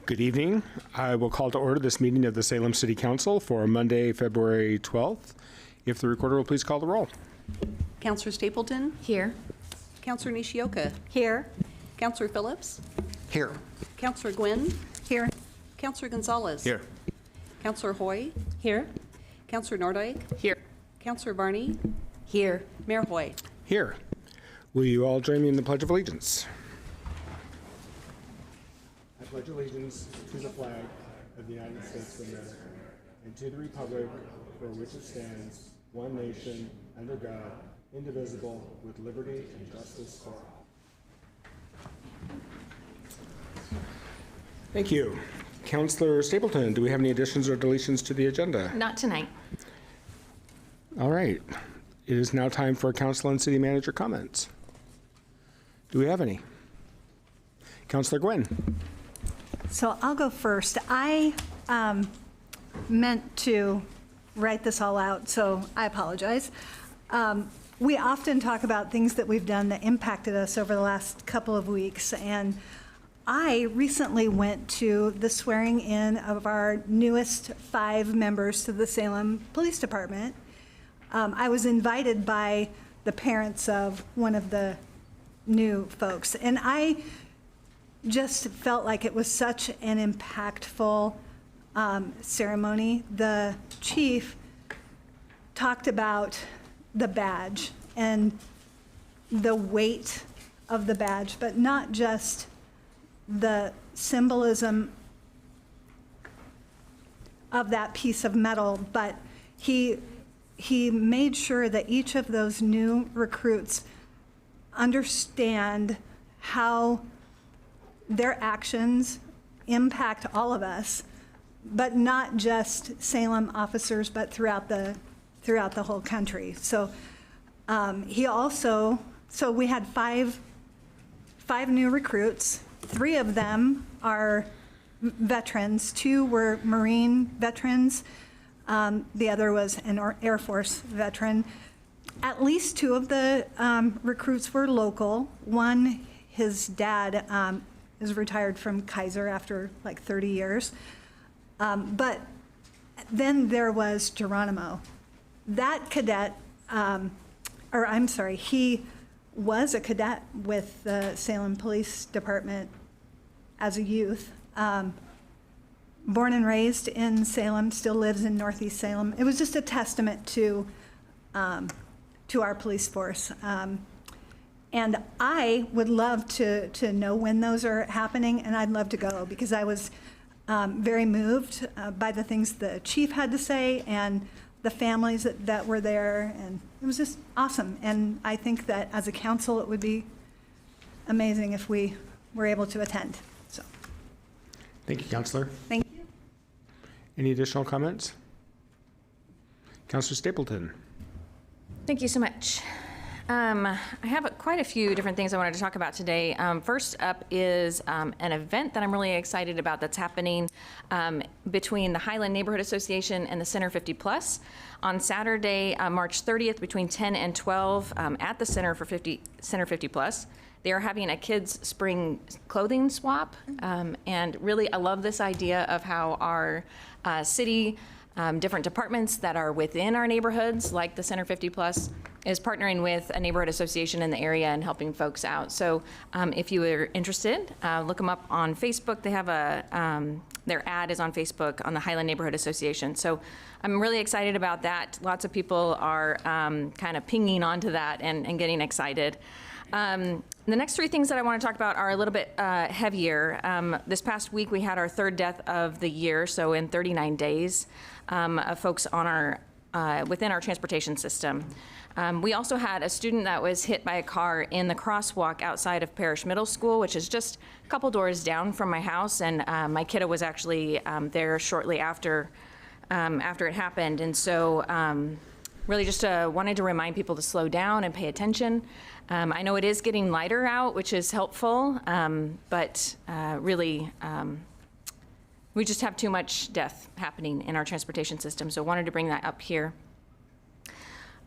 Good evening. I will call to order this meeting of the Salem City Council for Monday, February 12th. If the recorder will please call the roll. Councilor Stapleton? Here. Councilor Nishioka? Here. Councilor Phillips? Here. Councilor Gwynn? Here. Councilor Gonzalez? Here. Councilor Hoy? Here. Councilor Nordyke? Here. Councilor Barney? Here. Mayor Hoy? Here. Will you all join me in the Pledge of Allegiance? I pledge allegiance to the flag of the United States of America and to the republic for which it stands, one nation, under God, indivisible, with liberty and justice for all. Thank you. Councilor Stapleton, do we have any additions or deletions to the agenda? Not tonight. All right. It is now time for council and city manager comments. Do we have any? Councilor Gwynn. So I'll go first. I meant to write this all out, so I apologize. We often talk about things that we've done that impacted us over the last couple of weeks, and I recently went to the swearing in of our newest 5 members to the Salem Police Department. I was invited by the parents of one of the new folks, and I just felt like it was such an impactful ceremony. The chief talked about the badge and the weight of the badge, but not just the symbolism of that piece of metal, but he made sure that each of those new recruits understand how their actions impact all of us, but not just Salem officers, but throughout the whole country. So so we had five new recruits. 3 of them are veterans. 2 were Marine veterans. The other was an Air Force veteran. At least 2 of the recruits were local. One, his dad is retired from Kaiser after like 30 years. But then there was Geronimo. That cadet, he was a cadet with the Salem Police Department as a youth. Born and raised in Salem, still lives in Northeast Salem. It was just a testament to our police force. And I would love to know when those are happening, and I'd love to go because I was very moved by the things the chief had to say and the families that were there, and it was just awesome. And I think that as a council, it would be amazing if we were able to attend. So, Thank you, Councilor. thank you. Any additional comments? Councilor Stapleton. Thank you so much. I have quite a few different things I wanted to talk about today. First up is an event that I'm really excited about that's happening between the Highland Neighborhood Association and the Center 50 Plus on Saturday, March 30th, between 10 and 12 at the Center 50 Plus. They are having a kids' spring clothing swap, and really I love this idea of how our city different departments that are within our neighborhoods, like the Center 50 Plus, is partnering with a neighborhood association in the area and helping folks out. So if you are interested, look them up on Facebook. They have their ad is on Facebook on the Highland Neighborhood Association. So I'm really excited about that. Lots of people are kind of pinging onto that and getting excited. The next 3 things that I want to talk about are a little bit heavier. This past week we had our 3rd death of the year, so in 39 days, of folks on our within our transportation system. We also had a student that was hit by a car in the crosswalk outside of Parish Middle School, which is just a couple doors down from my house, and my kiddo was actually there shortly after it happened. And so really just wanted to remind people to slow down and pay attention. I know it is getting lighter out, which is helpful, but really we just have too much death happening in our transportation system, so wanted to bring that up here.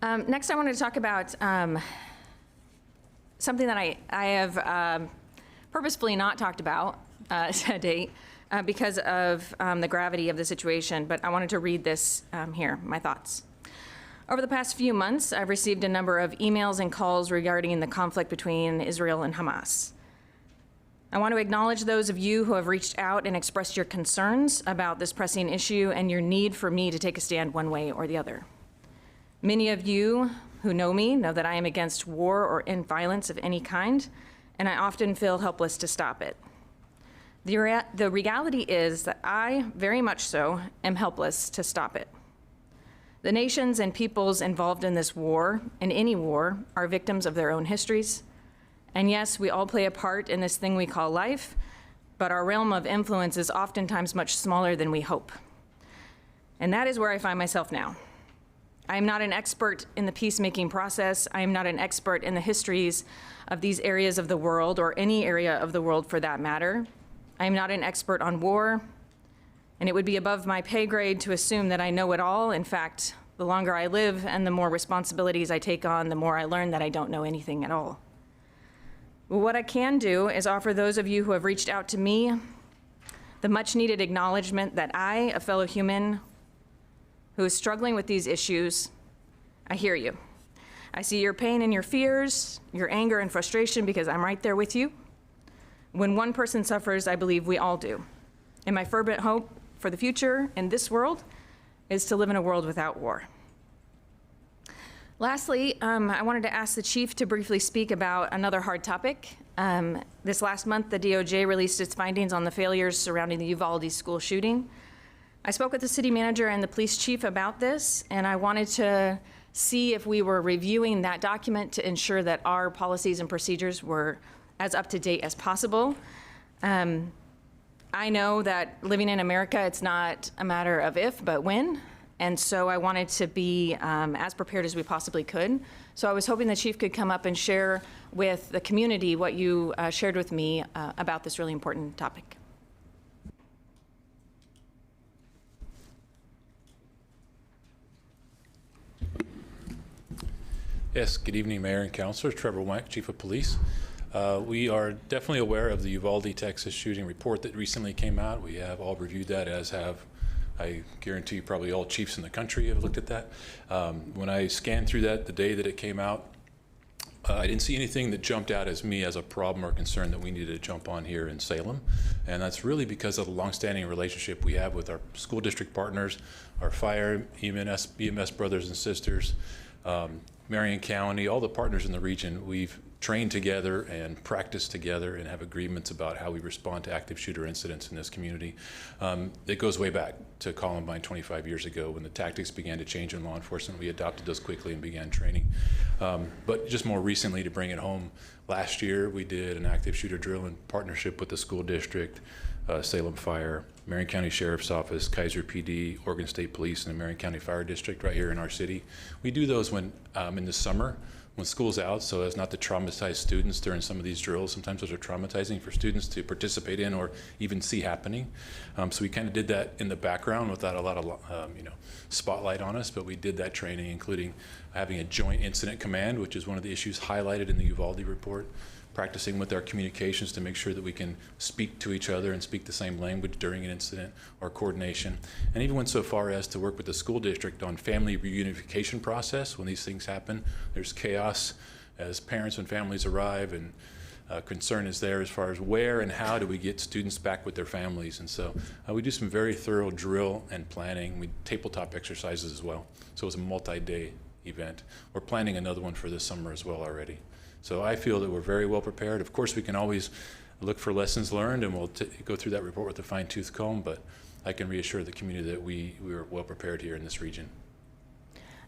Next, I wanted to talk about something that I have purposefully not talked about to date, because of the gravity of the situation, but I wanted to read this here, my thoughts. Over the past few months, I've received a number of emails and calls regarding the conflict between Israel and Hamas. I want to acknowledge those of you who have reached out and expressed your concerns about this pressing issue and your need for me to take a stand one way or the other. Many of you who know me know that I am against war or violence of any kind, and I often feel helpless to stop it. The reality is that I, very much so, am helpless to stop it. The nations and peoples involved in this war, in any war, are victims of their own histories. And yes, we all play a part in this thing we call life, but our realm of influence is oftentimes much smaller than we hope. And that is where I find myself now. I am not an expert in the peacemaking process. I am not an expert in the histories of these areas of the world, or any area of the world for that matter. I am not an expert on war, and it would be above my pay grade to assume that I know it all. In fact, the longer I live and the more responsibilities I take on, the more I learn that I don't know anything at all. But what I can do is offer those of you who have reached out to me the much needed acknowledgement that I, a fellow human who is struggling with these issues, I hear you. I see your pain and your fears, your anger and frustration, because I'm right there with you. When one person suffers, I believe we all do. And my fervent hope for the future in this world is to live in a world without war. Lastly, I wanted to ask the chief to briefly speak about another hard topic. This last month, the DOJ released its findings on the failures surrounding the Uvalde school shooting. I spoke with the city manager and the police chief about this, and I wanted to see if we were reviewing that document to ensure that our policies and procedures were as up to date as possible. I know that living in America, it's not a matter of if, but when. And so I wanted to be as prepared as we possibly could. So I was hoping the chief could come up and share with the community what you shared with me about this really important topic. Yes, good evening, Mayor and Councilors. Trevor Wank, Chief of Police. We are definitely aware of the Uvalde, Texas shooting report that recently came out. We have all reviewed that, as have, I guarantee, probably all chiefs in the country have looked at that. When I scanned through that the day that it came out, I didn't see anything that jumped out as me as a problem or concern that we needed to jump on here in Salem. And that's really because of the longstanding relationship we have with our school district partners, our fire, EMS brothers and sisters, Marion County, all the partners in the region. We've trained together and practiced together and have agreements about how we respond to active shooter incidents in this community. It goes way back to Columbine 25 years ago when the tactics began to change in law enforcement. We adopted those quickly and began training. But just more recently, to bring it home, last year we did an active shooter drill in partnership with the school district, Salem Fire, Marion County Sheriff's Office, Kaiser PD, Oregon State Police, and the Marion County Fire District right here in our city. We do those when in the summer when school's out, so as not to traumatize students during some of these drills. Sometimes those are traumatizing for students to participate in or even see happening. So we kind of did that in the background without a lot of spotlight on us, but we did that training, including having a joint incident command, which is one of the issues highlighted in the Uvalde report, practicing with our communications to make sure that we can speak to each other and speak the same language during an incident, or coordination. And even went so far as to work with the school district on family reunification process. When these things happen, there's chaos as parents and families arrive, and concern is there as far as where and how do we get students back with their families. And so we do some very thorough drill and planning. We tabletop exercises as well. So it's a multi-day event. We're planning another one for this summer as well already. So I feel that we're very well prepared. Of course, we can always look for lessons learned, and we'll go through that report with a fine-tooth comb, but I can reassure the community that we are well prepared here in this region.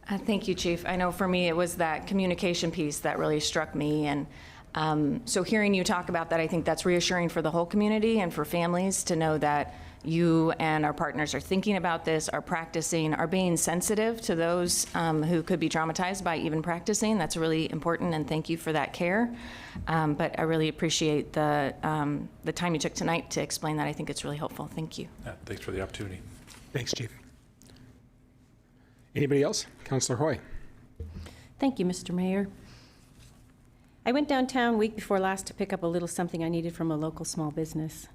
Thank you, Chief. I know for me it was that communication piece that really struck me, and so hearing you talk about that, I think that's reassuring for the whole community and for families to know that you and our partners are thinking about this, are practicing, are being sensitive to those who could be traumatized by even practicing. That's really important, and thank you for that care. But I really appreciate the time you took tonight to explain that. I think it's really helpful. Thank you. Yeah, thanks for the opportunity. Thanks, Chief. Anybody else? Councilor Hoy. Thank you, Mr. Mayor. I went downtown week before last to pick up a little something I needed from a local small business.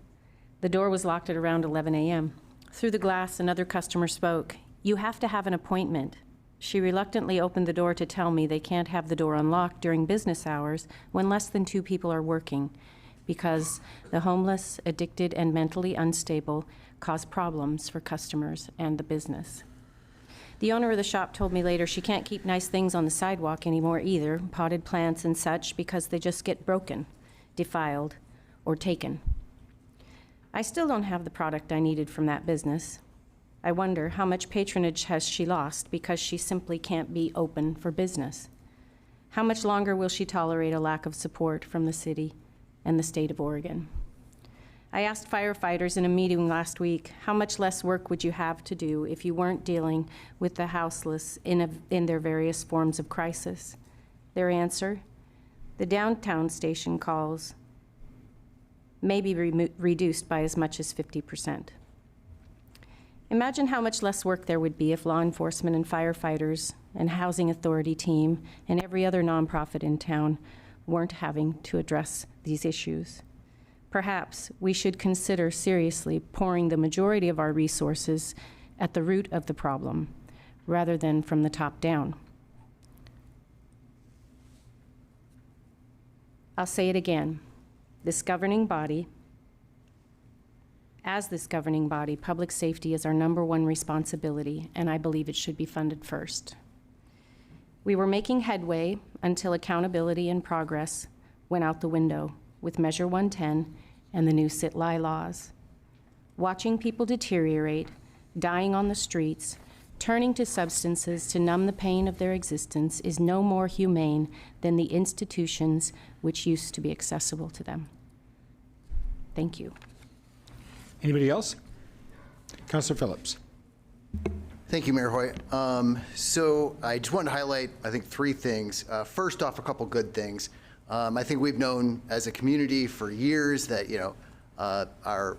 The door was locked at around 11 a.m. Through the glass, another customer spoke. "You have to have an appointment." She reluctantly opened the door to tell me they can't have the door unlocked during business hours when less than 2 people are working, because the homeless, addicted, and mentally unstable cause problems for customers and the business. The owner of the shop told me later she can't keep nice things on the sidewalk anymore either, potted plants and such, because they just get broken, defiled, or taken. I still don't have the product I needed from that business. I wonder how much patronage has she lost because she simply can't be open for business. How much longer will she tolerate a lack of support from the city and the state of Oregon? I asked firefighters in a meeting last week, how much less work would you have to do if you weren't dealing with the houseless in their various forms of crisis? Their answer, the downtown station calls may be reduced by as much as 50%. Imagine how much less work there would be if law enforcement and firefighters and housing authority team and every other nonprofit in town weren't having to address these issues. Perhaps we should consider seriously pouring the majority of our resources at the root of the problem, rather than from the top down. I'll say it again. As this governing body, public safety is our #1 responsibility, and I believe it should be funded first. We were making headway until accountability and progress went out the window with Measure 110 and the new sit-lie laws. Watching people deteriorate, dying on the streets, turning to substances to numb the pain of their existence is no more humane than the institutions which used to be accessible to them. Thank you. Anybody else? Councilor Phillips. Thank you, Mayor Hoy. So I just wanted to highlight, I think, 3 things. First off, a couple good things. I think we've known as a community for years that, our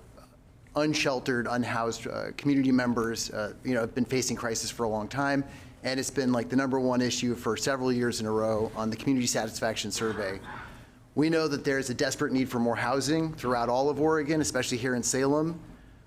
unsheltered, unhoused community members, have been facing crisis for a long time. And it's been like the #1 issue for several years in a row on the Community Satisfaction Survey. We know that there's a desperate need for more housing throughout all of Oregon, especially here in Salem.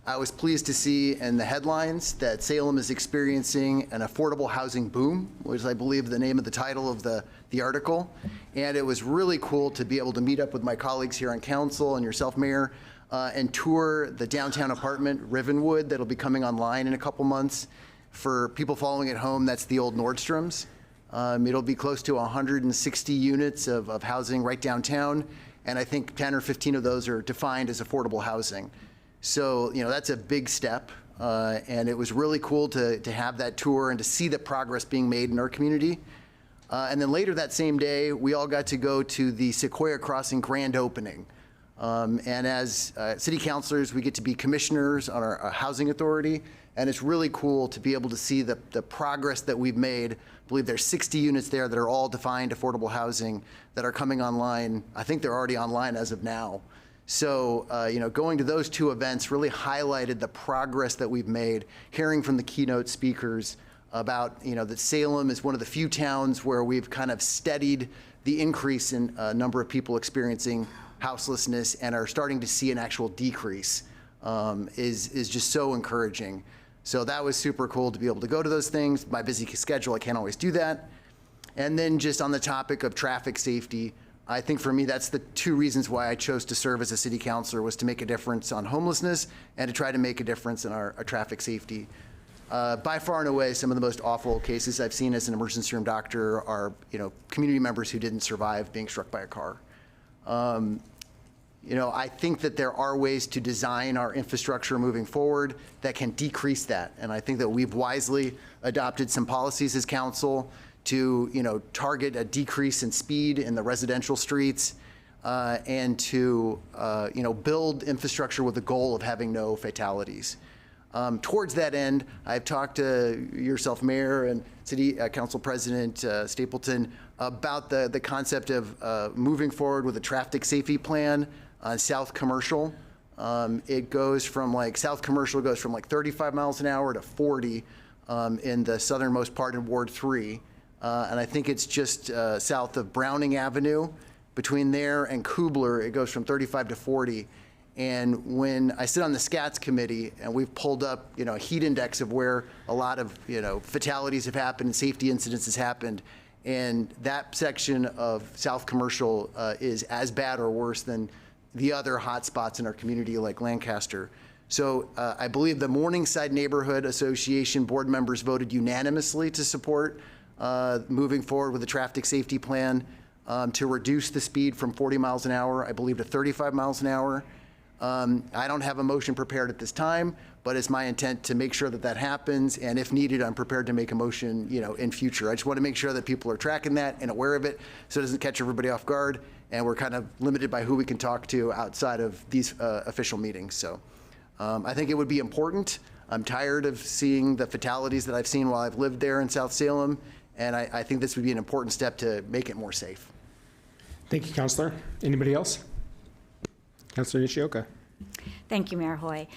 I was pleased to see in the headlines that Salem is experiencing an affordable housing boom, which I believe the name of the title of the article. And it was really cool to be able to meet up with my colleagues here on council and yourself, Mayor, and tour the downtown apartment, Rivenwood, that'll be coming online in a couple months. For people following at home, that's the old Nordstrom's. It'll be close to 160 units of housing right downtown, and I think 10 or 15 of those are defined as affordable housing. So, that's a big step, and it was really cool to have that tour and to see the progress being made in our community. And then later that same day, we all got to go to the Sequoia Crossing grand opening. And as city councilors, we get to be commissioners on our housing authority, and it's really cool to be able to see the progress that we've made. I believe there's 60 units there that are all defined affordable housing that are coming online. I think they're already online as of now. So, going to those 2 events really highlighted the progress that we've made, hearing from the keynote speakers about, that Salem is one of the few towns where we've kind of steadied the increase in number of people experiencing houselessness and are starting to see an actual decrease, is just so encouraging. So that was super cool to be able to go to those things. My busy schedule, I can't always do that. And then just on the topic of traffic safety, I think for me, that's the 2 reasons why I chose to serve as a city councilor, was to make a difference on homelessness and to try to make a difference in our traffic safety. By far and away, some of the most awful cases I've seen as an emergency room doctor are, community members who didn't survive being struck by a car. I think that there are ways to design our infrastructure moving forward that can decrease that. And I think that we've wisely adopted some policies as council to, target a decrease in speed in the residential streets, and to, build infrastructure with the goal of having no fatalities. Towards that end, I've talked to yourself, Mayor, and City Council President Stapleton about the concept of moving forward with a traffic safety plan on South Commercial. It goes from South Commercial goes from 35 miles an hour to 40 in the southernmost part in Ward 3. And I think it's just south of Browning Avenue. Between there and Kubler, it goes from 35 to 40. And when I sit on the SCATS committee, and we've pulled up, a heat index of where a lot of, fatalities have happened and safety incidents has happened, and that section of South Commercial is as bad or worse than the other hot spots in our community like Lancaster. So I believe the Morningside Neighborhood Association board members voted unanimously to support moving forward with a traffic safety plan to reduce the speed from 40 miles an hour, I believe, to 35 miles an hour. I don't have a motion prepared at this time, but it's my intent to make sure that that happens, and if needed, I'm prepared to make a motion, in future. I just want to make sure that people are tracking that and aware of it, so it doesn't catch everybody off guard, and we're kind of limited by who we can talk to outside of these official meetings. So I think it would be important. I'm tired of seeing the fatalities that I've seen while I've lived there in South Salem, and I think this would be an important step to make it more safe. Thank you, Councilor. Anybody else? Councilor Nishioka. Thank you, Mayor Hoy.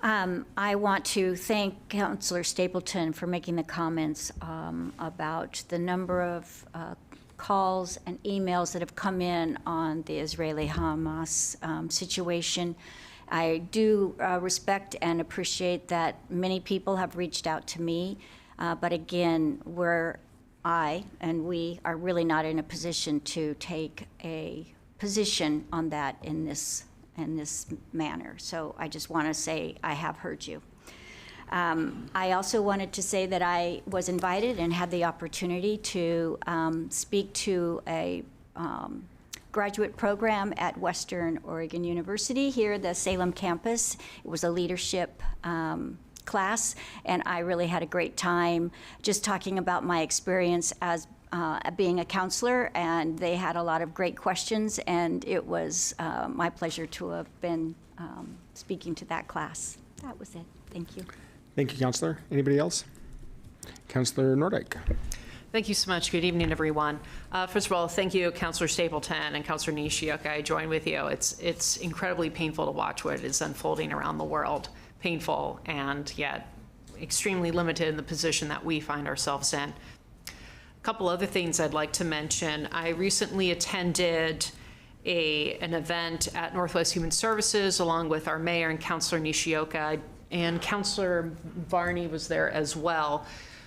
I want to thank Councilor Stapleton for making the comments about the number of calls and emails that have come in on the Israeli-Hamas situation. I do respect and appreciate that many people have reached out to me, but again, I and we are really not in a position to take a position on that in this manner. So I just want to say I have heard you. I also wanted to say that I was invited and had the opportunity to speak to a graduate program at Western Oregon University here, the Salem campus. It was a leadership class, and I really had a great time just talking about my experience as being a counselor, and they had a lot of great questions, and it was my pleasure to have been speaking to that class. That was it. Thank you. Thank you, Councilor. Anybody else? Councilor Nordyke. Thank you so much. Good evening, everyone. First of all, thank you, Councilor Stapleton and Councilor Nishioka. I join with you. It's incredibly painful to watch what is unfolding around the world. Painful and yet extremely limited in the position that we find ourselves in. A couple other things I'd like to mention. I recently attended an event at Northwest Human Services along with our mayor and Councilor Nishioka, and Councilor Varney was there as well.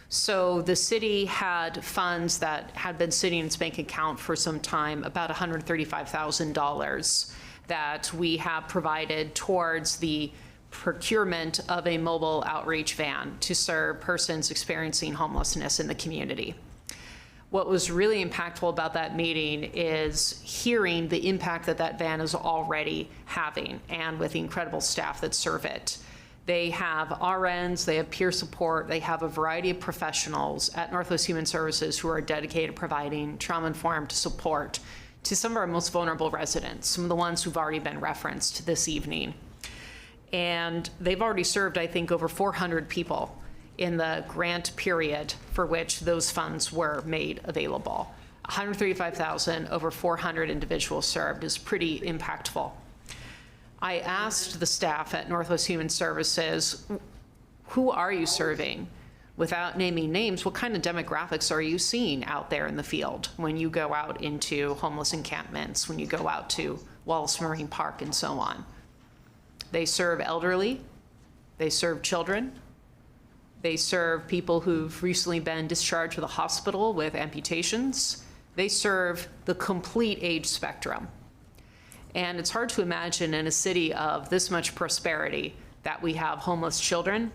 So the city had funds that had been sitting in its bank account for some time, about $135,000 that we have provided towards the procurement of a mobile outreach van to serve persons experiencing homelessness in the community. What was really impactful about that meeting is hearing the impact that that van is already having, and with the incredible staff that serve it. They have RNs, they have peer support, they have a variety of professionals at Northwest Human Services who are dedicated to providing trauma-informed support to some of our most vulnerable residents, some of the ones who've already been referenced this evening. And they've already served, I think, over 400 people in the grant period for which those funds were made available. 135,000, over 400 individuals served is pretty impactful. I asked the staff at Northwest Human Services, who are you serving? Without naming names, what kind of demographics are you seeing out there in the field when you go out into homeless encampments, when you go out to Wallace Marine Park and so on? They serve elderly, they serve children, they serve people who've recently been discharged from the hospital with amputations. They serve the complete age spectrum. And it's hard to imagine in a city of this much prosperity that we have homeless children,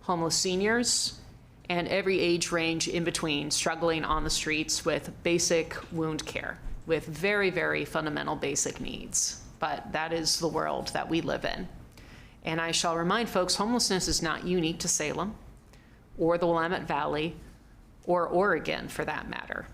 homeless seniors, and every age range in between struggling on the streets with basic wound care, with very, very fundamental basic needs. But that is the world that we live in. And I shall remind folks, homelessness is not unique to Salem or the Willamette Valley or Oregon for that matter.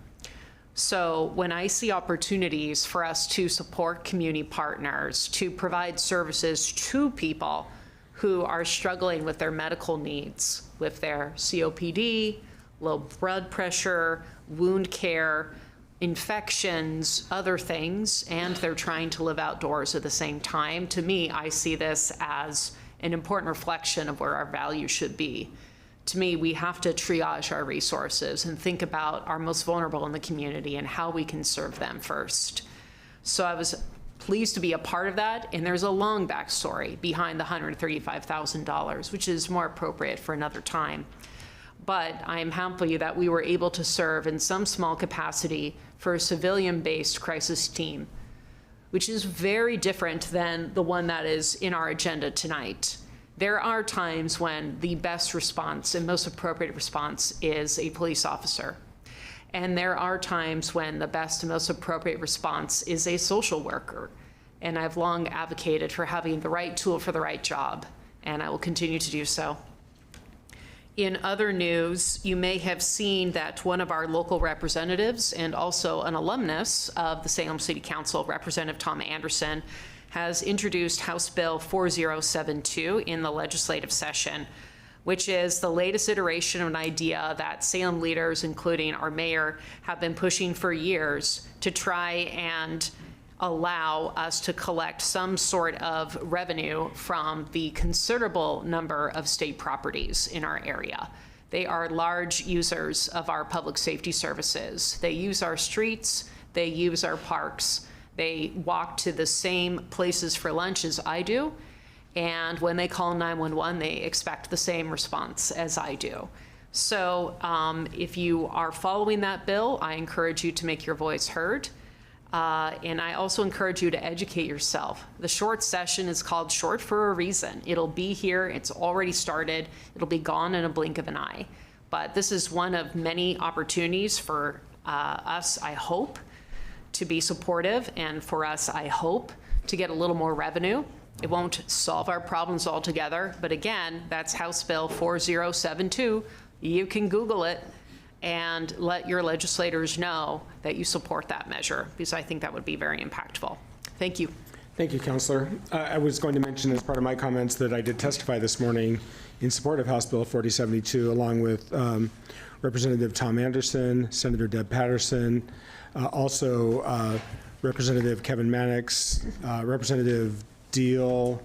So when I see opportunities for us to support community partners, to provide services to people who are struggling with their medical needs, with their COPD, low blood pressure, wound care, infections, other things, and they're trying to live outdoors at the same time, to me, I see this as an important reflection of where our values should be. To me, we have to triage our resources and think about our most vulnerable in the community and how we can serve them first. So I was pleased to be a part of that, and there's a long backstory behind the $135,000, which is more appropriate for another time. But I am happy that we were able to serve in some small capacity for a civilian-based crisis team, which is very different than the one that is in our agenda tonight. There are times when the best response and most appropriate response is a police officer. And there are times when the best and most appropriate response is a social worker. And I've long advocated for having the right tool for the right job, and I will continue to do so. In other news, you may have seen that one of our local representatives and also an alumnus of the Salem City Council, Representative Tom Anderson, has introduced House Bill 4072 in the legislative session, which is the latest iteration of an idea that Salem leaders, including our mayor, have been pushing for years to try and allow us to collect some sort of revenue from the considerable number of state properties in our area. They are large users of our public safety services. They use our streets, they use our parks, they walk to the same places for lunch as I do, and when they call 911, they expect the same response as I do. So if you are following that bill, I encourage you to make your voice heard. And I also encourage you to educate yourself. The short session is called short for a reason. It'll be here, it's already started, it'll be gone in a blink of an eye. But this is one of many opportunities for us, I hope, to be supportive, and for us, I hope, to get a little more revenue. It won't solve our problems altogether, but again, that's House Bill 4072. You can Google it and let your legislators know that you support that measure, because I think that would be very impactful. Thank you. Thank you, Councilor. I was going to mention as part of my comments that I did testify this morning in support of House Bill 4072, along with Representative Tom Anderson, Senator Deb Patterson, also Representative Kevin Mannix, Representative Deal.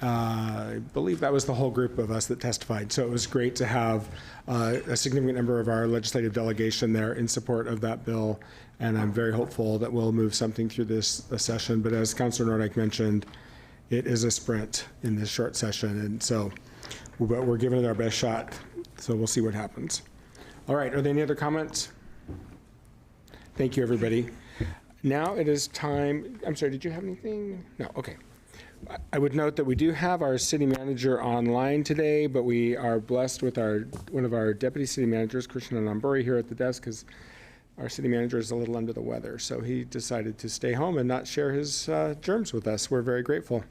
I believe that was the whole group of us that testified. So it was great to have a significant number of our legislative delegation there in support of that bill. And I'm very hopeful that we'll move something through this session. But as Councilor Nordyke mentioned, it is a sprint in this short session. And so we're giving it our best shot. So we'll see what happens. All right, are there any other comments? Thank you, everybody. Now it is time. I'm sorry, did you have anything? No, okay. I would note that we do have our city manager online today, but we are blessed with one of our deputy city managers, Christian Anamburi, here at the desk, because our city manager is a little under the weather. So he decided to stay home and not share his germs with us. We're very grateful.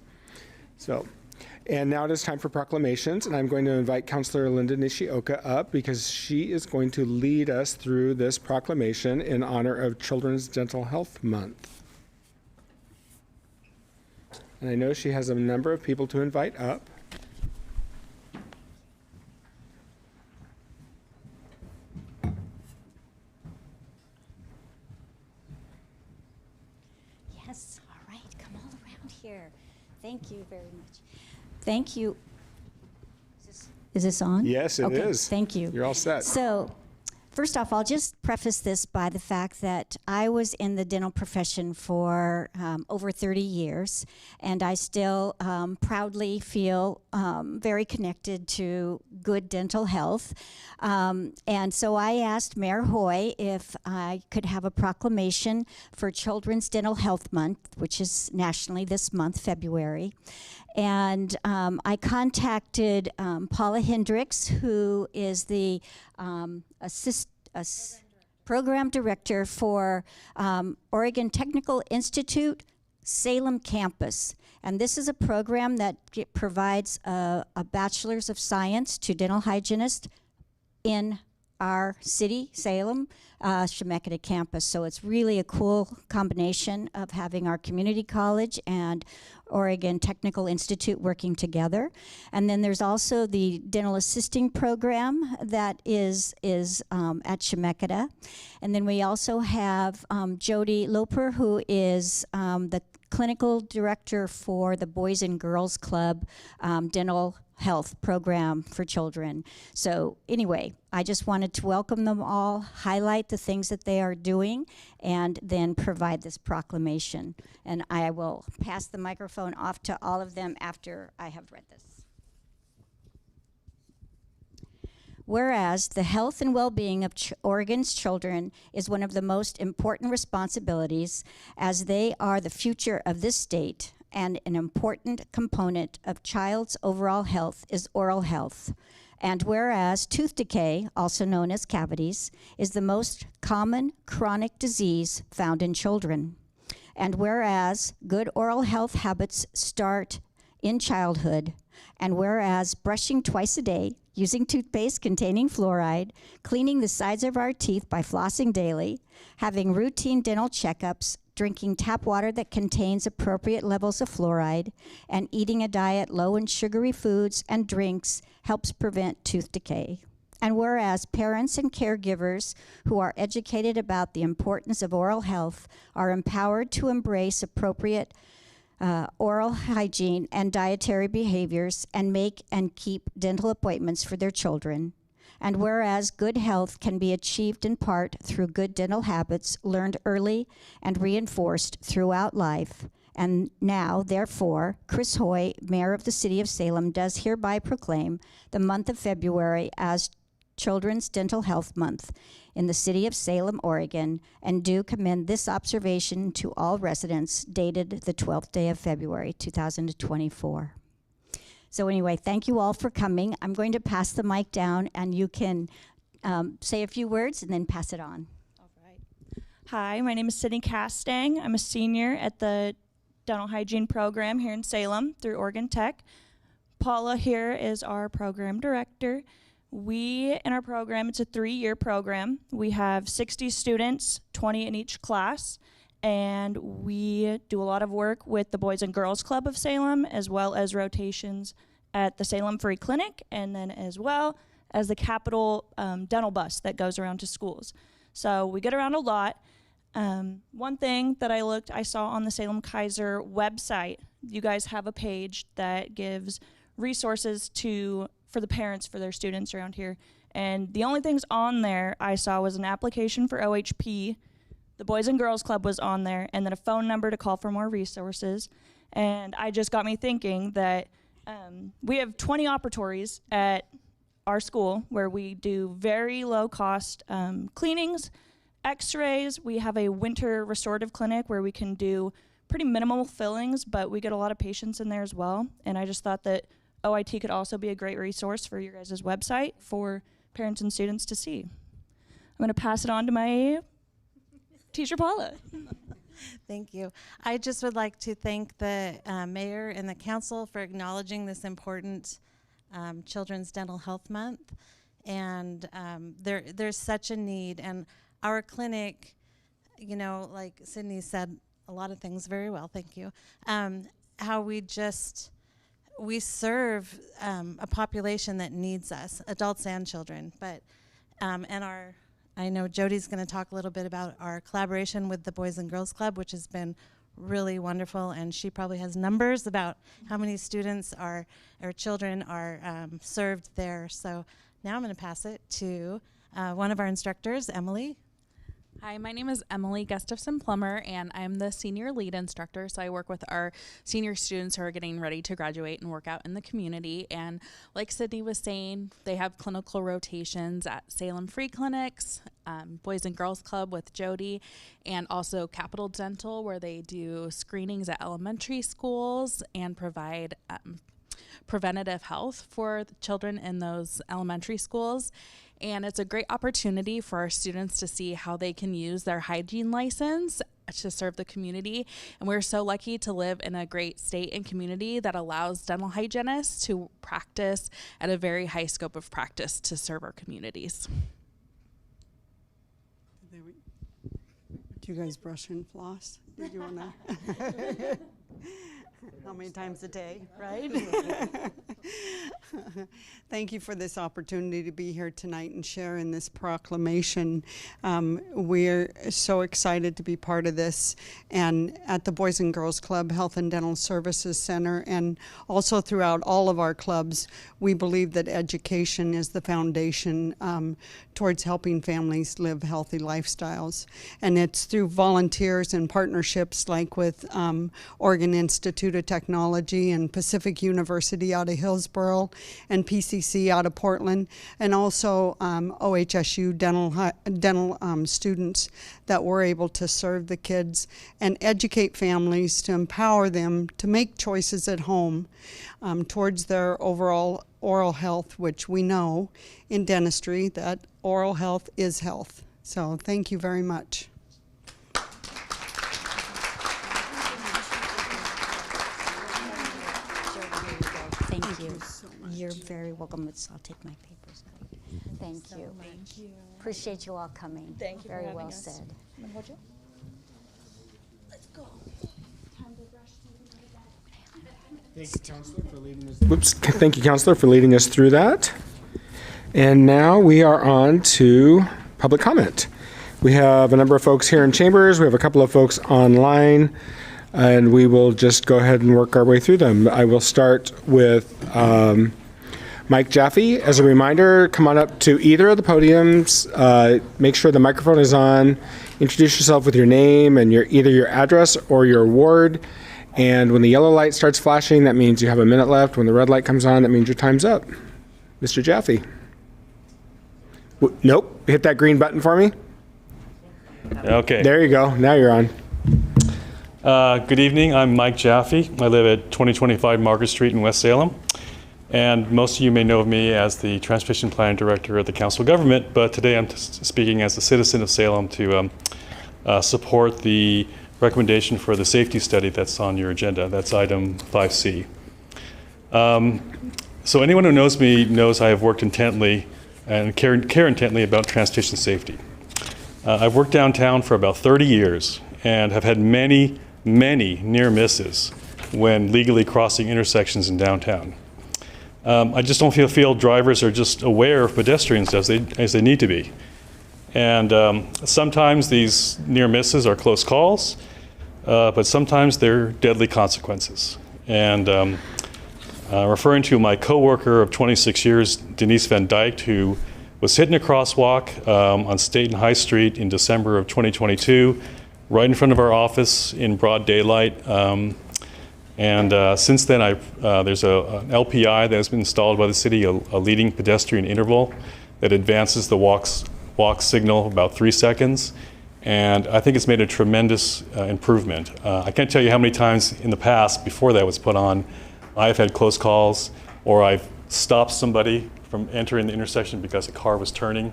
And now it is time for proclamations, and I'm going to invite Councilor Linda Nishioka up because she is going to lead us through this proclamation in honor of Children's Dental Health Month. And I know she has a number of people to invite up. Yes, all right, come all around here. Thank you very much. Thank you. Is this on? Yes, it is. Thank you. You're all set. So, first off, I'll just preface this by the fact that I was in the dental profession for over 30 years, and I still proudly feel very connected to good dental health. And so I asked Mayor Hoy if I could have a proclamation for Children's Dental Health Month, which is nationally this month, February. And I contacted Paula Hendricks, who is the program director for Oregon Technical Institute Salem campus. And this is a program that provides a bachelor's of science to dental hygienists in our city, Salem, Chemeketa campus. So it's really a cool combination of having our community college and Oregon Technical Institute working together. And then there's also the dental assisting program that is at Chemeketa. And then we also have Jody Loper, who is the clinical director for the Boys and Girls Club dental health program for children. So anyway, I just wanted to welcome them all, highlight the things that they are doing, and then provide this proclamation. And I will pass the microphone off to all of them after I have read this. Whereas the health and well-being of Oregon's children is one of the most important responsibilities, as they are the future of this state, and an important component of child's overall health is oral health. And whereas tooth decay, also known as cavities, is the most common chronic disease found in children. And whereas good oral health habits start in childhood, and whereas brushing twice a day, using toothpaste containing fluoride, cleaning the sides of our teeth by flossing daily, having routine dental checkups, drinking tap water that contains appropriate levels of fluoride, and eating a diet low in sugary foods and drinks helps prevent tooth decay. And whereas parents and caregivers who are educated about the importance of oral health are empowered to embrace appropriate oral hygiene and dietary behaviors and make and keep dental appointments for their children. And whereas good health can be achieved in part through good dental habits learned early and reinforced throughout life. And now, therefore, Chris Hoy, Mayor of the City of Salem, does hereby proclaim the month of February as Children's Dental Health Month in the City of Salem, Oregon, and do commend this observation to all residents, dated the 12th day of February, 2024. So anyway, thank you all for coming. I'm going to pass the mic down, and you can say a few words and then pass it on. All right. Hi, my name is Sydney Castang. I'm a senior at the dental hygiene program here in Salem through Oregon Tech. Paula here is our program director. In our program, it's a 3-year program. We have 60 students, 20 in each class, and we do a lot of work with the Boys and Girls Club of Salem, as well as rotations at the Salem Free Clinic, and then as well as the Capital dental bus that goes around to schools. So we get around a lot. One thing that I saw on the Salem Kaiser website, you guys have a page that gives resources for the parents for their students around here. And the only things on there I saw was an application for OHP, the Boys and Girls Club was on there, and then a phone number to call for more resources. And I just got me thinking that we have 20 operatories at our school where we do very low cost cleanings, x-rays. We have a winter restorative clinic where we can do pretty minimal fillings, but we get a lot of patients in there as well. And I just thought that OIT could also be a great resource for your guys' website for parents and students to see. I'm going to pass it on to my teacher, Paula. Thank you. I just would like to thank the mayor and the council for acknowledging this important Children's Dental Health Month. And there's such a need. And our clinic, like Sydney said, a lot of things very well, thank you. How we serve a population that needs us, adults and children. But I know Jody's going to talk a little bit about our collaboration with the Boys and Girls Club, which has been really wonderful, and she probably has numbers about how many students or children are served there. So now I'm going to pass it to one of our instructors, Emily. Hi, my name is Emily Gustafson Plummer, and I'm the senior lead instructor. So I work with our senior students who are getting ready to graduate and work out in the community. And like Sydney was saying, they have clinical rotations at Salem Free Clinics, Boys and Girls Club with Jody, and also Capital Dental, where they do screenings at elementary schools and provide preventative health for the children in those elementary schools. And it's a great opportunity for our students to see how they can use their hygiene license to serve the community. And we're so lucky to live in a great state and community that allows dental hygienists to practice at a very high scope of practice to serve our communities. Do you guys brush and floss? Did you want to? How many times a day, right? Thank you for this opportunity to be here tonight and share in this proclamation. We're so excited to be part of this, and at the Boys and Girls Club Health and Dental Services Center, and also throughout all of our clubs, we believe that education is the foundation towards helping families live healthy lifestyles. And it's through volunteers and partnerships like with Oregon Institute of Technology and Pacific University out of Hillsborough and PCC out of Portland, and also OHSU dental students that we're able to serve the kids and educate families to empower them to make choices at home towards their overall oral health, which we know in dentistry that oral health is health. So thank you very much. Thank you. You're very welcome. I'll take my papers. Thank you. Thank you. Appreciate you all coming. Thank you. Very for having well us. said. I'm gonna hold you. Let's go. Time to brush Thank you, Councilor, for leading us. Whoops. Thank you, Councilor, for leading us through that. And now we are on to public comment. We have a number of folks here in chambers. We have a couple of folks online, and we will just go ahead and work our way through them. I will start with Mike Jaffe. As a reminder, come on up to either of the podiums. Make sure the microphone is on. Introduce yourself with your name and either your address or your ward. And when the yellow light starts flashing, that means you have a minute left. When the red light comes on, that means your time's up. Mr. Jaffe. Nope. Hit that green button for me. Okay. There you go. Now you're on. Good evening. I'm Mike Jaffe. I live at 2025 Margaret Street in West Salem. And most of you may know of me as the Transportation Planning Director at the Council of Government, but today I'm speaking as a citizen of Salem to support the recommendation for the safety study that's on your agenda. That's item 5C. So anyone who knows me knows I have worked intently and care intently about transportation safety. I've worked downtown for about 30 years and have had many, many near misses when legally crossing intersections in downtown. I just don't feel drivers are just aware of pedestrians as they need to be. And sometimes these near misses are close calls, but sometimes they're deadly consequences. And referring to my coworker of 26 years, Denise Van Dyke, who was hit in a crosswalk on State and High Street in December of 2022, right in front of our office in broad daylight. And since then, there's an LPI that has been installed by the city, a leading pedestrian interval that advances the walk signal about 3 seconds. And I think it's made a tremendous improvement. I can't tell you how many times in the past, before that was put on, I've had close calls, or I've stopped somebody from entering the intersection because a car was turning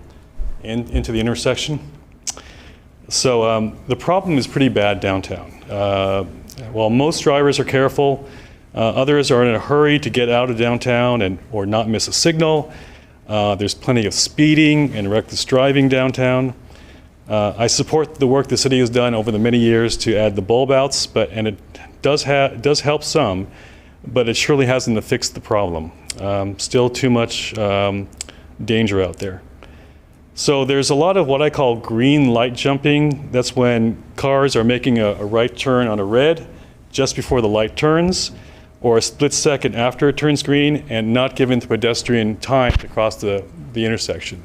into the intersection. So the problem is pretty bad downtown. While most drivers are careful, others are in a hurry to get out of downtown or not miss a signal. There's plenty of speeding and reckless driving downtown. I support the work the city has done over the many years to add the bulb outs, and it does help some, but it surely hasn't fixed the problem. Still too much danger out there. So there's a lot of what I call green light jumping. That's when cars are making a right turn on a red just before the light turns, or a split second after it turns green, and not giving the pedestrian time to cross the intersection.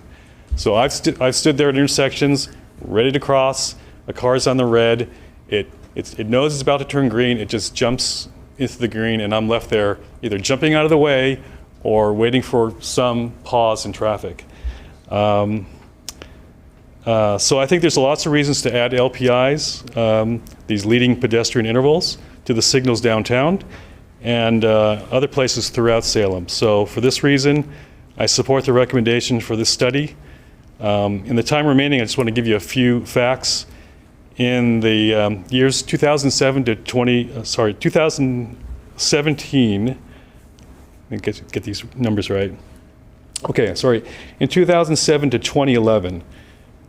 So I've stood there at intersections, ready to cross. A car's on the red. It knows it's about to turn green. It just jumps into the green, and I'm left there either jumping out of the way or waiting for some pause in traffic. So I think there's lots of reasons to add LPIs, these leading pedestrian intervals, to the signals downtown and other places throughout Salem. So for this reason, I support the recommendation for this study. In the time remaining, I just want to give you a few facts. In the years 2007 to 2017, let me get these numbers right. Okay, sorry. In 2007 to 2011,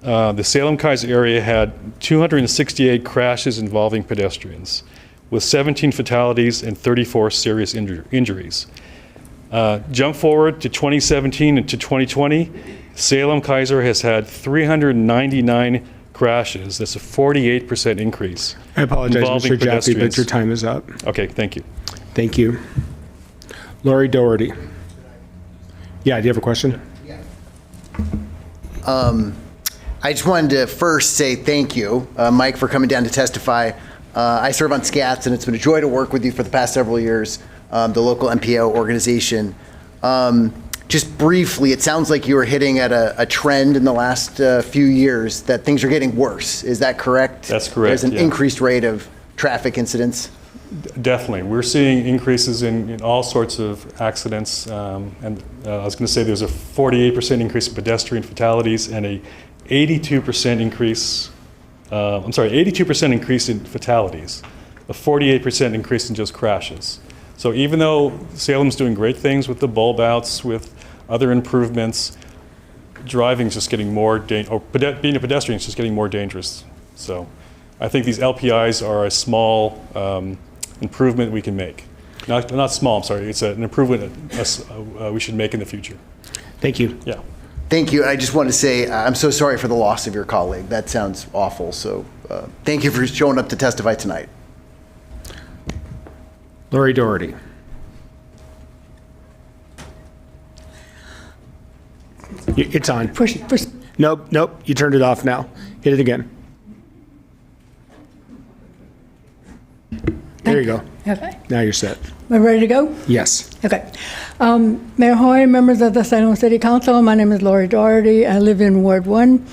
the Salem-Keizer area had 268 crashes involving pedestrians, with 17 fatalities and 34 serious injuries. Jump forward to 2017 and to 2020, Salem Kaiser has had 399 crashes. That's a 48% increase. I apologize, involving Mr. Jaffe, but pedestrians. your time is up. Okay, thank you. Thank you. Lori Doherty. Yeah, do you have a question? I just wanted to first say thank you, Mike, for coming down to testify. I serve on SCATS, and it's been a joy to work with you for the past several years, the local MPO organization. Just briefly, it sounds like you were hitting at a trend in the last few years that things are getting worse. Is that correct? That's correct. There's an yeah. increased rate of traffic incidents. Definitely. We're seeing increases in all sorts of accidents. And I was going to say there's a 48% increase in pedestrian fatalities and a 82% increase, 82% increase in fatalities, a 48% increase in just crashes. So even though Salem's doing great things with the bulb outs, with other improvements, driving's just getting more, being a pedestrian is just getting more dangerous. So I think these LPIs are a small improvement we can make. Not small, I'm sorry, it's an improvement we should make in the future. Thank you. Yeah. Thank you. I just want to say I'm so sorry for the loss of your colleague. That sounds awful. So thank you for showing up to testify tonight. Lori Doherty. It's on. Push. Nope, you turned it off now. Hit it again. There you go. Okay. Now you're set. Am I ready to go? Yes. Okay. Mayor Hoy, members of the Salem City Council, my name is Lori Doherty. I live in Ward 1.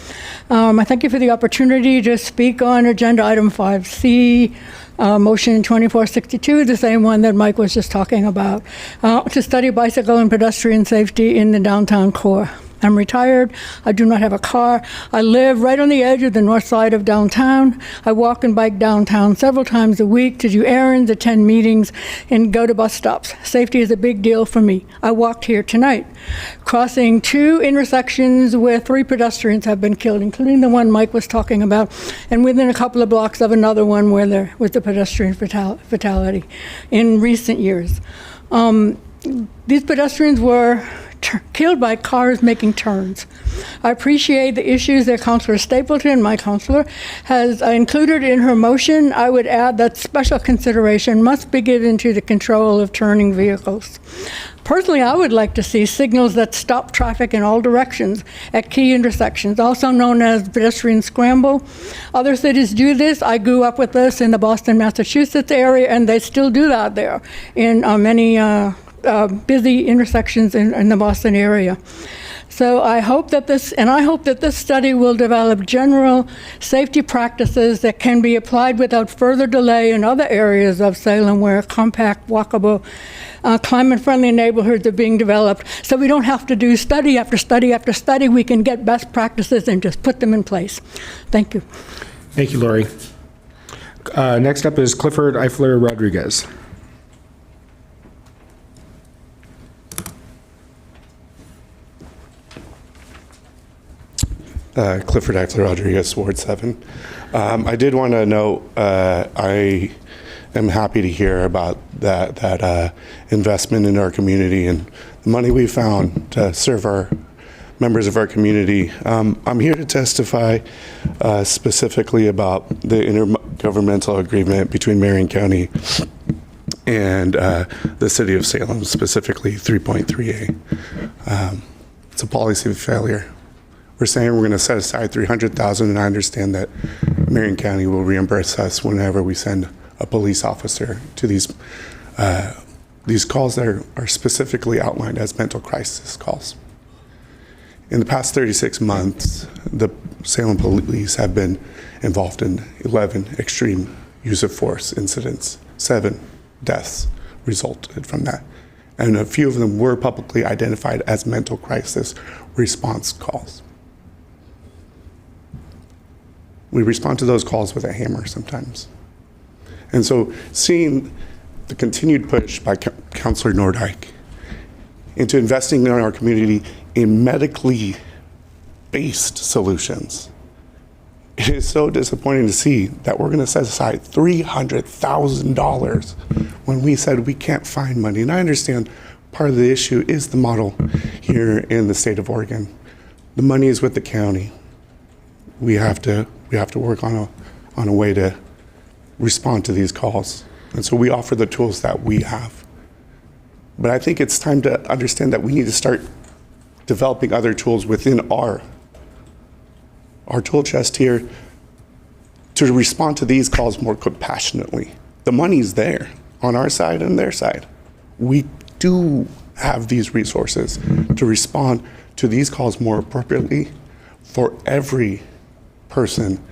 I thank you for the opportunity to speak on Agenda Item 5C, Motion 2462, the same one that Mike was just talking about, to study bicycle and pedestrian safety in the downtown core. I'm retired. I do not have a car. I live right on the edge of the north side of downtown. I walk and bike downtown several times a week to do errands, attend meetings, and go to bus stops. Safety is a big deal for me. I walked here tonight, crossing 2 intersections where 3 pedestrians have been killed, including the one Mike was talking about, and within a couple of blocks of another one where there was a pedestrian fatality in recent years. These pedestrians were killed by cars making turns. I appreciate the issues that Councilor Stapleton, my counselor, has included in her motion. I would add that special consideration must be given to the control of turning vehicles. Personally, I would like to see signals that stop traffic in all directions at key intersections, also known as pedestrian scramble. Other cities do this. I grew up with this in the Boston, Massachusetts area, and they still do that there in many busy intersections in the Boston area. So I hope that this study will develop general safety practices that can be applied without further delay in other areas of Salem where compact, walkable, climate-friendly neighborhoods are being developed. So we don't have to do study after study after study. We can get best practices and just put them in place. Thank you. Thank you, Lori. Next up is Clifford Eifler Rodriguez. Clifford Eifler Rodriguez, Ward 7. I did want to note I am happy to hear about that investment in our community and the money we found to serve our members of our community. I'm here to testify specifically about the intergovernmental agreement between Marion County and the City of Salem, specifically 3.3A. It's a policy failure. We're saying we're going to set aside $300,000, and I understand that Marion County will reimburse us whenever we send a police officer to these calls that are specifically outlined as mental crisis calls. In the past 36 months, the Salem police have been involved in 11 extreme use of force incidents. 7 deaths resulted from that, and a few of them were publicly identified as mental crisis response calls. We respond to those calls with a hammer sometimes. And so seeing the continued push by Councilor Nordyke into investing in our community in medically based solutions, it is so disappointing to see that we're going to set aside $300,000 when we said we can't find money. And I understand part of the issue is the model here in the state of Oregon. The money is with the county. We have to work on a way to respond to these calls. And so we offer the tools that we have. But I think it's time to understand that we need to start developing other tools within our tool chest here to respond to these calls more compassionately. The money's there on our side and their side. We do have these resources to respond to these calls more appropriately for every person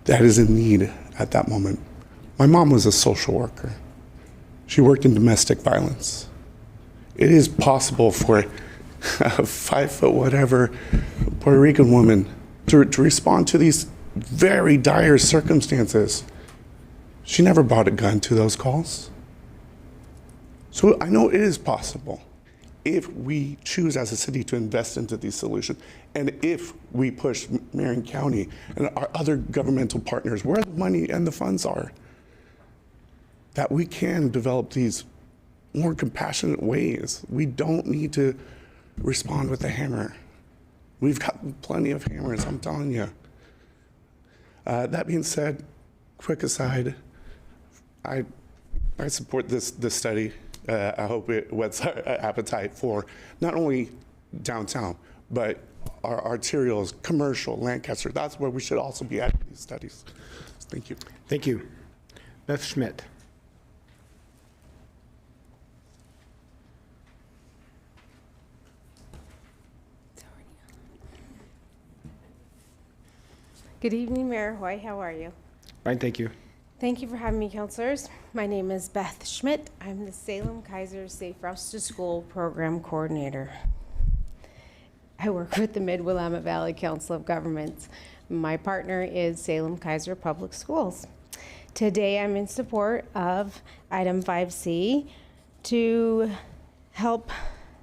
that is in need at that moment. My mom was a social worker. She worked in domestic violence. It is possible for a 5 foot whatever Puerto Rican woman to respond to these very dire circumstances. She never brought a gun to those calls. So I know it is possible if we choose as a city to invest into these solutions, and if we push Marion County and our other governmental partners where the money and the funds are, that we can develop these more compassionate ways. We don't need to respond with a hammer. We've got plenty of hammers, I'm telling you. That being said, quick aside, I support this study. I hope it whets our appetite for not only downtown, but our arterials, commercial, Lancaster. That's where we should also be adding these studies. Thank you. Thank you. Beth Schmidt. Good evening, Mayor Hoy. How are you? Fine, thank you. Thank you for having me, councilors. My name is Beth Schmidt. I'm the Salem Kaiser Safe Routes to School Program Coordinator. I work with the Mid-Willamette Valley Council of Governments. My partner is Salem Kaiser Public Schools. Today I'm in support of item 5C to help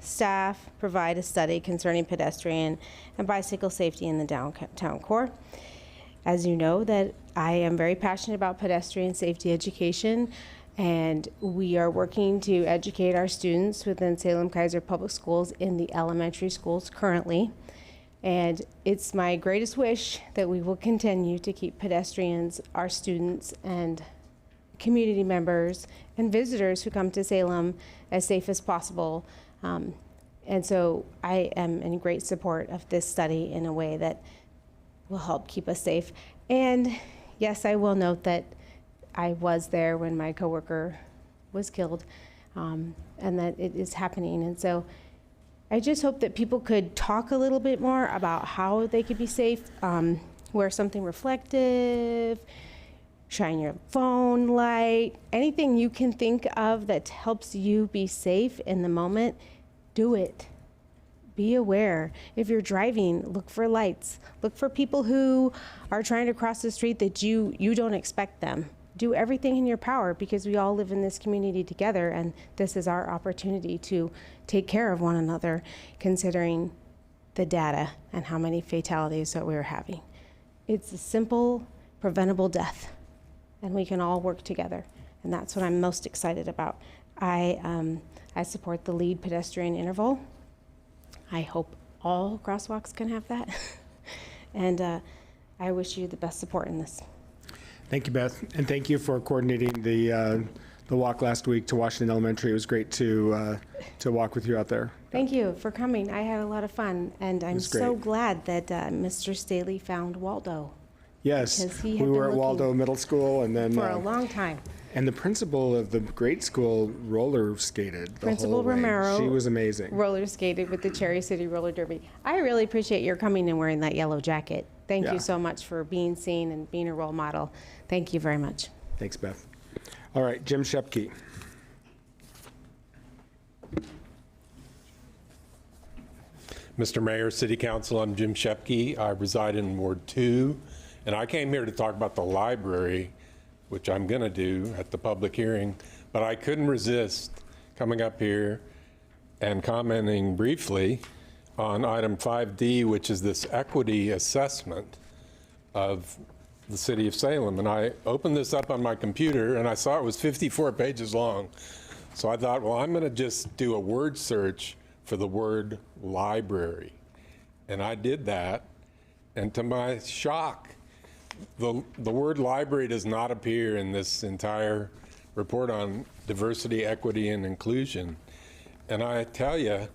staff provide a study concerning pedestrian and bicycle safety in the downtown core. As you know, that I am very passionate about pedestrian safety education, and we are working to educate our students within Salem Kaiser Public Schools in the elementary schools currently. And it's my greatest wish that we will continue to keep pedestrians, our students, and community members and visitors who come to Salem as safe as possible. And so I am in great support of this study in a way that will help keep us safe. And yes, I will note that I was there when my coworker was killed, and that it is happening. And so I just hope that people could talk a little bit more about how they could be safe, wear something reflective, shine your phone light, anything you can think of that helps you be safe in the moment, do it. Be aware. If you're driving, look for lights. Look for people who are trying to cross the street that you don't expect them. Do everything in your power, because we all live in this community together, and this is our opportunity to take care of one another, considering the data and how many fatalities that we're having. It's a simple, preventable death, and we can all work together, and that's what I'm most excited about. I support the lead pedestrian interval. I hope all crosswalks can have that. And I wish you the best support in this. Thank you, Beth, and thank you for coordinating the walk last week to Washington Elementary. It was great to walk with you out there. Thank you for coming. I had a lot of fun, and I'm so glad that Mr. Staley found Waldo. Yes, we were at Waldo Middle School, and then for a long time. And the principal of the grade school roller skated the Principal whole way. Romero. She was amazing. Roller skated with the Cherry City Roller Derby. I really appreciate your coming and wearing that yellow jacket. Thank you so much for being seen and being a role model. Thank you very much. Thanks, Beth. All right, Jim Shepke. Mr. Mayor, City Council, I'm Jim Shepke. I reside in Ward 2, and I came here to talk about the library, which I'm going to do at the public hearing, but I couldn't resist coming up here and commenting briefly on item 5D, which is this equity assessment of the city of Salem. And I opened this up on my computer, and I saw it was 54 pages long. So I thought, well, I'm going to just do a word search for the word library. And I did that, and to my shock, the word library does not appear in this entire report on diversity, equity, and inclusion. And I tell you,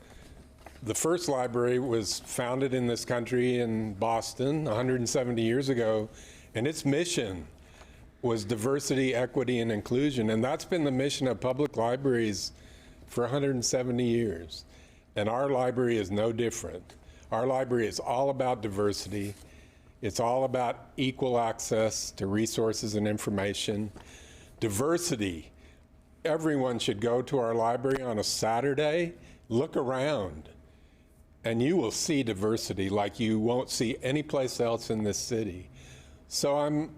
the first library was founded in this country in Boston 170 years ago, and its mission was diversity, equity, and inclusion. And that's been the mission of public libraries for 170 years. And our library is no different. Our library is all about diversity. It's all about equal access to resources and information. Diversity. Everyone should go to our library on a Saturday, look around, and you will see diversity like you won't see anyplace else in this city. So I'm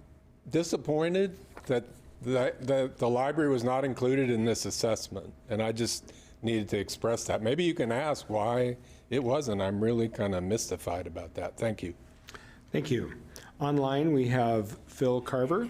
disappointed that the library was not included in this assessment, and I just needed to express that. Maybe you can ask why it wasn't. I'm really kind of mystified about that. Thank you. Thank you. Online, we have Phil Carver.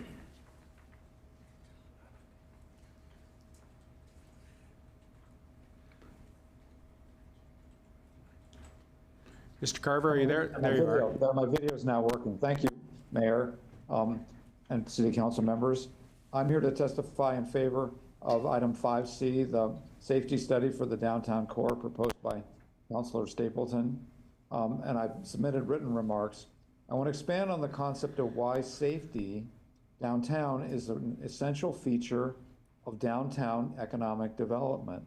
Mr. Carver, are you there? There you are. My video is now working. Thank you, Mayor, and City Council members. I'm here to testify in favor of item 5C, the safety study for the downtown core proposed by Councilor Stapleton, and I've submitted written remarks. I want to expand on the concept of why safety downtown is an essential feature of downtown economic development.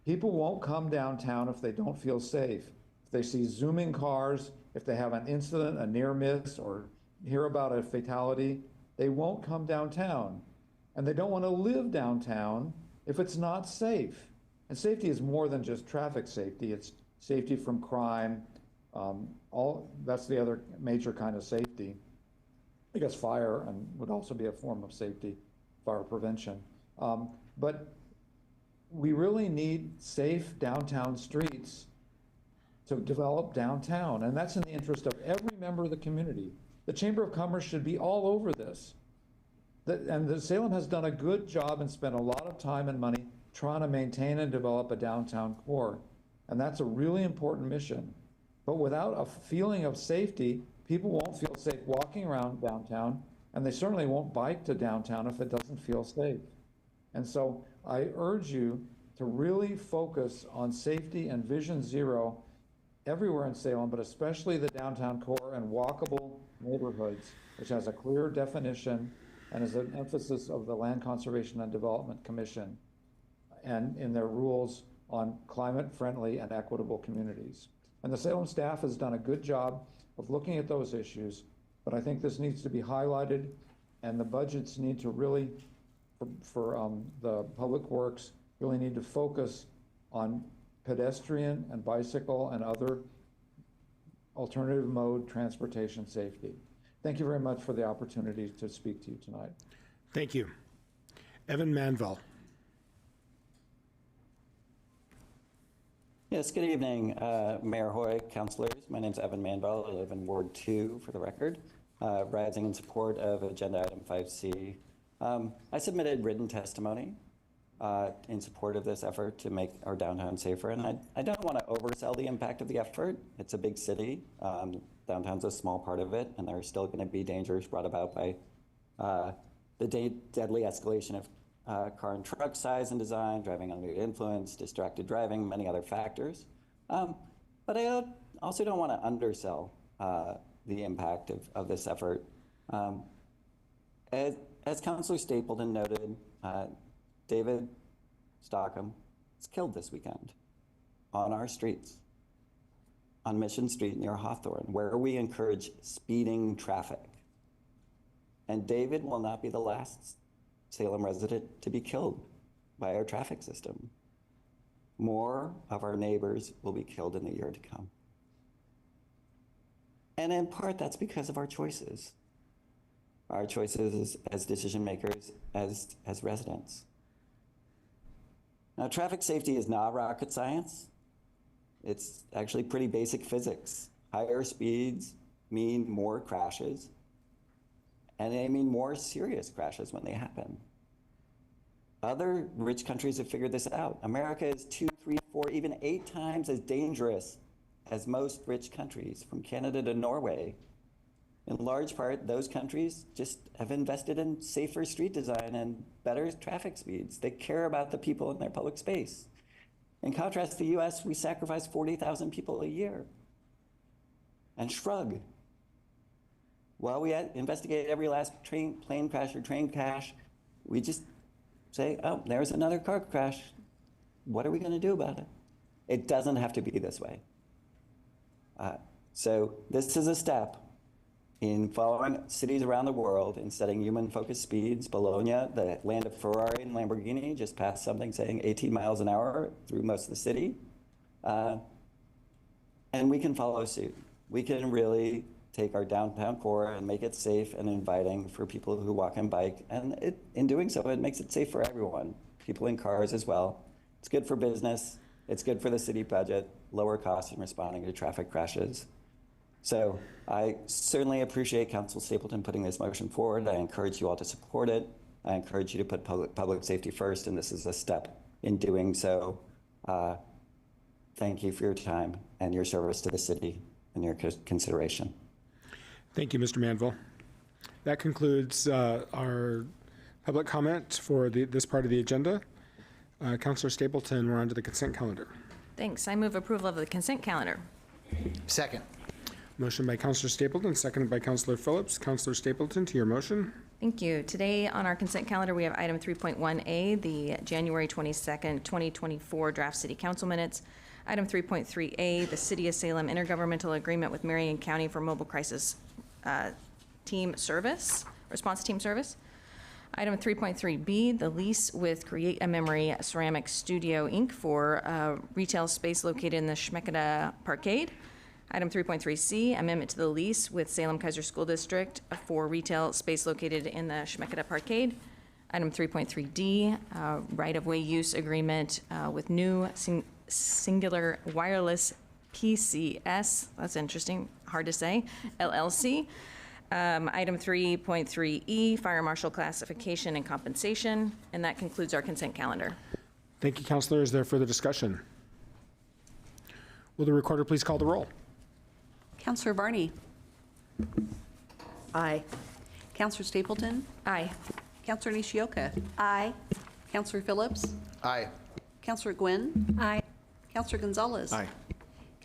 People won't come downtown if they don't feel safe. If they see zooming cars, if they have an incident, a near miss, or hear about a fatality, they won't come downtown. And they don't want to live downtown if it's not safe. And safety is more than just traffic safety. It's safety from crime. That's the other major kind of safety. I guess fire and would also be a form of safety, fire prevention. But we really need safe downtown streets to develop downtown, and that's in the interest of every member of the community. The Chamber of Commerce should be all over this. And Salem has done a good job and spent a lot of time and money trying to maintain and develop a downtown core. And that's a really important mission. But without a feeling of safety, people won't feel safe walking around downtown, and they certainly won't bike to downtown if it doesn't feel safe. And so I urge you to really focus on safety and Vision Zero everywhere in Salem, but especially the downtown core and walkable neighborhoods, which has a clear definition and is an emphasis of the Land Conservation and Development Commission and in their rules on climate-friendly and equitable communities. And the Salem staff has done a good job of looking at those issues, but I think this needs to be highlighted, and the budgets need to really, for the public works, really need to focus on pedestrian and bicycle and other alternative mode transportation safety. Thank you very much for the opportunity to speak to you tonight. Thank you. Evan Manville. Yes, good evening, Mayor Hoy, councilors. My name is Evan Manville. I live in Ward 2, for the record, rising in support of agenda item 5C. I submitted written testimony in support of this effort to make our downtown safer, and I don't want to oversell the impact of the effort. It's a big city. Downtown's a small part of it, and there are still going to be dangers brought about by the deadly escalation of car and truck size and design, driving under the influence, distracted driving, many other factors. But I also don't want to undersell the impact of this effort. As Councilor Stapleton noted, David Stockham was killed this weekend on our streets, on Mission Street near Hawthorne, where we encourage speeding traffic. And David will not be the last Salem resident to be killed by our traffic system. More of our neighbors will be killed in the year to come. And in part, that's because of our choices. Our choices as decision makers, as residents. Now, traffic safety is not rocket science. It's actually pretty basic physics. Higher speeds mean more crashes, and they mean more serious crashes when they happen. Other rich countries have figured this out. America is 2, 3, 4, even 8 times as dangerous as most rich countries, from Canada to Norway. In large part, those countries just have invested in safer street design and better traffic speeds. They care about the people in their public space. In contrast to the US, we sacrifice 40,000 people a year and shrug. While we investigate every last plane crash or train crash, we just say, oh, there's another car crash. What are we going to do about it? It doesn't have to be this way. So this is a step in following cities around the world in setting human-focused speeds. Bologna, the land of Ferrari and Lamborghini, just passed something saying 18 miles an hour through most of the city. And we can follow suit. We can really take our downtown core and make it safe and inviting for people who walk and bike. And in doing so, it makes it safe for everyone, people in cars as well. It's good for business. It's good for the city budget, lower costs in responding to traffic crashes. So I certainly appreciate Councilor Stapleton putting this motion forward. I encourage you all to support it. I encourage you to put public safety first, and this is a step in doing so. Thank you for your time and your service to the city and your consideration. Thank you, Mr. Manville. That concludes our public comment for this part of the agenda. Councilor Stapleton, we're on to the consent calendar. Thanks. I move approval of the consent calendar. Second. Motion by Councilor Stapleton, seconded by Councilor Phillips. Councilor Stapleton, to your motion. Thank you. Today on our consent calendar, we have item 3.1A, the January 22nd, 2024 draft city council minutes. Item 3.3A, the City of Salem intergovernmental agreement with Marion County for mobile crisis team service, response team service. Item 3.3B, the lease with Create a Memory Ceramic Studio, Inc. for retail space located in the Schmekeda Parkade. Item 3.3C, amendment to the lease with Salem Kaiser School District for retail space located in the Schmekeda Parkade. Item 3.3D, right-of-way use agreement with new singular wireless PCS, that's interesting, hard to say, LLC. Item 3.3E, fire marshal classification and compensation, and that concludes our consent calendar. Thank you, Councilor. Is there further discussion? Will the recorder please call the roll? Councilor Barney. Aye. Councilor Stapleton. Aye. Councilor Nishioka. Aye. Councilor Phillips. Aye. Councilor Gwynn. Aye. Councilor Gonzalez. Aye.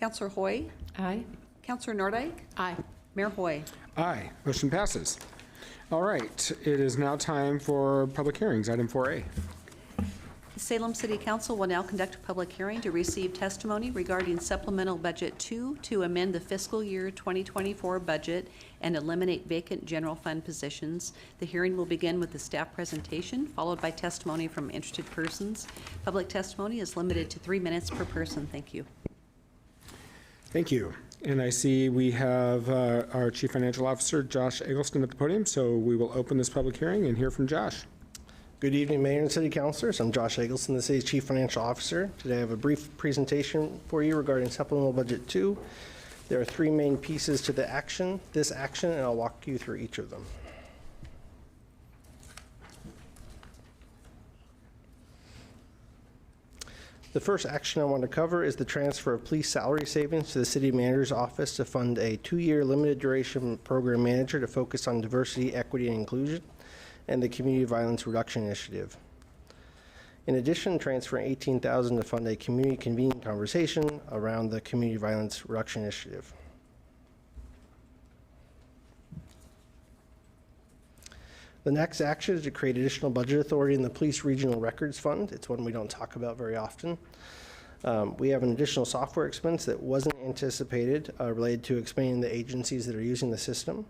Councilor Hoy. Aye. Councilor Nordyke. Aye. Mayor Hoy. Aye. Motion passes. All right. It is now time for public hearings. Item 4A. The Salem City Council will now conduct a public hearing to receive testimony regarding Supplemental Budget 2 to amend the fiscal year 2024 budget and eliminate vacant general fund positions. The hearing will begin with the staff presentation, followed by testimony from interested persons. Public testimony is limited to 3 minutes per person. Thank you. Thank you. And I see we have our Chief Financial Officer, Josh Eggleston, at the podium, so we will open this public hearing and hear from Josh. Good evening, Mayor and City Councilors. I'm Josh Eggleston, the city's Chief Financial Officer. Today I have a brief presentation for you regarding Supplemental Budget 2. There are 3 main pieces to this action, and I'll walk you through each of them. The first action I want to cover is the transfer of police salary savings to the City Manager's Office to fund a 2-year limited duration program manager to focus on diversity, equity, and inclusion, and the Community Violence Reduction Initiative. In addition, transferring $18,000 to fund a community convening conversation around the Community Violence Reduction Initiative. The next action is to create additional budget authority in the Police Regional Records Fund. It's one we don't talk about very often. We have an additional software expense that wasn't anticipated related to expanding the agencies that are using the system.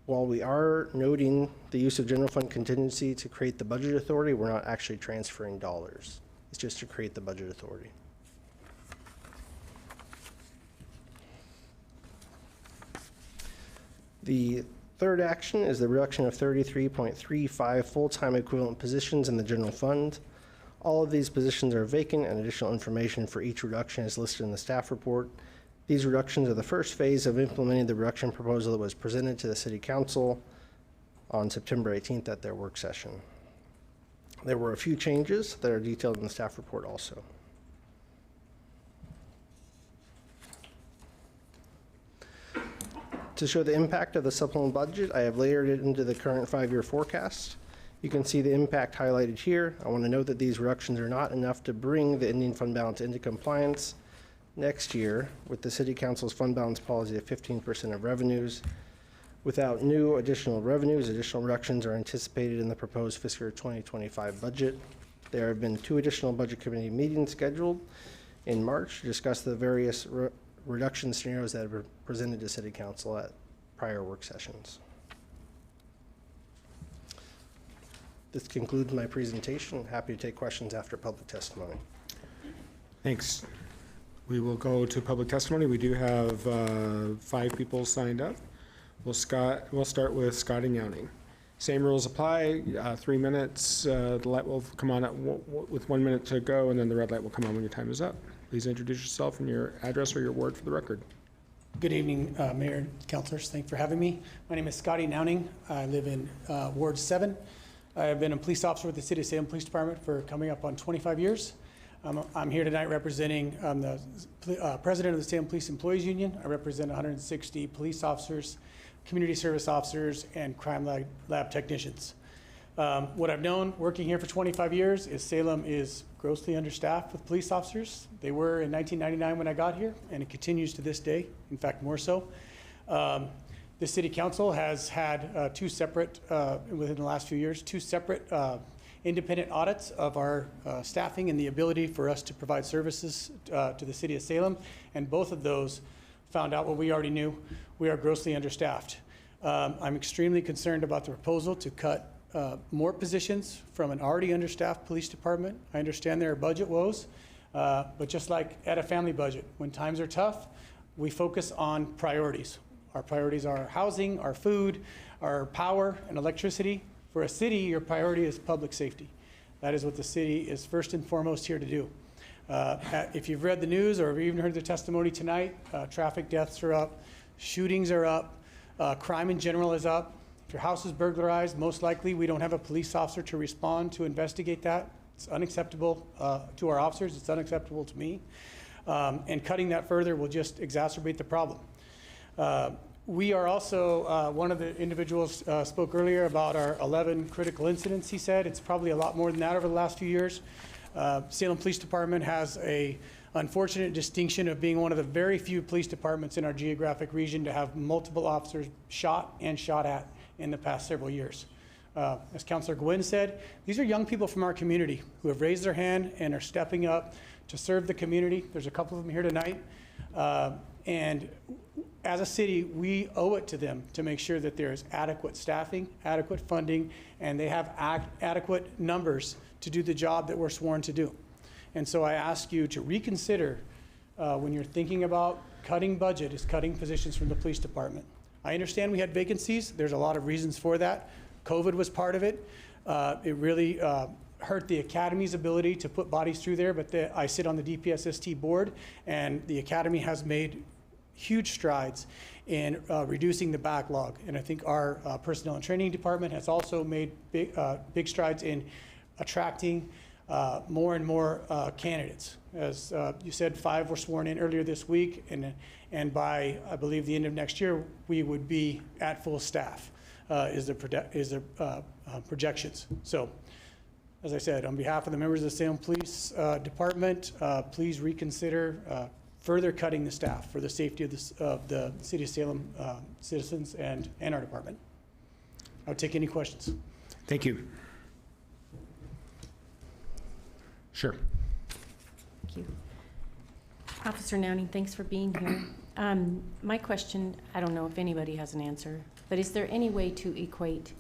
While we are noting the use of general fund contingency to create the budget authority, we're not actually transferring dollars. It's just to create the budget authority. The third action is the reduction of 33.35 full-time equivalent positions in the general fund. All of these positions are vacant, and additional information for each reduction is listed in the staff report. These reductions are the first phase of implementing the reduction proposal that was presented to the City Council on September 18th at their work session. There were a few changes that are detailed in the staff report also. To show the impact of the supplemental budget, I have layered it into the current 5-year forecast. You can see the impact highlighted here. I want to note that these reductions are not enough to bring the ending fund balance into compliance next year with the City Council's fund balance policy of 15% of revenues. Without new additional revenues, additional reductions are anticipated in the proposed fiscal year 2025 budget. There have been 2 additional budget committee meetings scheduled in March to discuss the various reduction scenarios that were presented to City Council at prior work sessions. This concludes my presentation. Happy to take questions after public testimony. Thanks. We will go to public testimony. We do have 5 people signed up. We'll start with Scotty Nowning. Same rules apply. 3 minutes. The light will come on with 1 minute to go, and then the red light will come on when your time is up. Please introduce yourself and your address or your ward for the record. Good evening, Mayor and Councilors. Thanks for having me. My name is Scotty Nowning. I live in Ward 7. I have been a police officer with the City of Salem Police Department for coming up on 25 years. I'm here tonight representing the president of the Salem Police Employees Union. I represent 160 police officers, community service officers, and crime lab technicians. What I've known working here for 25 years is Salem is grossly understaffed with police officers. They were in 1999 when I got here, and it continues to this day, in fact, more so. The City Council has had 2 separate, within the last few years, 2 separate independent audits of our staffing and the ability for us to provide services to the City of Salem, and both of those found out what we already knew. We are grossly understaffed. I'm extremely concerned about the proposal to cut more positions from an already understaffed police department. I understand there are budget woes, but just like at a family budget, when times are tough, we focus on priorities. Our priorities are our housing, our food, our power and electricity. For a city, your priority is public safety. That is what the city is first and foremost here to do. If you've read the news or even heard the testimony tonight, traffic deaths are up, shootings are up, crime in general is up. If your house is burglarized, most likely we don't have a police officer to respond to investigate that. It's unacceptable to our officers. It's unacceptable to me. And cutting that further will just exacerbate the problem. We are also, one of the individuals spoke earlier about our 11 critical incidents, he said. It's probably a lot more than that over the last few years. Salem Police Department has a unfortunate distinction of being one of the very few police departments in our geographic region to have multiple officers shot and shot at in the past several years. As Councilor Gwynn said, these are young people from our community who have raised their hand and are stepping up to serve the community. There's a couple of them here tonight. And as a city, we owe it to them to make sure that there is adequate staffing, adequate funding, and they have adequate numbers to do the job that we're sworn to do. And so I ask you to reconsider when you're thinking about cutting budget, is cutting positions from the police department. I understand we had vacancies. There's a lot of reasons for that. COVID was part of it. It really hurt the Academy's ability to put bodies through there, but I sit on the DPSST board, and the Academy has made huge strides in reducing the backlog. And I think our personnel and training department has also made big strides in attracting more and more candidates. As you said, 5 were sworn in earlier this week, and by, I believe, the end of next year, we would be at full staff, is the projections. So, as I said, on behalf of the members of the Salem Police Department, please reconsider further cutting the staff for the safety of the City of Salem citizens and our department. I'll take any questions. Thank you. Sure. Thank you. Officer Nowning, thanks for being here. My question, I don't know if anybody has an answer, but is there any way to equate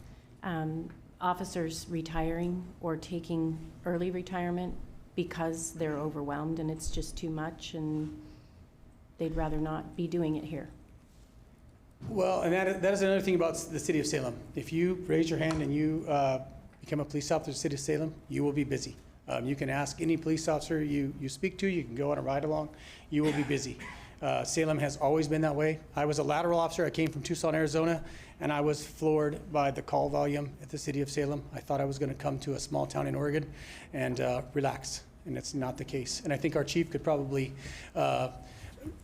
officers retiring or taking early retirement because they're overwhelmed and it's just too much and they'd rather not be doing it here? Well, and that is another thing about the City of Salem. If you raise your hand and you become a police officer in the City of Salem, you will be busy. You can ask any police officer you speak to, you can go on a ride along, you will be busy. Salem has always been that way. I was a lateral officer. I came from Tucson, Arizona, and I was floored by the call volume at the city of Salem. I thought I was going to come to a small town in Oregon and relax, and it's not the case. And I think our chief could probably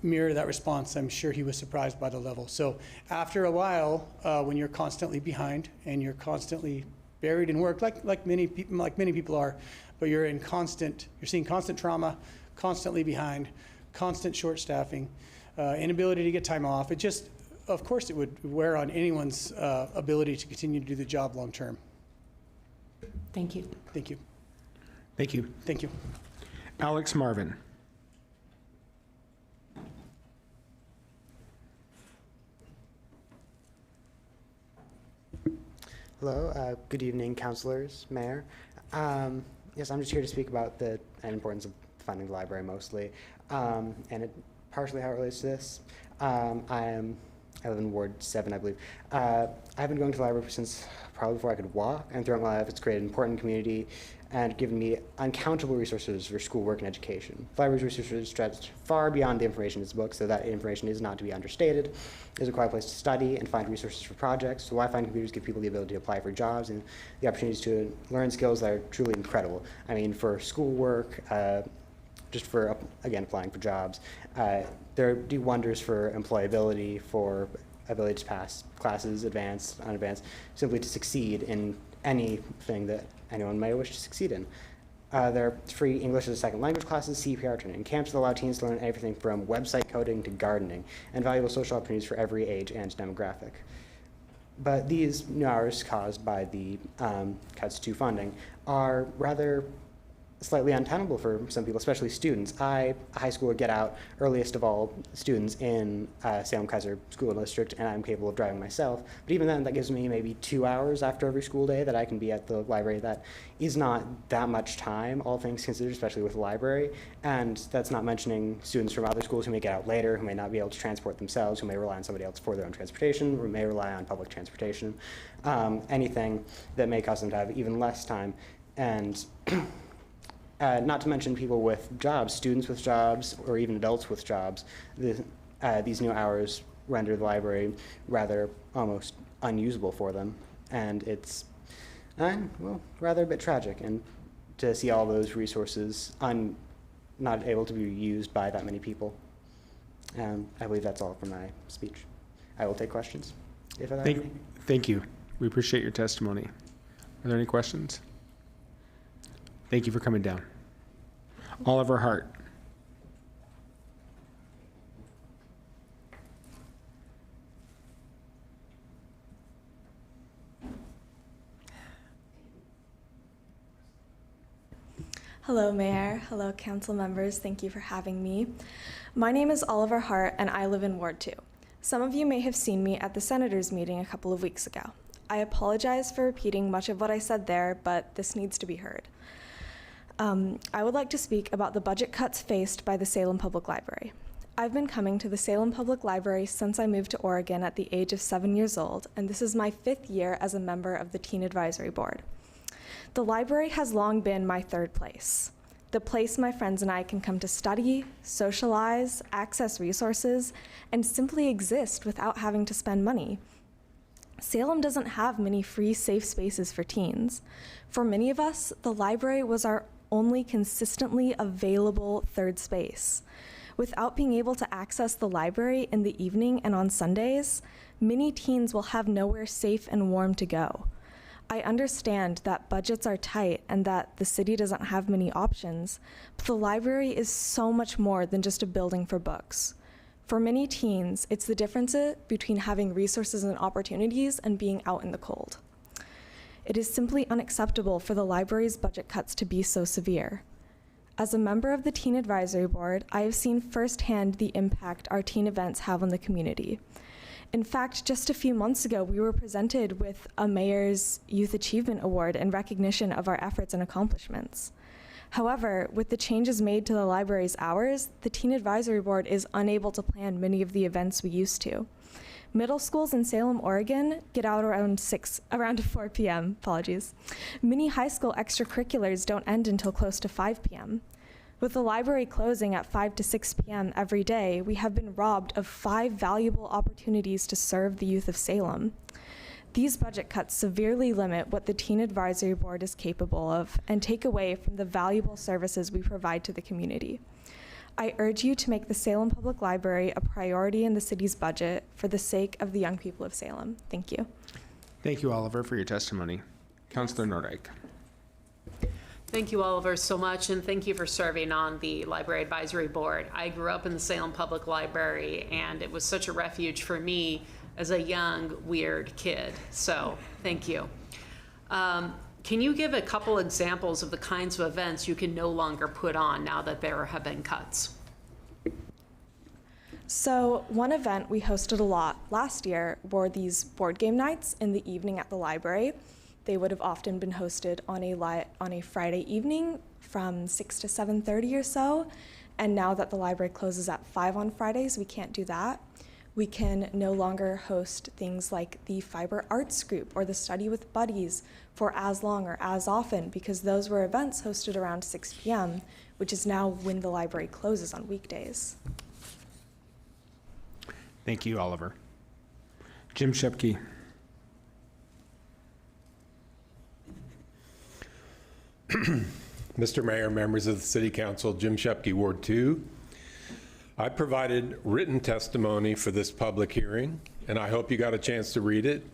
mirror that response. I'm sure he was surprised by the level. So after a while, when you're constantly behind and you're constantly buried in work, like many people are, but you're seeing constant trauma, constantly behind, constant short staffing, inability to get time off. It just, of course, it would wear on anyone's ability to continue to do the job long term. Thank you. Thank you. Thank you. Thank you. Alex Marvin. Hello, good evening, councilors, mayor. Yes, I'm just here to speak about the importance of funding the library mostly, and partially how it relates to this. I live in Ward 7, I believe. I've been going to the library since probably before I could walk, and throughout my life it's created an important community and given me uncountable resources for schoolwork and education. The library's resources stretch far beyond the information in its books, so that information is not to be understated. It's a quiet place to study and find resources for projects. The Wi-Fi and computers give people the ability to apply for jobs and the opportunities to learn skills that are truly incredible. I mean, for schoolwork, just for, again, applying for jobs, there do wonders for employability, for ability to pass classes, advanced, unadvanced, simply to succeed in anything that anyone may wish to succeed in. There are free English as a second language classes, CPR training, camps that allow teens to learn everything from website coding to gardening, and valuable social opportunities for every age and demographic. But these new hours caused by the cuts to funding are rather slightly untenable for some people, especially students. A high schooler, get out earliest of all students in Salem-Keizer School District, and I'm capable of driving myself. But even then, that gives me maybe 2 hours after every school day that I can be at the library. That is not that much time, all things considered, especially with the library. And that's not mentioning students from other schools who may get out later, who may not be able to transport themselves, who may rely on somebody else for their own transportation, who may rely on public transportation, anything that may cause them to have even less time. And not to mention people with jobs, students with jobs, or even adults with jobs. These new hours render the library rather almost unusable for them. And it's, well, rather a bit tragic. And to see all those resources not able to be used by that many people. I believe that's all for my speech. I will take questions, if there are any. Thank you. We appreciate your testimony. Are there any questions? Thank you for coming down. Oliver Hart. Hello, Mayor. Hello, council members. Thank you for having me. My name is Oliver Hart, and I live in Ward 2. Some of you may have seen me at the Senators meeting a couple of weeks ago. I apologize for repeating much of what I said there, but this needs to be heard. I would like to speak about the budget cuts faced by the Salem Public Library. I've been coming to the Salem Public Library since I moved to Oregon at the age of 7 years old, and this is my 5th year as a member of the Teen Advisory Board. The library has long been my third place, the place my friends and I can come to study, socialize, access resources, and simply exist without having to spend money. Salem doesn't have many free, safe spaces for teens. For many of us, the library was our only consistently available third space. Without being able to access the library in the evening and on Sundays, many teens will have nowhere safe and warm to go. I understand that budgets are tight and that the city doesn't have many options, but the library is so much more than just a building for books. For many teens, it's the difference between having resources and opportunities and being out in the cold. It is simply unacceptable for the library's budget cuts to be so severe. As a member of the Teen Advisory Board, I have seen firsthand the impact our teen events have on the community. In fact, just a few months ago, we were presented with a Mayor's Youth Achievement Award in recognition of our efforts and accomplishments. However, with the changes made to the library's hours, the Teen Advisory Board is unable to plan many of the events we used to. Middle schools in Salem, Oregon get out around 4 p.m., apologies. Many high school extracurriculars don't end until close to 5 p.m. With the library closing at 5 to 6 p.m. every day, we have been robbed of 5 valuable opportunities to serve the youth of Salem. These budget cuts severely limit what the Teen Advisory Board is capable of and take away from the valuable services we provide to the community. I urge you to make the Salem Public Library a priority in the city's budget for the sake of the young people of Salem. Thank you. Thank you, Oliver, for your testimony. Councilor Nordyke. Thank you, Oliver, so much, and thank you for serving on the Library Advisory Board. I grew up in the Salem Public Library, and it was such a refuge for me as a young, weird kid. So, thank you. Can you give a couple examples of the kinds of events you can no longer put on now that there have been cuts? So one event we hosted a lot last year were these board game nights in the evening at the library. They would have often been hosted on a Friday evening from 6 to 7:30 or so. And now that the library closes at 5 on Fridays, we can't do that. We can no longer host things like the Fiber Arts Group or the Study with Buddies for as long or as often, because those were events hosted around 6 p.m., which is now when the library closes on weekdays. Thank you, Oliver. Jim Shepke. Mr. Mayor, members of the City Council, Jim Shepke, Ward 2. I provided written testimony for this public hearing, and I hope you got a chance to read it.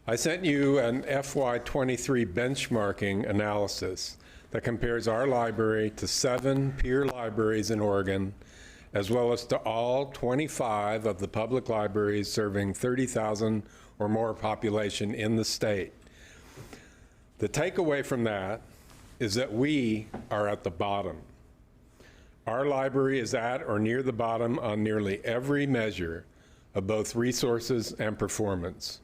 I sent you an FY23 benchmarking analysis that compares our library to 7 peer libraries in Oregon, as well as to all 25 of the public libraries serving 30,000 or more population in the state. The takeaway from that is that we are at the bottom. Our library is at or near the bottom on nearly every measure of both resources and performance.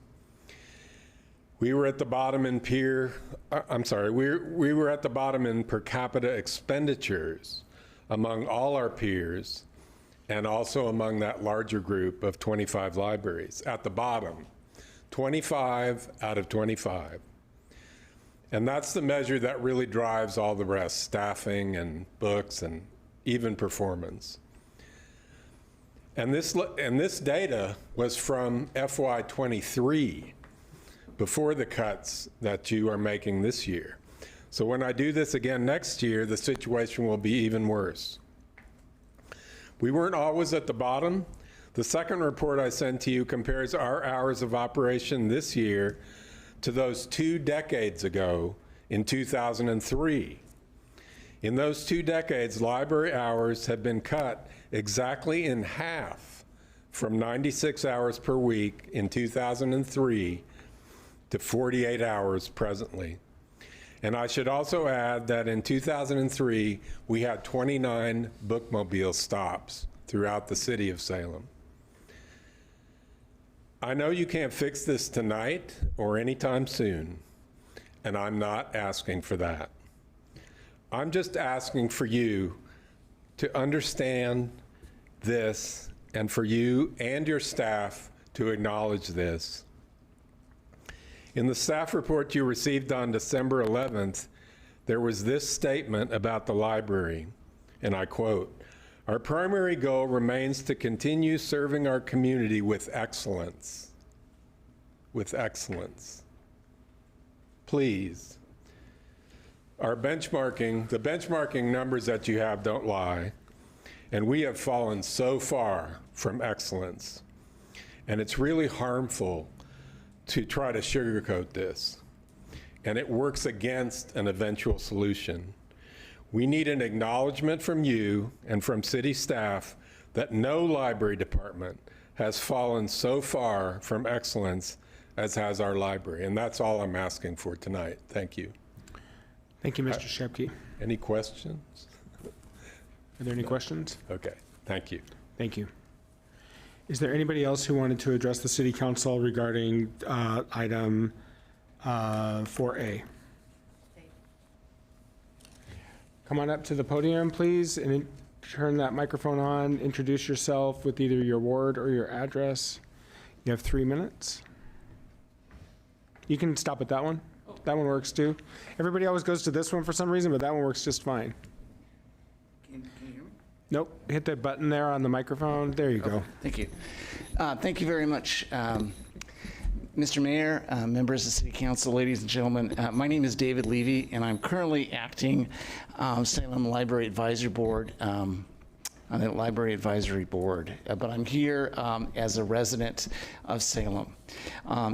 We were at the bottom in we were at the bottom in per capita expenditures among all our peers, and also among that larger group of 25 libraries. At the bottom, 25 out of 25. And that's the measure that really drives all the rest, staffing and books and even performance. And this data was from FY23, before the cuts that you are making this year. So when I do this again next year, the situation will be even worse. We weren't always at the bottom. The second report I sent to you compares our hours of operation this year to those 2 decades ago in 2003. In those 2 decades, library hours have been cut exactly in half, from 96 hours per week in 2003 to 48 hours presently. And I should also add that in 2003, we had 29 bookmobile stops throughout the city of Salem. I know you can't fix this tonight or anytime soon, and I'm not asking for that. I'm just asking for you to understand this and for you and your staff to acknowledge this. In the staff report you received on December 11th, there was this statement about the library, and I quote, "Our primary goal remains to continue serving our community with excellence." With excellence. Please. The benchmarking numbers that you have don't lie, and we have fallen so far from excellence. And it's really harmful to try to sugarcoat this, and it works against an eventual solution. We need an acknowledgement from you and from city staff that no library department has fallen so far from excellence as has our library, and that's all I'm asking for tonight. Thank you. Thank you, Mr. Shepke. Any questions? Are there any questions? Okay, thank you. Thank you. Is there anybody else who wanted to address the City Council regarding item 4A? Come on up to the podium, please, and turn that microphone on. Introduce yourself with either your ward or your address. You have 3 minutes. You can stop at that one. That one works too. Everybody always goes to this one for some reason, but that one works just fine. Nope, hit that button there on the microphone. There you go. Thank you. Thank you very much, Mr. Mayor, members of the City Council, ladies and gentlemen. My name is David Levy, and I'm currently acting Salem Library Advisory Board, on the Library Advisory Board, but I'm here as a resident of Salem.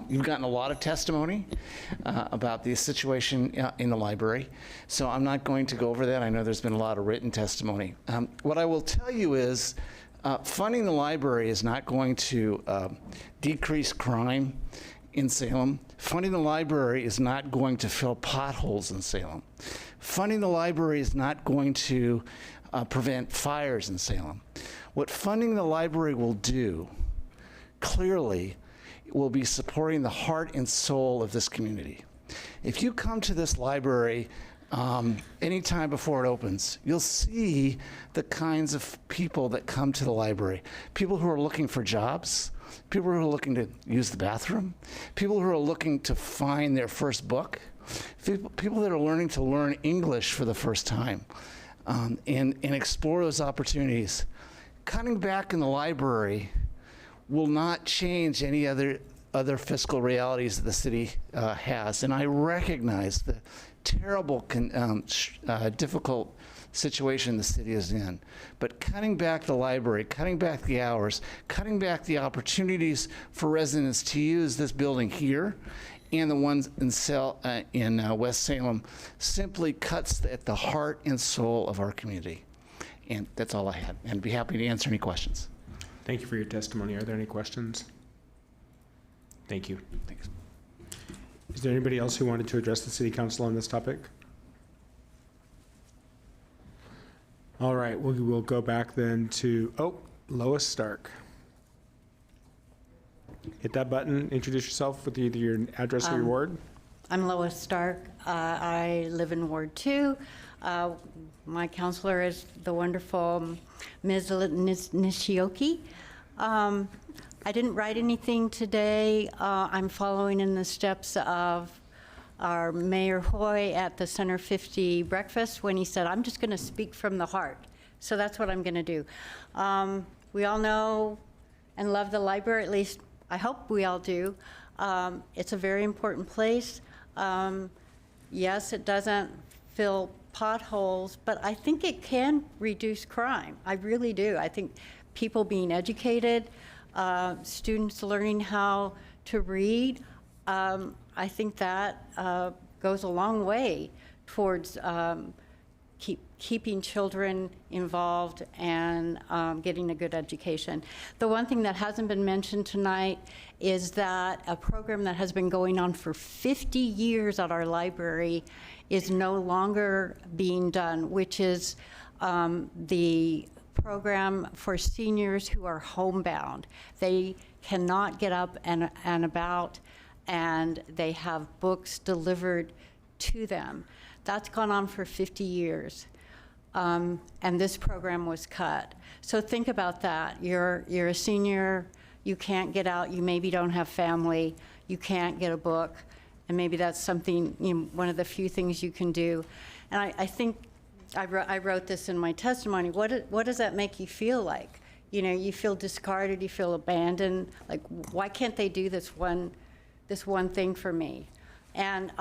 You've gotten a lot of testimony about the situation in the library, so I'm not going to go over that. I know there's been a lot of written testimony. What I will tell you is funding the library is not going to decrease crime in Salem. Funding the library is not going to fill potholes in Salem. Funding the library is not going to prevent fires in Salem. What funding the library will do, clearly, will be supporting the heart and soul of this community. If you come to this library anytime before it opens, you'll see the kinds of people that come to the library. People who are looking for jobs, people who are looking to use the bathroom, people who are looking to find their first book, people that are learning to learn English for the first time, and explore those opportunities. Cutting back in the library will not change any other fiscal realities that the city has. And I recognize the terrible, difficult situation the city is in. But cutting back the library, cutting back the hours, cutting back the opportunities for residents to use this building here and the ones in West Salem simply cuts at the heart and soul of our community. And that's all I had. And I'd be happy to answer any questions. Thank you for your testimony. Are there any questions? Thank you. Thanks. Is there anybody else who wanted to address the City Council on this topic? All right, we'll go back then to, Lois Stark. Hit that button, introduce yourself with either your address or your ward. I'm Lois Stark. I live in Ward 2. My counselor is the wonderful Ms. Nishioka. I didn't write anything today. I'm following in the steps of our Mayor Hoy at the Center 50 breakfast when he said, I'm just going to speak from the heart. So that's what I'm going to do. We all know and love the library, at least I hope we all do. It's a very important place. Yes, it doesn't fill potholes, but I think it can reduce crime. I really do. I think people being educated, students learning how to read, I think that goes a long way towards keeping children involved and getting a good education. The one thing that hasn't been mentioned tonight is that a program that has been going on for 50 years at our library is no longer being done, which is the program for seniors who are homebound. They cannot get up and about, and they have books delivered to them. That's gone on for 50 years. And this program was cut. So think about that. You're a senior, you can't get out, you maybe don't have family, you can't get a book, and maybe that's something, one of the few things you can do. And I think I wrote this in my testimony. What does that make you feel like? You feel discarded, you feel abandoned. Like, why can't they do this one thing for me? And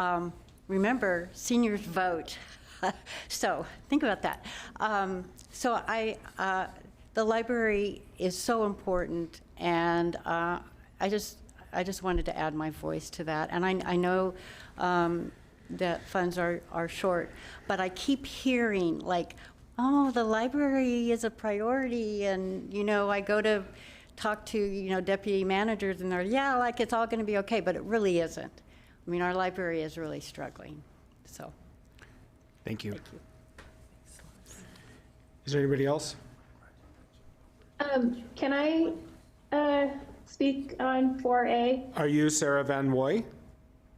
remember, seniors vote. So think about that. The library is so important, and I just wanted to add my voice to that. And I know that funds are short, but I keep hearing like, oh, the library is a priority, and I go to talk to deputy managers, and they're like it's all going to be okay, but it really isn't. I mean, our library is really struggling. So. Thank you. Is there anybody else? Can I speak on 4A? Are you Sarah Van Woy?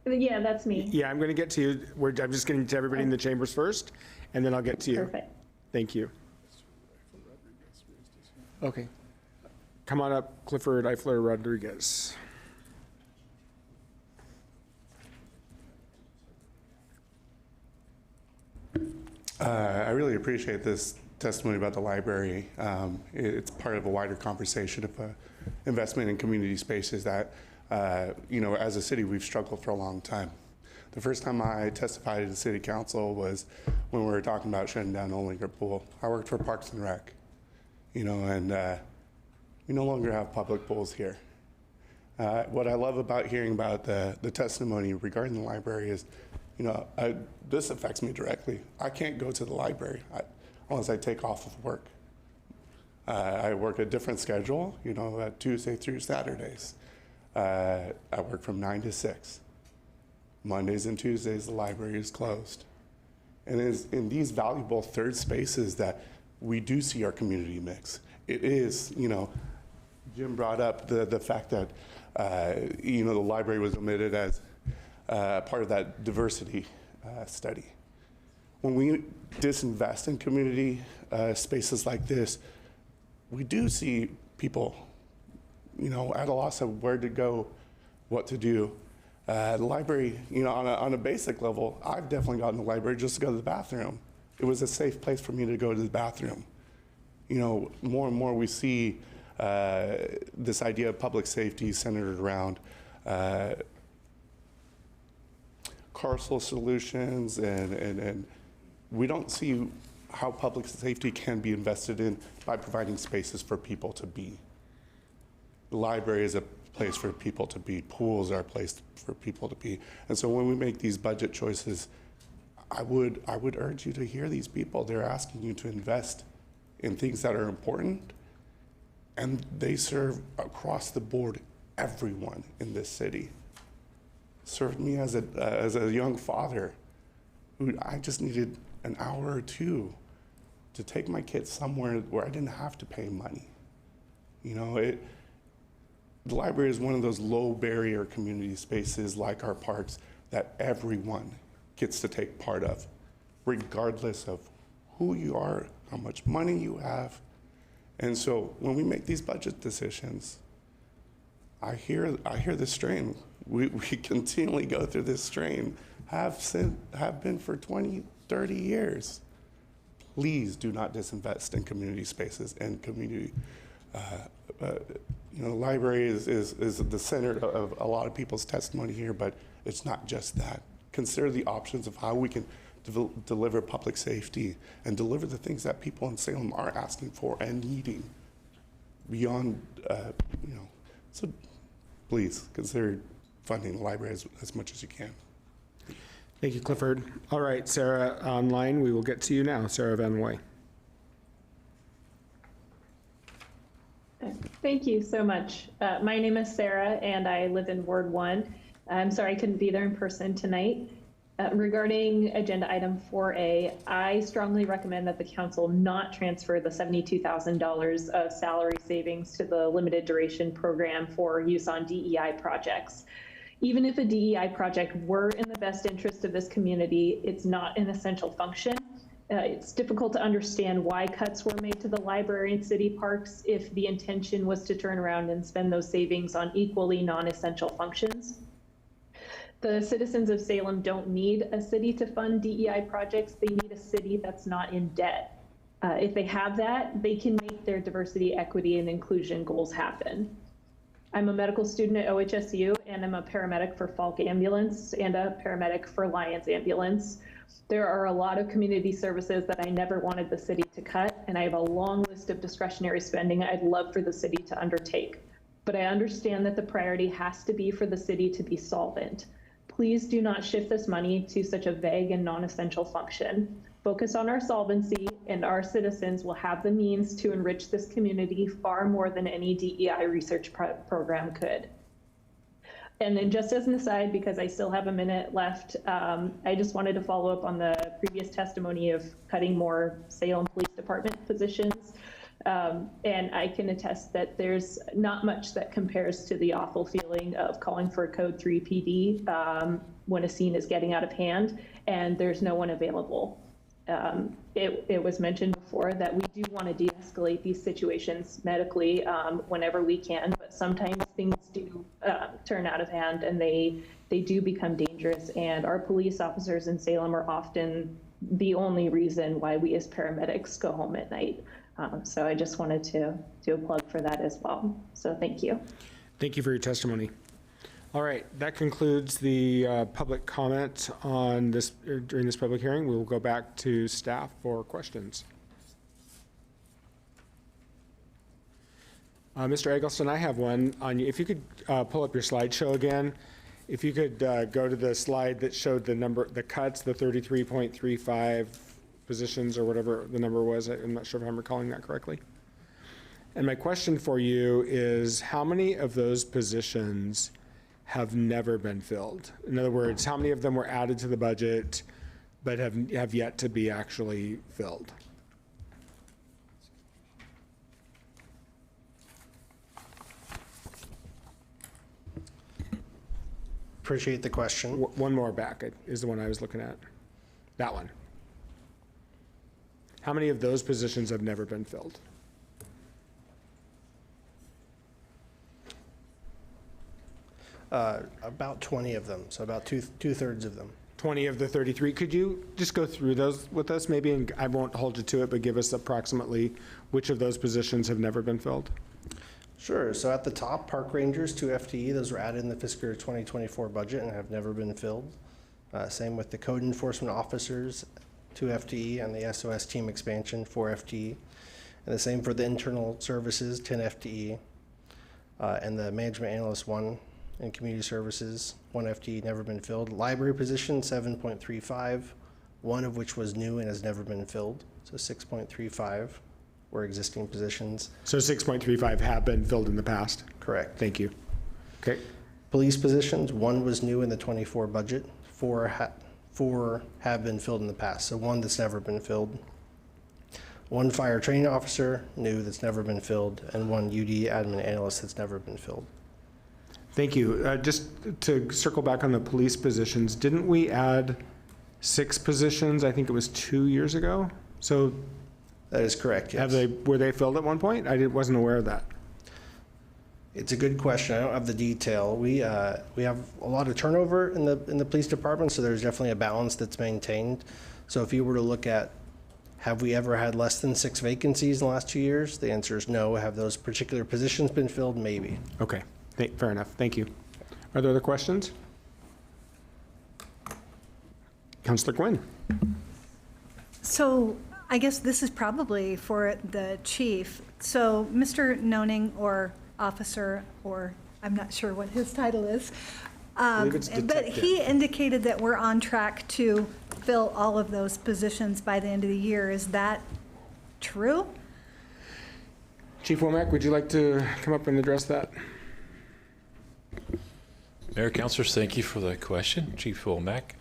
Yeah, that's me. Yeah, I'm going to get to you. I'm just getting to everybody in the chambers first, and then I'll get to you. Perfect. Thank you. Okay. Come on up, Clifford Eifler Rodriguez. I really appreciate this testimony about the library. It's part of a wider conversation of investment in community spaces that, as a city, we've struggled for a long time. The first time I testified at the city council was when we were talking about shutting down Old Linger Pool. I worked for Parks and Rec, and we no longer have public pools here. What I love about hearing about the testimony regarding the library is, this affects me directly. I can't go to the library unless I take off of work. I work a different schedule, Tuesday through Saturdays. I work from 9 to 6. Mondays and Tuesdays, the library is closed. And it's in these valuable third spaces that we do see our community mix. It is, Jim brought up the fact that, the library was omitted as part of that diversity study. When we disinvest in community spaces like this, we do see people, at a loss of where to go, what to do. The library, on a basic level, I've definitely gotten to the library just to go to the bathroom. It was a safe place for me to go to the bathroom. More and more we see this idea of public safety centered around carceral solutions, and we don't see how public safety can be invested in by providing spaces for people to be. The library is a place for people to be. Pools are a place for people to be. And so when we make these budget choices, I would urge you to hear these people. They're asking you to invest in things that are important, and they serve across the board everyone in this city. Served me as a young father who I just needed an hour or two to take my kids somewhere where I didn't have to pay money. The library is one of those low barrier community spaces like our parks that everyone gets to take part of, regardless of who you are, how much money you have. And so when we make these budget decisions, I hear the strain. We continually go through this strain, have been for 20, 30 years. Please do not disinvest in community spaces and community. The library is the center of a lot of people's testimony here, but it's not just that. Consider the options of how we can deliver public safety and deliver the things that people in Salem are asking for and needing beyond, So please consider funding the library as much as you can. Thank you, Clifford. All right, Sarah, online, we will get to you now. Sarah Van Way. Thank you so much. My name is Sarah, and I live in Ward 1. I'm sorry I couldn't be there in person tonight. Regarding agenda item 4A, I strongly recommend that the council not transfer the $72,000 of salary savings to the limited duration program for use on DEI projects. Even if a DEI project were in the best interest of this community, it's not an essential function. It's difficult to understand why cuts were made to the library and city parks if the intention was to turn around and spend those savings on equally non-essential functions. The citizens of Salem don't need a city to fund DEI projects. They need a city that's not in debt. If they have that, they can make their diversity, equity, and inclusion goals happen. I'm a medical student at OHSU, and I'm a paramedic for Falk Ambulance and a paramedic for Lions Ambulance. There are a lot of community services that I never wanted the city to cut, and I have a long list of discretionary spending I'd love for the city to undertake. But I understand that the priority has to be for the city to be solvent. Please do not shift this money to such a vague and non-essential function. Focus on our solvency, and our citizens will have the means to enrich this community far more than any DEI research program could. And then just as an aside, because I still have a minute left, I just wanted to follow up on the previous testimony of cutting more Salem Police Department positions. And I can attest that there's not much that compares to the awful feeling of calling for a Code 3 PD when a scene is getting out of hand and there's no one available. It was mentioned before that we do want to de-escalate these situations medically whenever we can, but sometimes things do turn out of hand and they they do become dangerous, and our police officers in Salem are often the only reason why we as paramedics go home at night. So I just wanted to do a plug for that as well. So thank you. Thank you for your testimony. All right, that concludes the public comment on this during this public hearing. We will go back to staff for questions. Mr. Eggleston, I have one on you. If you could pull up your slideshow again. If you could go to the slide that showed the cuts, the 33.35 positions or whatever the number was. I'm not sure if I'm recalling that correctly. And my question for you is, how many of those positions have never been filled? In other words, how many of them were added to the budget but have yet to be actually filled? Appreciate the question. One more back is the one I was looking at. That one. How many of those positions have never been filled? About 20 of them, so about two-thirds of them. 20 of the 33. Could you just go through those with us maybe? And I won't hold you to it, but give us approximately which of those positions have never been filled. Sure. So at the top, park rangers, 2 FTE. Those were added in the fiscal year 2024 budget and have never been filled. Same with the code enforcement officers, 2 FTE, and the SOS team expansion, 4 FTE. And the same for the internal services, 10 FTE. And the management analyst 1 and community services, 1 FTE, never been filled. Library position, 7.35, 1 of which was new and has never been filled. So 6.35 were existing positions. So 6.35 have been filled in the past? Correct. Thank you. Okay. Police positions, 1 was new in the 24 budget, 4 have been filled in the past, so 1 that's never been filled. 1 fire training officer, new, that's never been filled, and 1 UD admin analyst that's never been filled. Thank you. Just to circle back on the police positions, didn't we add 6 positions? I think it was 2 years ago. So that is correct. Yes. Were they filled at one point? I wasn't aware of that. It's a good question. I don't have the detail. We have a lot of turnover in the police department, so there's definitely a balance that's maintained. So if you were to look at, have we ever had less than 6 vacancies in the last 2 years? The answer is no. Have those particular positions been filled? Maybe. Okay. Fair enough. Thank you. Are there other questions? Councilor Quinn. So I guess this is probably for the chief. So Mr. Noning, or officer, or I'm not sure what his title is, but he indicated that we're on track to fill all of those positions by the end of the year. Is that true? Chief Womack, would you like to come up and address that? Mayor, councilors, thank you for the question, Chief Womack.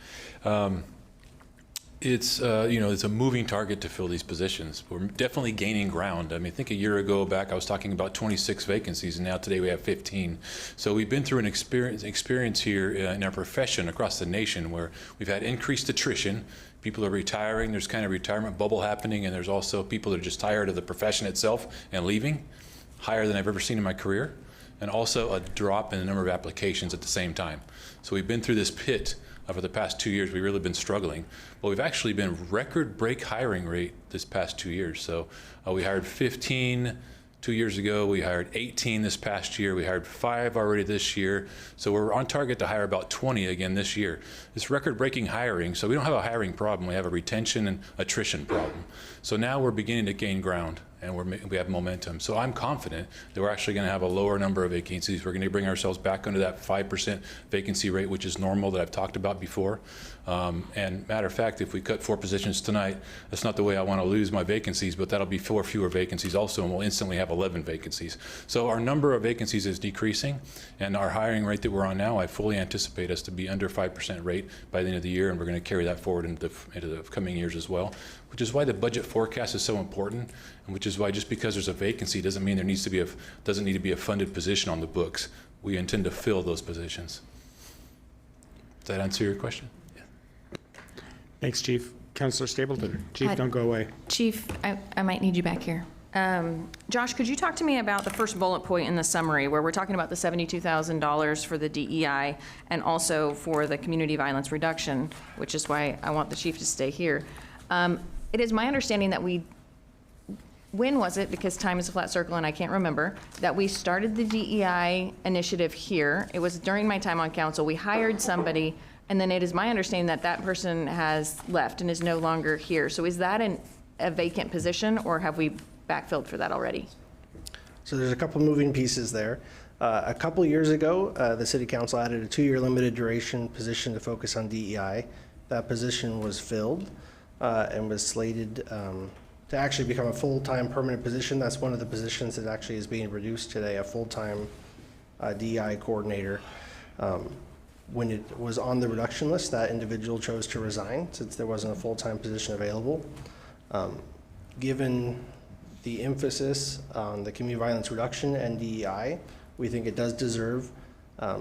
It's it's a moving target to fill these positions. We're definitely gaining ground. I mean, I think a year ago back, I was talking about 26 vacancies, and now today we have 15. So we've been through an experience here in our profession across the nation where we've had increased attrition. People are retiring. There's kind of retirement bubble happening, and there's also people that are just tired of the profession itself and leaving, higher than I've ever seen in my career, and also a drop in the number of applications at the same time. So we've been through this pit. For the past 2 years, we've really been struggling. But we've actually been record-break hiring rate this past 2 years. So we hired 15 2 years ago. We hired 18 this past year. We hired 5 already this year. So we're on target to hire about 20 again this year. It's record-breaking hiring. So we don't have a hiring problem. We have a retention and attrition problem. So now we're beginning to gain ground, and we have momentum. So I'm confident that we're actually going to have a lower number of vacancies. We're going to bring ourselves back under that 5% vacancy rate, which is normal that I've talked about before. And matter of fact, if we cut 4 positions tonight, that's not the way I want to lose my vacancies, but that'll be 4 fewer vacancies also, and we'll instantly have 11 vacancies. So our number of vacancies is decreasing, and our hiring rate that we're on now, I fully anticipate us to be under 5% rate by the end of the year, and we're going to carry that forward into the coming years as well, which is why the budget forecast is so important, and which is why just because there's a vacancy doesn't mean doesn't need to be a funded position on the books. We intend to fill those positions. Does that answer your question? Yeah. Thanks, Chief. Councilor Stapleton. Chief, don't go away. Chief, I might need you back here. Josh, could you talk to me about the first bullet point in the summary where we're talking about the $72,000 for the DEI and also for the community violence reduction, which is why I want the chief to stay here. It is my understanding that when was it, because time is a flat circle and I can't remember, that we started the DEI initiative here. It was during my time on council. We hired somebody, and then it is my understanding that that person has left and is no longer here. So is that a vacant position, or have we backfilled for that already? So there's a couple moving pieces there. A couple years ago, the city council added a 2-year limited duration position to focus on DEI. That position was filled and was slated to actually become a full-time permanent position. That's one of the positions that actually is being reduced today, a full-time DEI coordinator. When it was on the reduction list, that individual chose to resign since there wasn't a full-time position available. Given the emphasis on the community violence reduction and DEI, we think it does deserve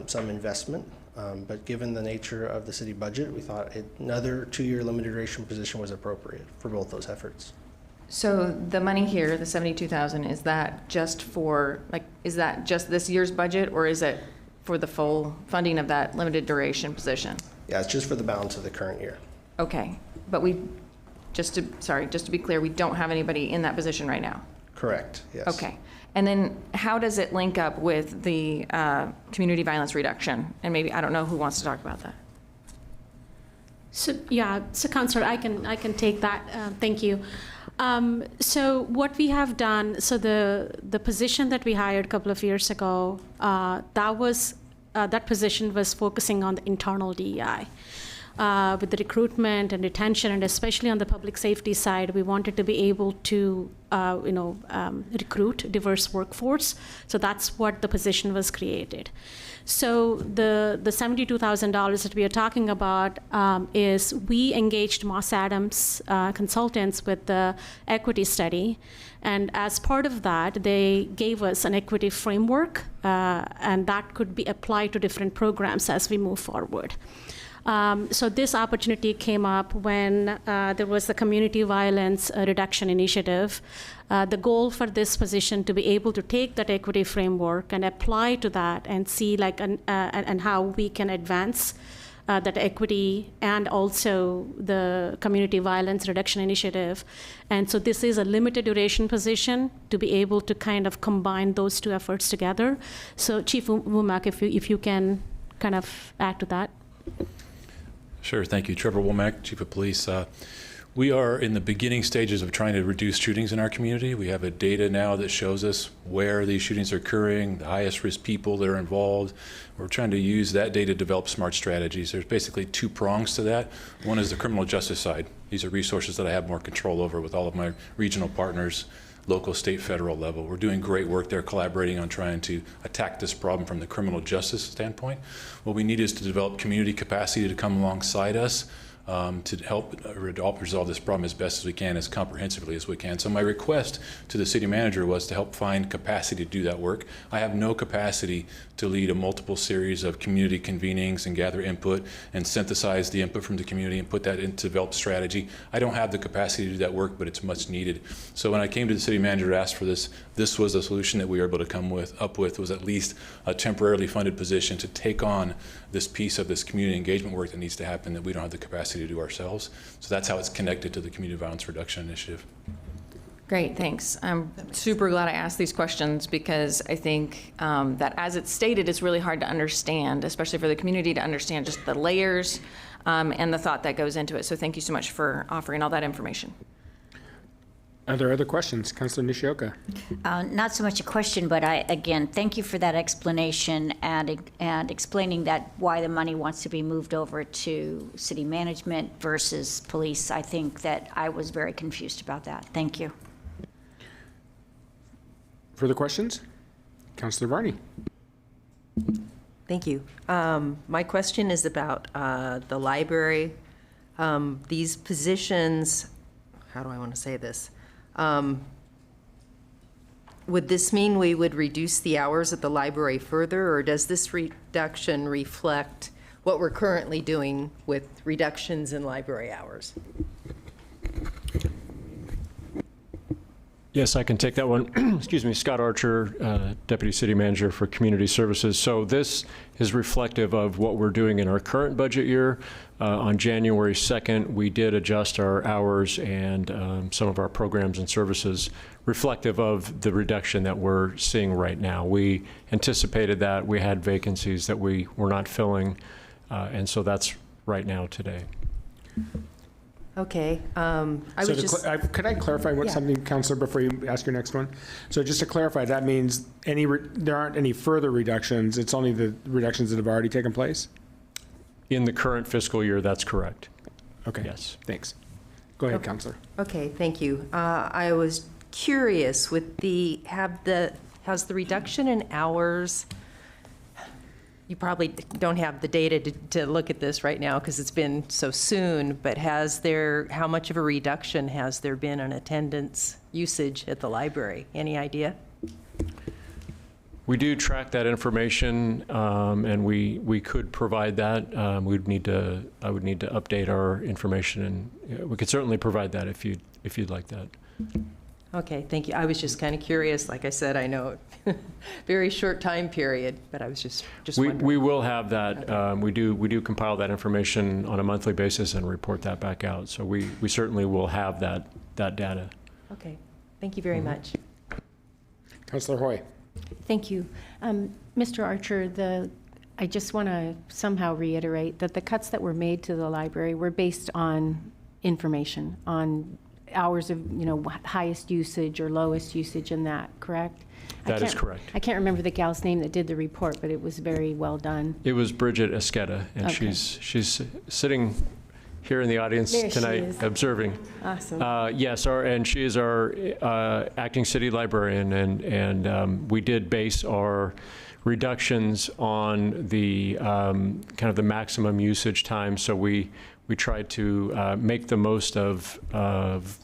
some investment. But given the nature of the city budget, we thought another 2-year limited duration position was appropriate for both those efforts. So the money here, the $72,000, is that just for, is that just this year's budget, or is it for the full funding of that limited duration position? Yeah, it's just for the balance of the current year. Okay, but just to be clear, we don't have anybody in that position right now? Correct, yes. Okay, and then how does it link up with the community violence reduction? And maybe, I don't know who wants to talk about that. So, yeah, so Councilor, I can take that, thank you. So what we have done, so the position that we hired a couple of years ago, that position was focusing on the internal DEI. With the recruitment and retention, and especially on the public safety side, we wanted to be able to, recruit diverse workforce. So that's what the position was created. So the $72,000 that we are talking about is we engaged Moss Adams consultants with the equity study, and as part of that, they gave us an equity framework, and that could be applied to different programs as we move forward. So this opportunity came up when there was the Community Violence Reduction Initiative. The goal for this position to be able to take that equity framework and apply to that and see and how we can advance that equity and also the Community Violence Reduction Initiative. And so this is a limited duration position to be able to kind of combine those two efforts together. So Chief Womack, if you can kind of add to that. Sure, thank you. Trevor Womack, Chief of Police. We are in the beginning stages of trying to reduce shootings in our community. We have a data now that shows us where these shootings are occurring, the highest risk people that are involved. We're trying to use that data to develop smart strategies. There's basically 2 prongs to that. One is the criminal justice side. These are resources that I have more control over with all of my regional partners, local, state, federal level. We're doing great work there, collaborating on trying to attack this problem from the criminal justice standpoint. What we need is to develop community capacity to come alongside us to help resolve this problem as best as we can, as comprehensively as we can. So my request to the city manager was to help find capacity to do that work. I have no capacity to lead a multiple series of community convenings and gather input and synthesize the input from the community and put that into developed strategy. I don't have the capacity to do that work, but it's much needed. So when I came to the city manager to ask for this, this was a solution that we were able to come up with was at least a temporarily funded position to take on this piece of this community engagement work that needs to happen that we don't have the capacity to do ourselves. So that's how it's connected to the Community Violence Reduction Initiative. Great, thanks. I'm super glad I asked these questions because I think that as it's stated, it's really hard to understand, especially for the community to understand just the layers and the thought that goes into it. So thank you so much for offering all that information. Are there other questions? Councilor Nishioka. Not so much a question, but again, thank you for that explanation and explaining that why the money wants to be moved over to city management versus police. I think that I was very confused about that. Thank you. Further questions? Councilor Varney. Thank you. My question is about the library. These positions, how do I want to say this? Would this mean we would reduce the hours at the library further, or does this reduction reflect what we're currently doing with reductions in library hours? Yes, I can take that one. Excuse me, Scott Archer, Deputy City Manager for Community Services. So this is reflective of what we're doing in our current budget year. On January 2nd, we did adjust our hours and some of our programs and services reflective of the reduction that we're seeing right now. We anticipated that. We had vacancies that we were not filling, and so that's right now today. Okay. Could I clarify something, Councilor, before you ask your next one? So just to clarify, that means there aren't any further reductions. It's only the reductions that have already taken place? In the current fiscal year, that's correct. Okay. Yes. Thanks. Go ahead, Councilor. Okay, thank you. I was curious with has the reduction in hours, you probably don't have the data to look at this right now because it's been so soon, but how much of a reduction has there been in attendance usage at the library? Any idea? We do track that information, and we could provide that. I would need to update our information, and we could certainly provide that if you'd like that. Okay, thank you. I was just kind of curious. Like I said, I know very short time period, but I was just wondering. We will have that. Okay. We do compile that information on a monthly basis and report that back out. So we certainly will have that data. Okay, thank you very much. Councilor Hoy. Thank you. Mr. Archer, I just want to somehow reiterate that the cuts that were made to the library were based on information, on hours of, highest usage or lowest usage and that, correct? That is correct. I can't remember the gal's name that did the report, but it was very well done. It was Bridget Esqueda, and okay. she's sitting here in the audience there tonight observing. Awesome. Yes, and she is our acting city librarian, and we did base our reductions on the kind of the maximum usage time. So we tried to make the most of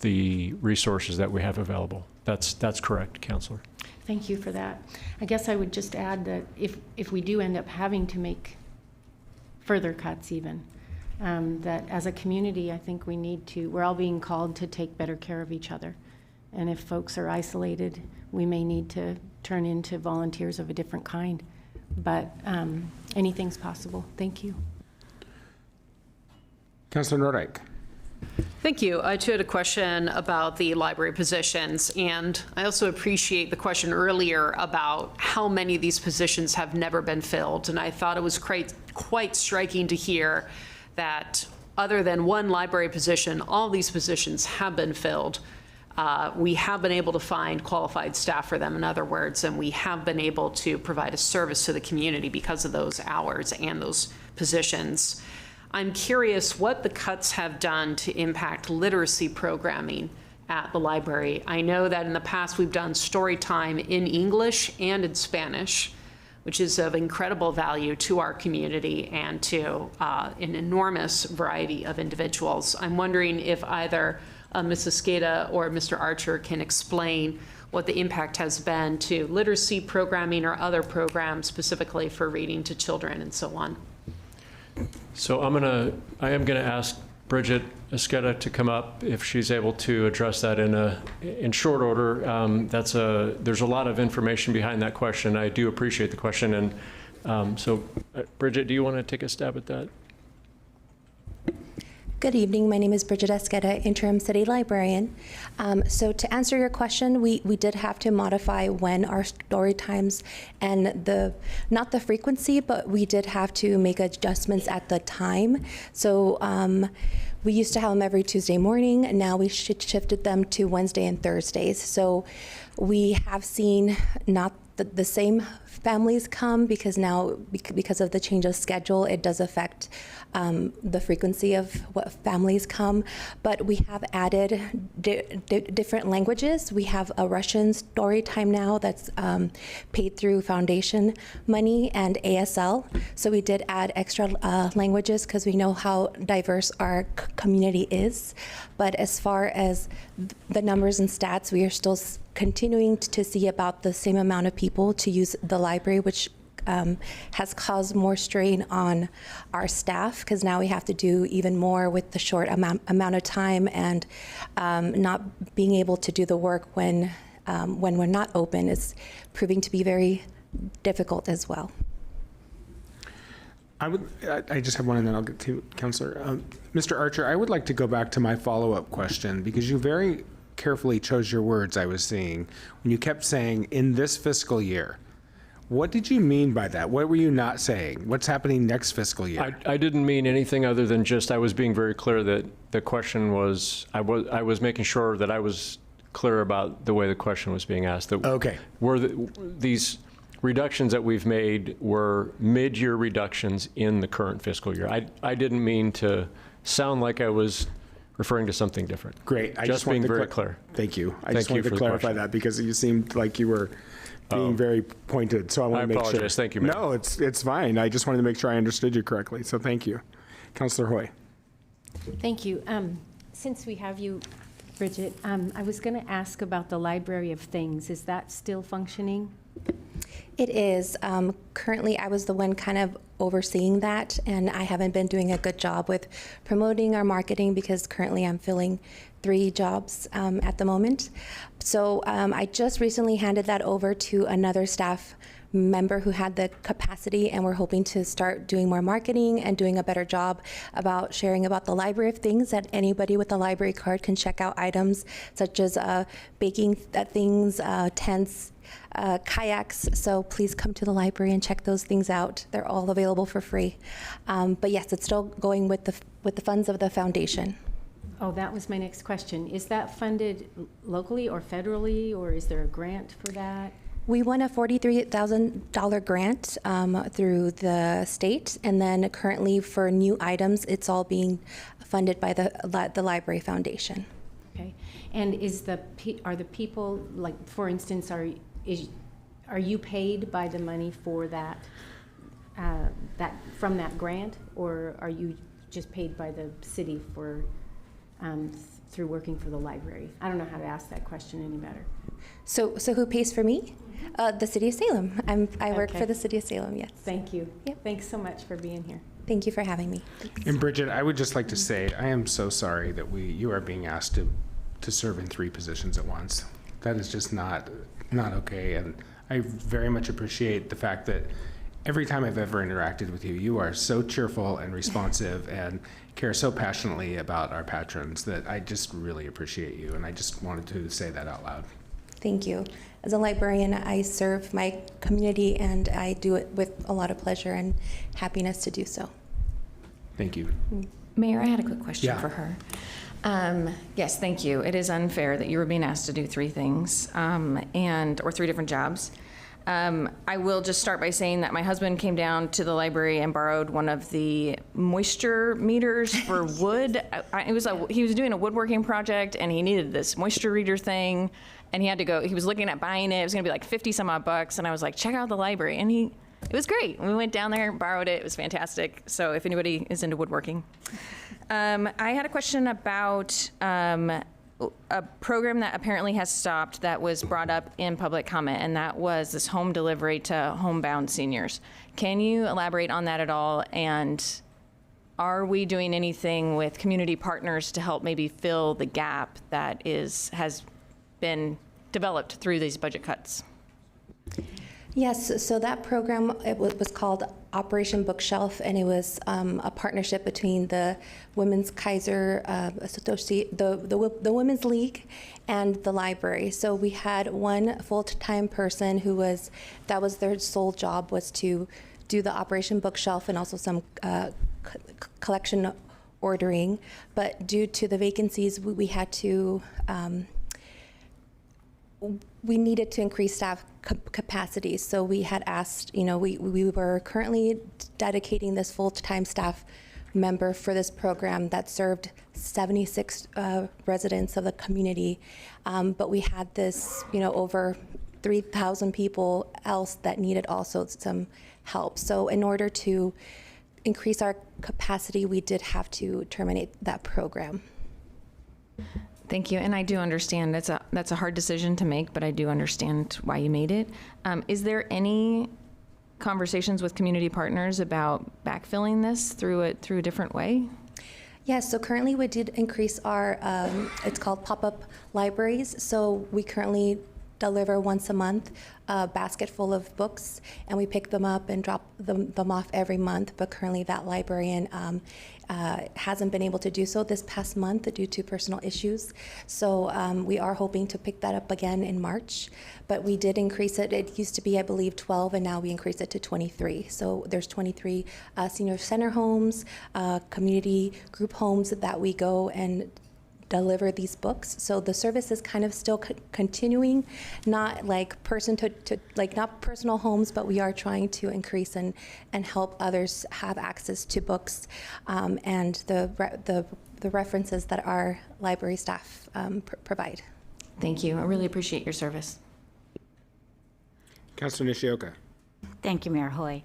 the resources that we have available. That's correct, Councilor. Thank you for that. I guess I would just add that if we do end up having to make further cuts even, that as a community, I think we're all being called to take better care of each other. And if folks are isolated, we may need to turn into volunteers of a different kind. But anything's possible. Thank you. Councilor Nordyke. Thank you. I too had a question about the library positions, and I also appreciate the question earlier about how many of these positions have never been filled. And I thought it was quite striking to hear that other than one library position, all these positions have been filled. We have been able to find qualified staff for them, in other words, and we have been able to provide a service to the community because of those hours and those positions. I'm curious what the cuts have done to impact literacy programming at the library. I know that in the past we've done story time in English and in Spanish, which is of incredible value to our community and to an enormous variety of individuals. I'm wondering if either Ms. Esqueda or Mr. Archer can explain what the impact has been to literacy programming or other programs specifically for reading to children and so on. So I am gonna ask Bridget Esqueda to come up if she's able to address that in short order. There's a lot of information behind that question. I do appreciate the question, and so Bridget, do you want to take a stab at that? Good evening. My name is Bridget Esqueda, Interim City Librarian. So to answer your question, we did have to modify when our story times and not the frequency, but we did have to make adjustments at the time. So we used to have them every Tuesday morning, and now we shifted them to Wednesday and Thursdays. So we have seen not the same families come because now, because of the change of schedule, it does affect the frequency of what families come. But we have added different languages. We have a Russian story time now that's paid through foundation money and ASL. So we did add extra languages because we know how diverse our community is. But as far as the numbers and stats, we are still continuing to see about the same amount of people to use the library, which has caused more strain on our staff, because now we have to do even more with the short amount of time, and not being able to do the work when we're not open is proving to be very difficult as well. I just have one, and then I'll get to Councilor. Mr. Archer, I would like to go back to my follow-up question, because you very carefully chose your words, I was seeing, when you kept saying, in this fiscal year. What did you mean by that? What were you not saying? What's happening next fiscal year? I didn't mean anything other than just I was being very clear that the question was, I was making sure that I was clear about the way the question was being asked. That okay. These reductions that we've made were mid-year reductions in the current fiscal year. I didn't mean to sound like I was referring to something different. Great. I just being very clear. Thank you. I just wanted to clarify that, because you seemed like you were being very pointed. So I want to make sure. I apologize. Thank you, Mayor. No, it's fine. I just wanted to make sure I understood you correctly. So thank you. Councilor Hoy. Thank you. Since we have you, Bridget, I was going to ask about the Library of Things. Is that still functioning? It is. Currently, I was the one kind of overseeing that, and I haven't been doing a good job with promoting our marketing, because currently I'm filling 3 jobs at the moment. So I just recently handed that over to another staff member who had the capacity, and we're hoping to start doing more marketing and doing a better job about sharing about the Library of Things, that anybody with a library card can check out items such as baking things, tents, kayaks. So please come to the library and check those things out. They're all available for free. But yes, it's still going with the funds of the foundation. Oh, that was my next question. Is that funded locally or federally, or is there a grant for that? We won a $43,000 grant through the state, and then currently for new items, it's all being funded by the Library Foundation. Okay, and are the people, like, for instance, are you paid by the money for that from that grant, or are you just paid by the city for through working for the library? I don't know how to ask that question any better. So who pays for me? The City of Salem. I work for the City of Salem, yes. Thank you. Yep. Thanks so much for being here. Thank you for having me. And Bridget, I would just like to say, I am so sorry that you are being asked to serve in 3 positions at once. That is just not okay. And I very much appreciate the fact that every time I've ever interacted with you, you are so cheerful and responsive and care so passionately about our patrons that I just really appreciate you. And I just wanted to say that out loud. Thank you. As a librarian, I serve my community, and I do it with a lot of pleasure and happiness to do so. Thank you. Mayor, I had a quick question Yeah. for her. Yes, thank you. It is unfair that you were being asked to do 3 things, or 3 different jobs. I will just start by saying that my husband came down to the library and borrowed one of the moisture meters for wood. He was doing a woodworking project, and he needed this moisture reader thing, and he had to go. He was looking at buying it. It was going to be like 50 some odd bucks, and I was like, check out the library, and it was great. We went down there, borrowed it. It was fantastic. So if anybody is into woodworking, I had a question about a program that apparently has stopped that was brought up in public comment, and that was this home delivery to homebound seniors. Can you elaborate on that at all? And are we doing anything with community partners to help maybe fill the gap that has been developed through these budget cuts? Yes, so that program, it was called Operation Bookshelf, and it was a partnership between the Women's Kaiser Association, the Women's League, and the library. So we had one full-time person that was their sole job, was to do the Operation Bookshelf and also some collection ordering. But due to the vacancies, we had to we needed to increase staff capacity. So we had asked, we were currently dedicating this full-time staff member for this program that served 76 residents of the community. But we had this, over 3,000 people else that needed also some help. So in order to increase our capacity, we did have to terminate that program. Thank you, and I do understand that's a hard decision to make, but I do understand why you made it. Is there any conversations with community partners about backfilling this through a different way? Yes, so currently we did increase our, it's called pop-up libraries. So we currently deliver once a month a basket full of books, and we pick them up and drop them off every month. But currently that librarian hasn't been able to do so this past month due to personal issues. So we are hoping to pick that up again in March. But we did increase it. It used to be, I believe, 12, and now we increased it to 23. So there's 23 senior center homes, community group homes that we go and deliver these books. So the service is kind of still continuing, not like not personal homes, but we are trying to increase and help others have access to books and the references that our library staff provide. Thank you. I really appreciate your service. Councilor Nishioka. Thank you, Mayor Hoy.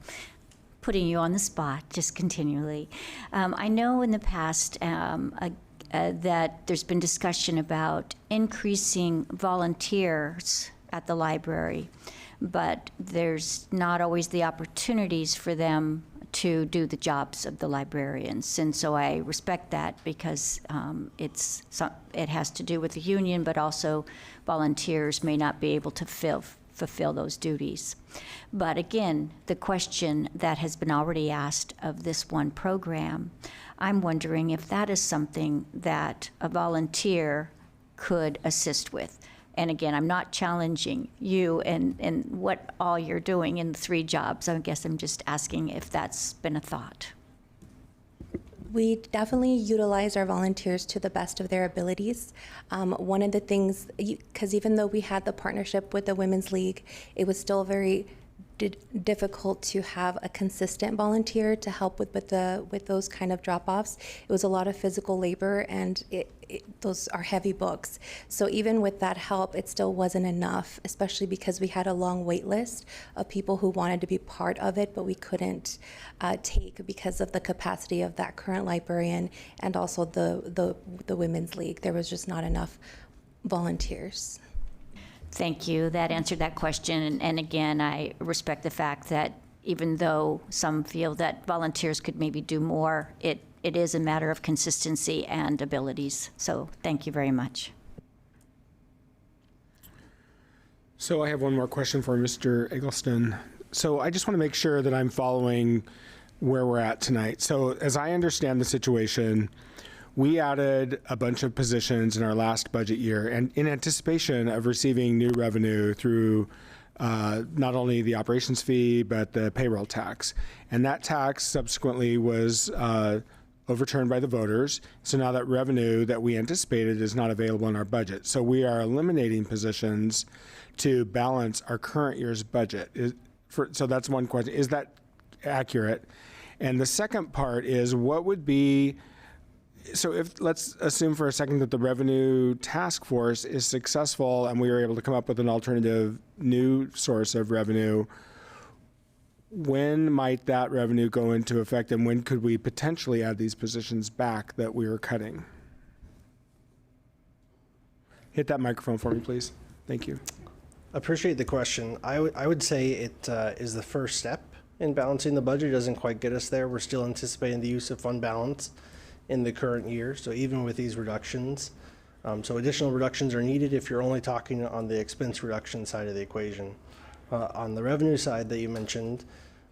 Putting you on the spot just continually. I know in the past that there's been discussion about increasing volunteers at the library, but there's not always the opportunities for them to do the jobs of the librarians. And so I respect that because it has to do with the union, but also volunteers may not be able to fulfill those duties. But again, the question that has been already asked of this one program, I'm wondering if that is something that a volunteer could assist with. And again, I'm not challenging you and what all you're doing in the 3 jobs. I guess I'm just asking if that's been a thought. We definitely utilize our volunteers to the best of their abilities. One of the things, because even though we had the partnership with the Women's League, it was still very difficult to have a consistent volunteer to help with those kind of drop-offs. It was a lot of physical labor, and those are heavy books. So even with that help, it still wasn't enough, especially because we had a long wait list of people who wanted to be part of it, but we couldn't take because of the capacity of that current librarian and also the Women's League. There was just not enough volunteers. Thank you. That answered that question. And again, I respect the fact that even though some feel that volunteers could maybe do more, it is a matter of consistency and abilities. So thank you very much. So I have one more question for Mr. Eggleston. So I just want to make sure that I'm following where we're at tonight. So as I understand the situation, we added a bunch of positions in our last budget year, and in anticipation of receiving new revenue through not only the operations fee, but the payroll tax. And that tax subsequently was overturned by the voters. So now that revenue that we anticipated is not available in our budget. So we are eliminating positions to balance our current year's budget. So that's one question. Is that accurate? And the second part is, what would be, so if, let's assume for a second that the revenue task force is successful and we were able to come up with an alternative new source of revenue, when might that revenue go into effect, and when could we potentially add these positions back that we were cutting? Hit that microphone for me, please. Thank you. Appreciate the question. I would say it is the first step in balancing the budget. It doesn't quite get us there. We're still anticipating the use of fund balance in the current year. So even with these reductions, so additional reductions are needed if you're only talking on the expense reduction side of the equation. On the revenue side that you mentioned,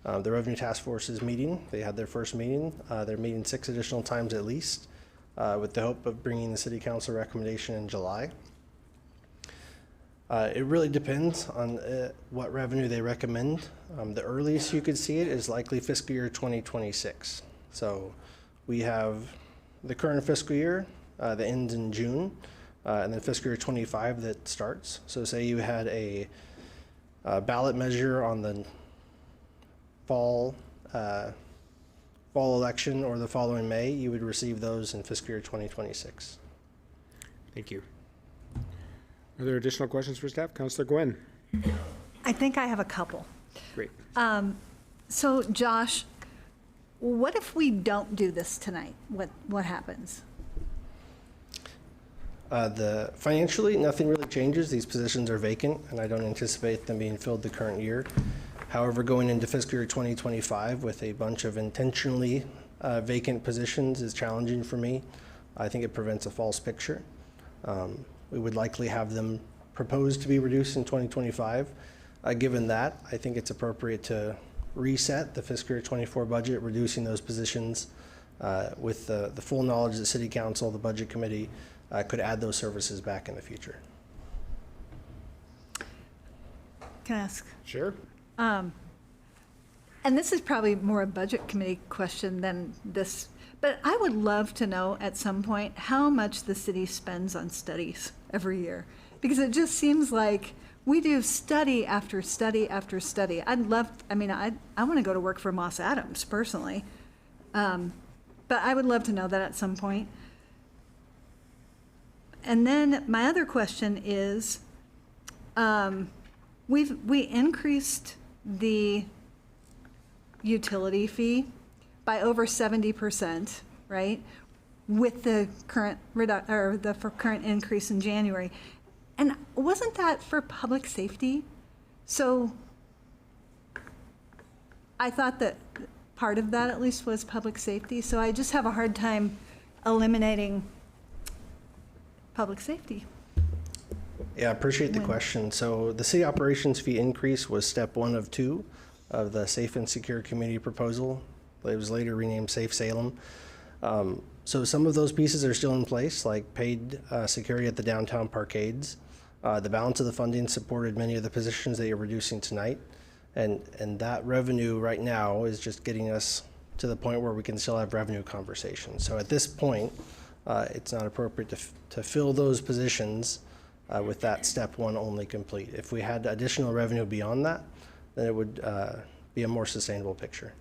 the Revenue Task Force is meeting. They had their first meeting. They're meeting 6 additional times at least, with the hope of bringing the City Council recommendation in July. It really depends on what revenue they recommend. The earliest you could see it is likely fiscal year 2026. So we have the current fiscal year that ends in June, and then fiscal year 25 that starts. So say you had a ballot measure on the fall election or the following May, you would receive those in fiscal year 2026. Thank you. Are there additional questions for staff? Councilor Gwynn. I think I have a couple. Great. So Josh, what if we don't do this tonight? What happens? Financially, nothing really changes. These positions are vacant, and I don't anticipate them being filled the current year. However, going into fiscal year 2025 with a bunch of intentionally vacant positions is challenging for me. I think it prevents a false picture. We would likely have them proposed to be reduced in 2025. Given that, I think it's appropriate to reset the fiscal year 24 budget, reducing those positions with the full knowledge that City Council, the Budget Committee, could add those services back in the future. Can I ask? Sure. And this is probably more a Budget Committee question than this, but I would love to know at some point how much the city spends on studies every year, because it just seems like we do study after study after study. I want to go to work for Moss Adams personally, but I would love to know that at some point. And then my other question is, we increased the utility fee by over 70%, right? With the current current increase in January. And wasn't that for public safety? So I thought that part of that at least was public safety. So I just have a hard time eliminating public safety. Yeah, I appreciate the question. So the city operations fee increase was step 1 of 2 of the Safe and Secure Community proposal. It was later renamed Safe Salem. So some of those pieces are still in place, like paid security at the downtown parkades. The balance of the funding supported many of the positions that you're reducing tonight. And that revenue right now is just getting us to the point where we can still have revenue conversations. So at this point, it's not appropriate to fill those positions with that step 1 only complete. If we had additional revenue beyond that, then it would be a more sustainable picture.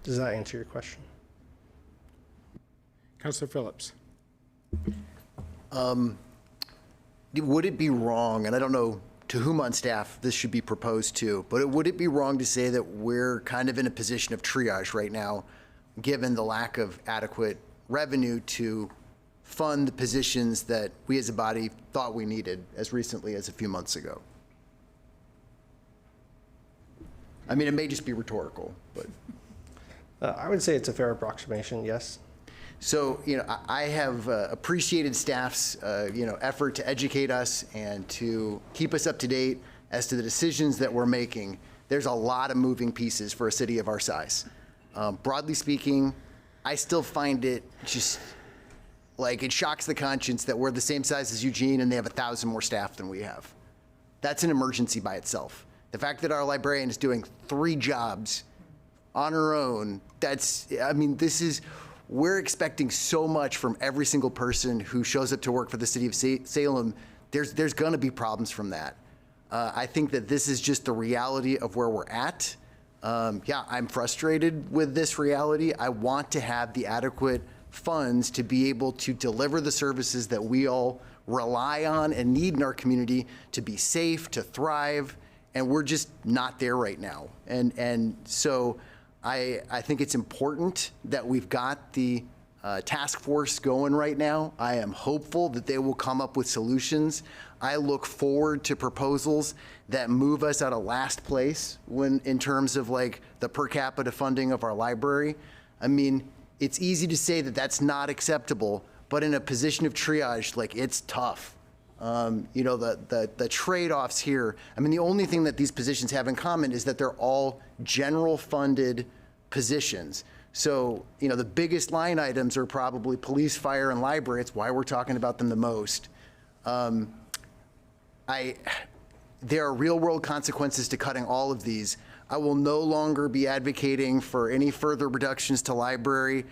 Does that answer your question? Councilor Phillips. Would it be wrong, and I don't know to whom on staff this should be proposed to, but would it be wrong to say that we're kind of in a position of triage right now, given the lack of adequate revenue to fund the positions that we as a body thought we needed as recently as a few months ago? I mean, it may just be rhetorical, but. I would say it's a fair approximation, yes. So, I have appreciated staff's, effort to educate us and to keep us up to date as to the decisions that we're making. There's a lot of moving pieces for a city of our size. Broadly speaking, I still find it just like it shocks the conscience that we're the same size as Eugene and they have 1,000 more staff than we have. That's an emergency by itself. The fact that our librarian is doing 3 jobs on her own, we're expecting so much from every single person who shows up to work for the city of Salem. There's going to be problems from that. I think that this is just the reality of where we're at. I'm frustrated with this reality. I want to have the adequate funds to be able to deliver the services that we all rely on and need in our community to be safe, to thrive, and we're just not there right now. And so I think it's important that we've got the task force going right now. I am hopeful that they will come up with solutions. I look forward to proposals that move us out of last place in terms of like the per capita funding of our library. I mean, it's easy to say that that's not acceptable, but in a position of triage, like it's tough. The trade-offs here, I mean, the only thing that these positions have in common is that they're all general funded positions. So, the biggest line items are probably police, fire, and library. It's why we're talking about them the most. There are real-world consequences to cutting all of these. I will no longer be advocating for any further reductions to library.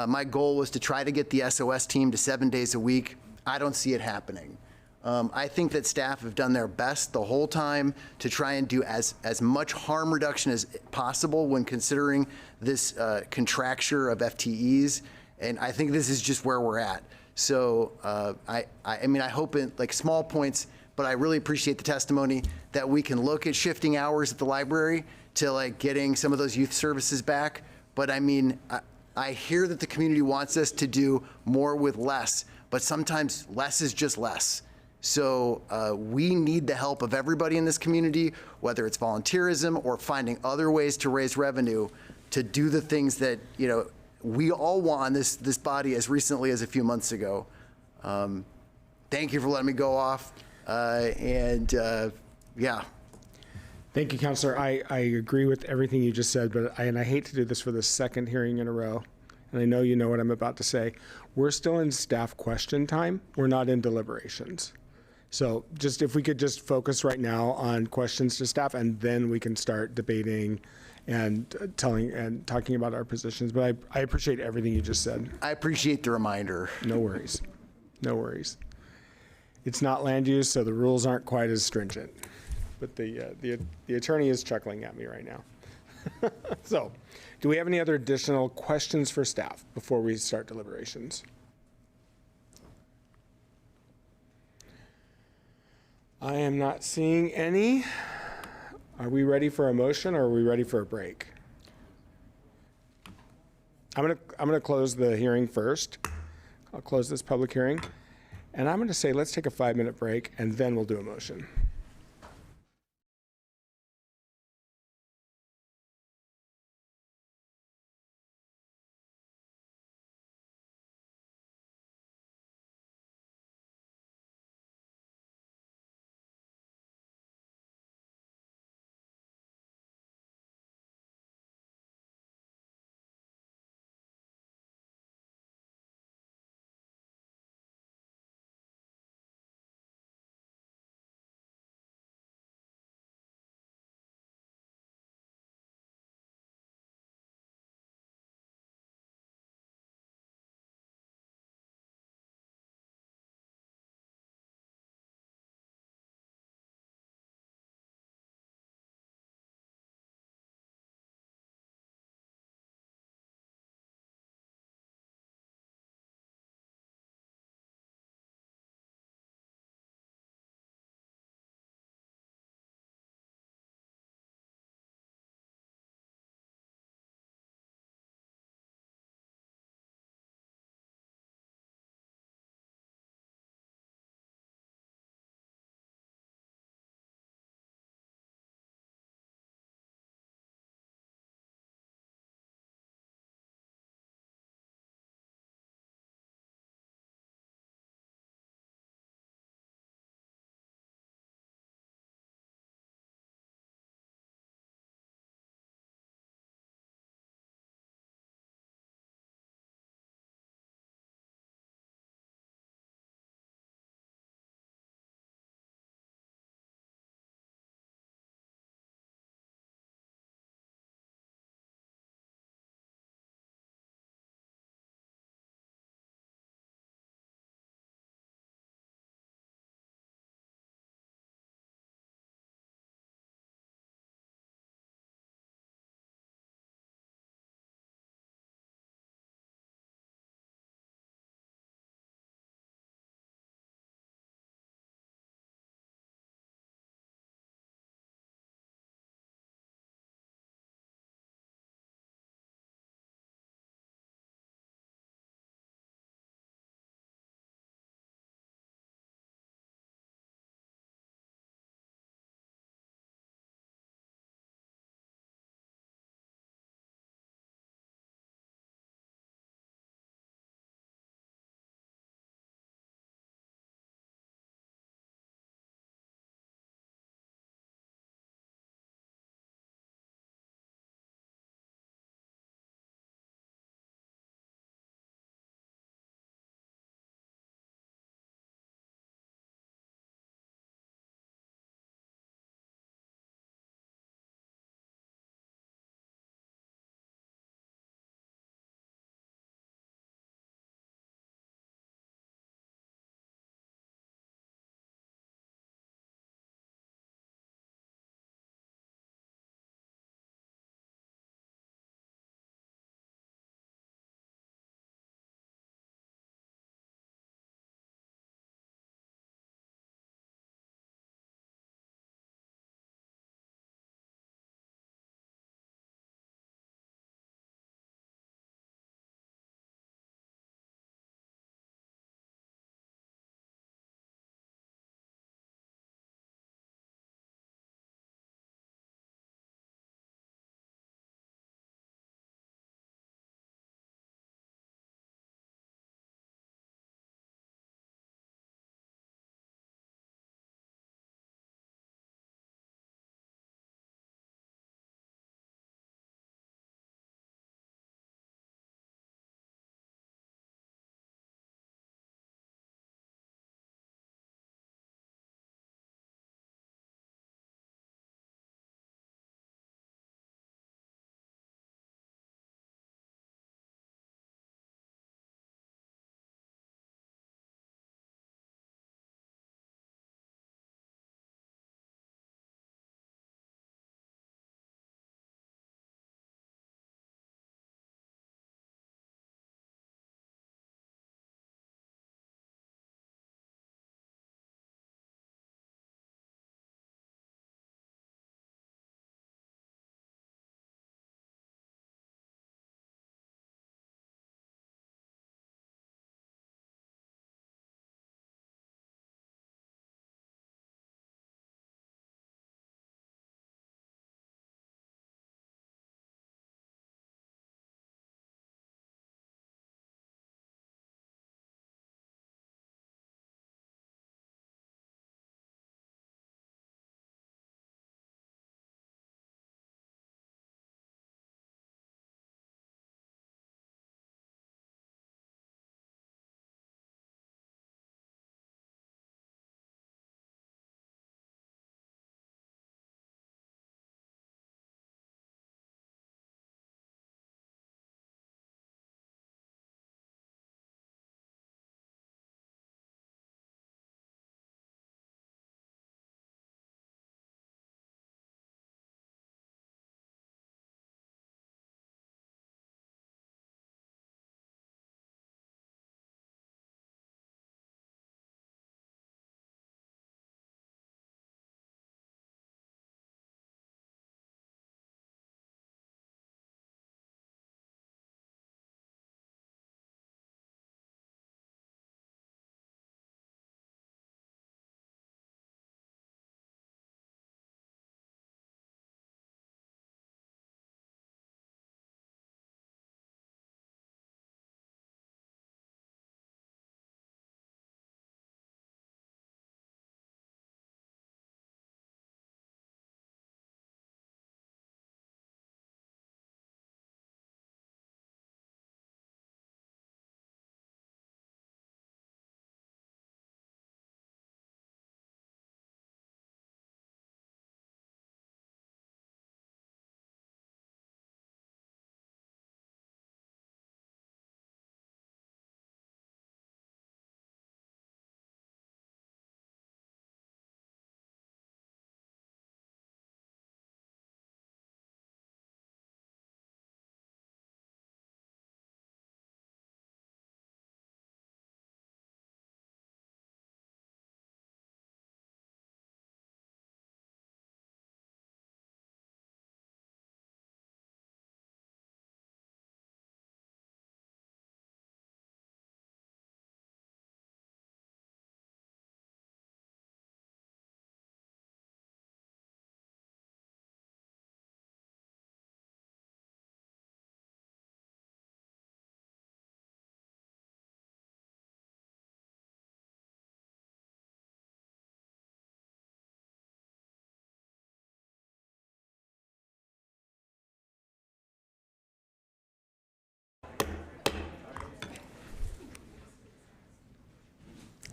My goal was to try to get the SOS team to 7 days a week. I don't see it happening. I think that staff have done their best the whole time to try and do as much harm reduction as possible when considering this contracture of FTEs, and I think this is just where we're at. So I hope in like small points, but I really appreciate the testimony that we can look at shifting hours at the library to like getting some of those youth services back. But I mean, I hear that the community wants us to do more with less, but sometimes less is just less. So we need the help of everybody in this community, whether it's volunteerism or finding other ways to raise revenue to do the things that, you know, we all want in this body as recently as a few months ago. Thank you for letting me go off. Yeah. Thank you, Councilor. I agree with everything you just said, but I hate to do this for the second hearing in a row, and I know you know what I'm about to say. We're still in staff question time. We're not in deliberations. So just if we could just focus right now on questions to staff, and then we can start debating and talking about our positions. But I appreciate everything you just said. I appreciate the reminder. No worries. No worries. It's not land use, so the rules aren't quite as stringent. But the attorney is chuckling at me right now. So, do we have any other additional questions for staff before we start deliberations? I am not seeing any. Are we ready for a motion, or are we ready for a break? I'm gonna close the hearing first. I'll close this public hearing, and I'm gonna say let's take a 5-minute break, and then we'll do a motion.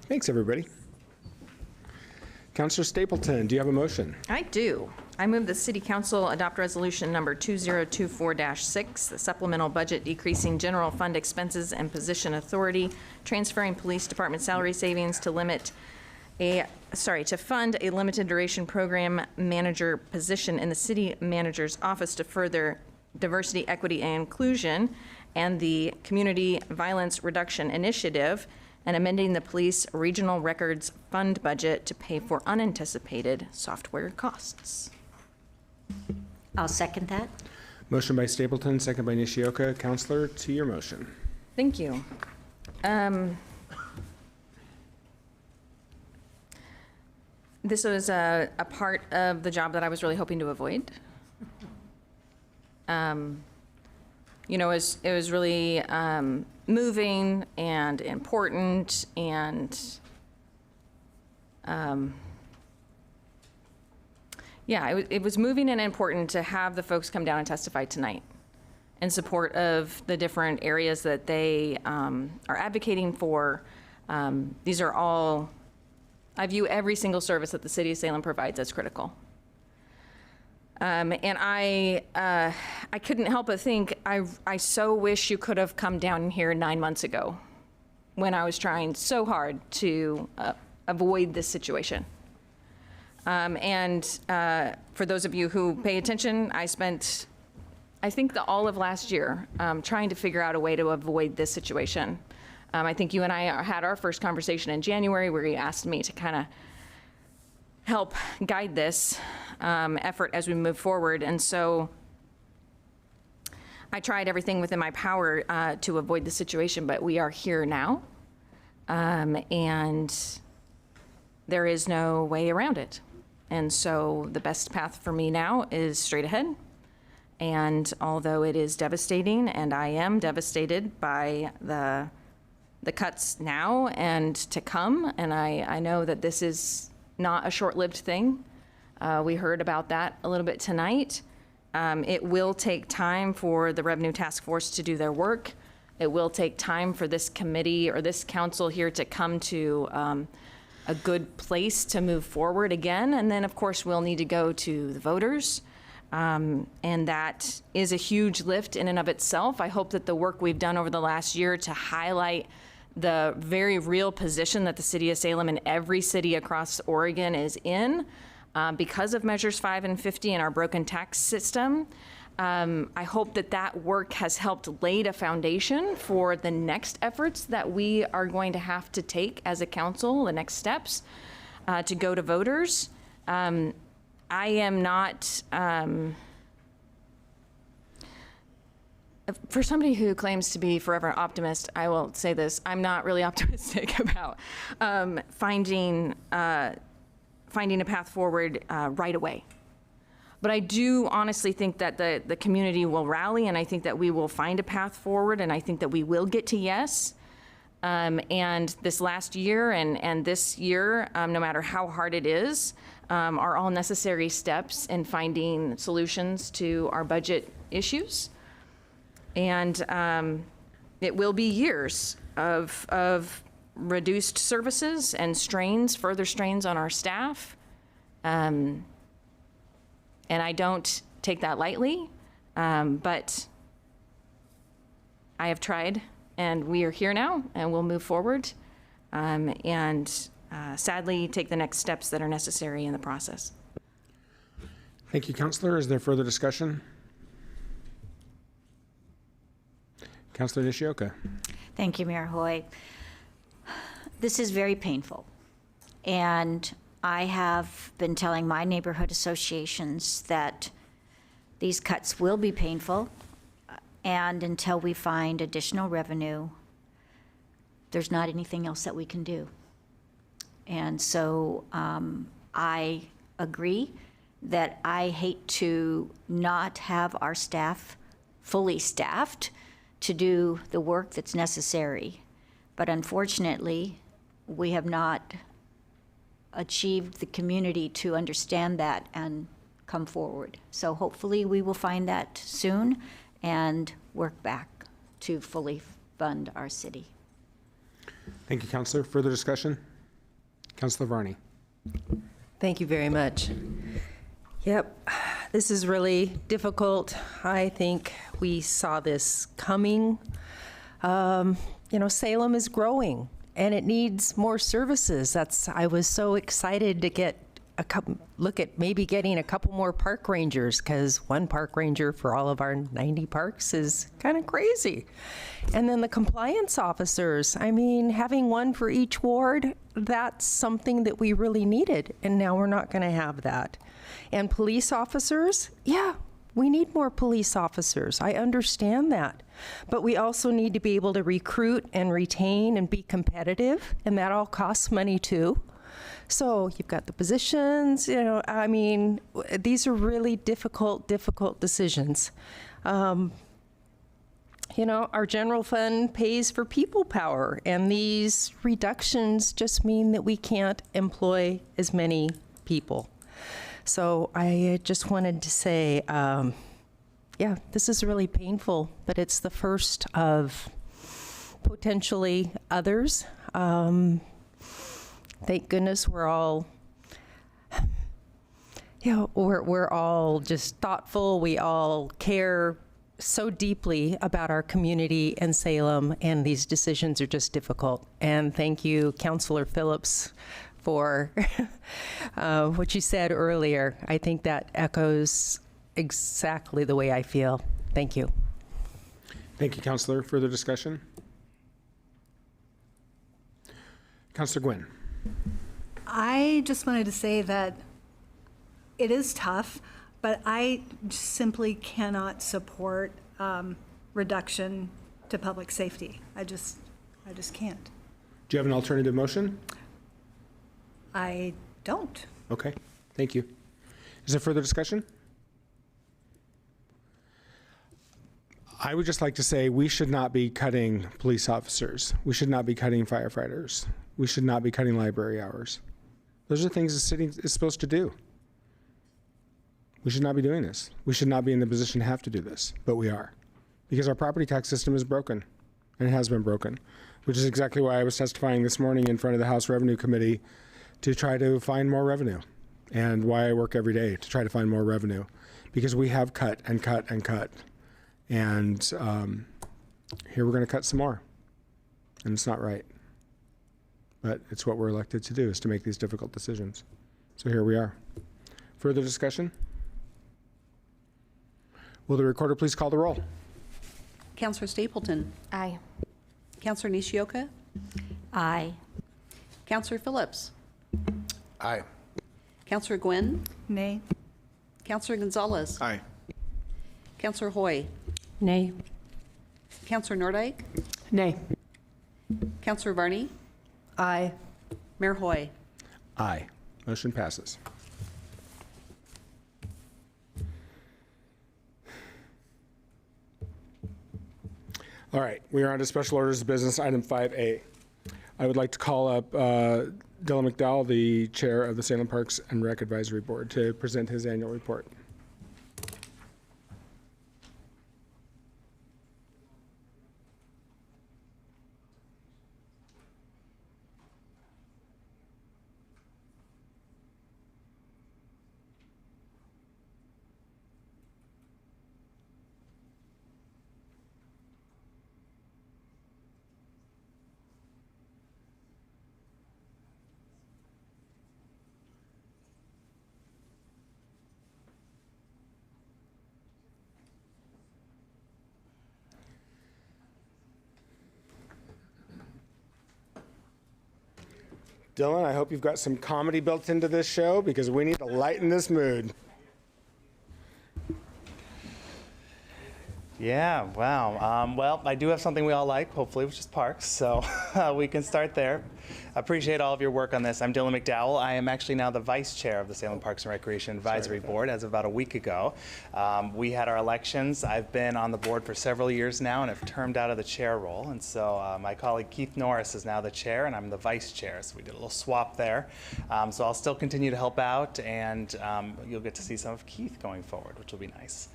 Thanks, everybody. Councilor Stapleton, do you have a motion? I do. I move the City Council adopt resolution number 2024-6, the supplemental budget decreasing general fund expenses and position authority, transferring police department salary savings to fund a limited duration program manager position in the city manager's office to further diversity, equity, and inclusion, and the Community Violence Reduction Initiative, and amending the police regional records fund budget to pay for unanticipated software costs. I'll second that. Motion by Stapleton, second by Nishioka. Councilor, to your motion. Thank you. This was a part of the job that I was really hoping to avoid. You know, it was really moving and important, and yeah, it was moving and important to have the folks come down and testify tonight in support of the different areas that they are advocating for. These are all, I view every single service that the City of Salem provides as critical. And I couldn't help but think, I so wish you could have come down here 9 months ago when I was trying so hard to avoid this situation. And for those of you who pay attention, I spent, I think, all of last year trying to figure out a way to avoid this situation. I think you and I had our first conversation in January where you asked me to kind of help guide this effort as we move forward. And so I tried everything within my power to avoid the situation, but we are here now. And there is no way around it. And so the best path for me now is straight ahead. And although it is devastating, and I am devastated by the cuts now and to come, and I know that this is not a short-lived thing. We heard about that a little bit tonight. It will take time for the Revenue Task Force to do their work. It will take time for this committee or this council here to come to a good place to move forward again. And then, of course, we'll need to go to the voters. And that is a huge lift in and of itself. I hope that the work we've done over the last year to highlight the very real position that the City of Salem and every city across Oregon is in because of Measures 5 and 50 and our broken tax system. I hope that that work has helped lay a foundation for the next efforts that we are going to have to take as a council, the next steps to go to voters. I am not, for somebody who claims to be forever optimist, I will say this, I'm not really optimistic about finding a path forward right away. But I do honestly think that the community will rally, and I think that we will find a path forward, and I think that we will get to yes. And this last year and this year, no matter how hard it is, are all necessary steps in finding solutions to our budget issues. And it will be years of reduced services and strains, further strains on our staff. And I don't take that lightly, but I have tried, and we are here now, and we'll move forward, and sadly take the next steps that are necessary in the process. Thank you, Councilor. Is there further discussion? Councilor Nishioka. Thank you, Mayor Hoy. This is very painful, and I have been telling my neighborhood associations that these cuts will be painful, and until we find additional revenue, there's not anything else that we can do. And so I agree that I hate to not have our staff fully staffed to do the work that's necessary. But unfortunately, we have not achieved the community to understand that and come forward. So hopefully we will find that soon and work back to fully fund our city. Thank you, Councilor. Further discussion? Councilor Varney. Thank you very much. Yep, this is really difficult. I think we saw this coming. Salem is growing and it needs more services. I was so excited to get look at maybe getting a couple more park rangers, because one park ranger for all of our 90 parks is kind of crazy. And then the compliance officers, having one for each ward, that's something that we really needed, and now we're not going to have that. And police officers, yeah, we need more police officers. I understand that. But we also need to be able to recruit and retain and be competitive, and that all costs money too. So you've got the positions, these are really difficult decisions. Our general fund pays for people power, and these reductions just mean that we can't employ as many people. So I just wanted to say, this is really painful, but it's the first of potentially others. Thank goodness we're all, we're all just thoughtful. We all care so deeply about our community and Salem, and these decisions are just difficult. And thank you, Councilor Phillips, for what you said earlier. I think that echoes exactly the way I feel. Thank you. Thank you, Councilor. Further discussion? Councilor Gwynn. I just wanted to say that it is tough, but I simply cannot support reduction to public safety. I just can't. Do you have an alternative motion? I don't. Okay, thank you. Is there further discussion? I would just like to say we should not be cutting police officers. We should not be cutting firefighters. We should not be cutting library hours. Those are things the city is supposed to do. We should not be doing this. We should not be in the position to have to do this, but we are. Because our property tax system is broken, and it has been broken, which is exactly why I was testifying this morning in front of the House Revenue Committee to try to find more revenue, and why I work every day to try to find more revenue, because we have cut and cut and cut. And here we're going to cut some more, and it's not right. But it's what we're elected to do, is to make these difficult decisions. So here we are. Further discussion? Will the recorder please call the roll? Councilor Stapleton. Aye. Councilor Nishioka. Aye. Councilor Phillips. Aye. Councilor Gwynn. Nay. Councilor Gonzalez. Aye. Councilor Hoy. Nay. Councilor Nordyke. Nay. Councilor Varney. Aye. Mayor Hoy. Aye. Motion passes. All right, we are on to special orders of business, item 5A. I would like to call up Dylan McDowell, the chair of the Salem Parks and Rec Advisory Board, to present his annual report. Dylan, I hope you've got some comedy built into this show, because we need to lighten this mood. Yeah, wow. Well, I do have something we all like, hopefully, which is parks, so we can start there. I appreciate all of your work on this. I'm Dylan McDowell. I am actually now the vice chair of the Salem Parks and Recreation Advisory Board as of about a week ago. We had our elections. I've been on the board for several years now and have termed out of the chair role. And so my colleague Keith Norris is now the chair and I'm the vice chair. So we did a little swap there. So I'll still continue to help out, and you'll get to see some of Keith going forward, which will be nice.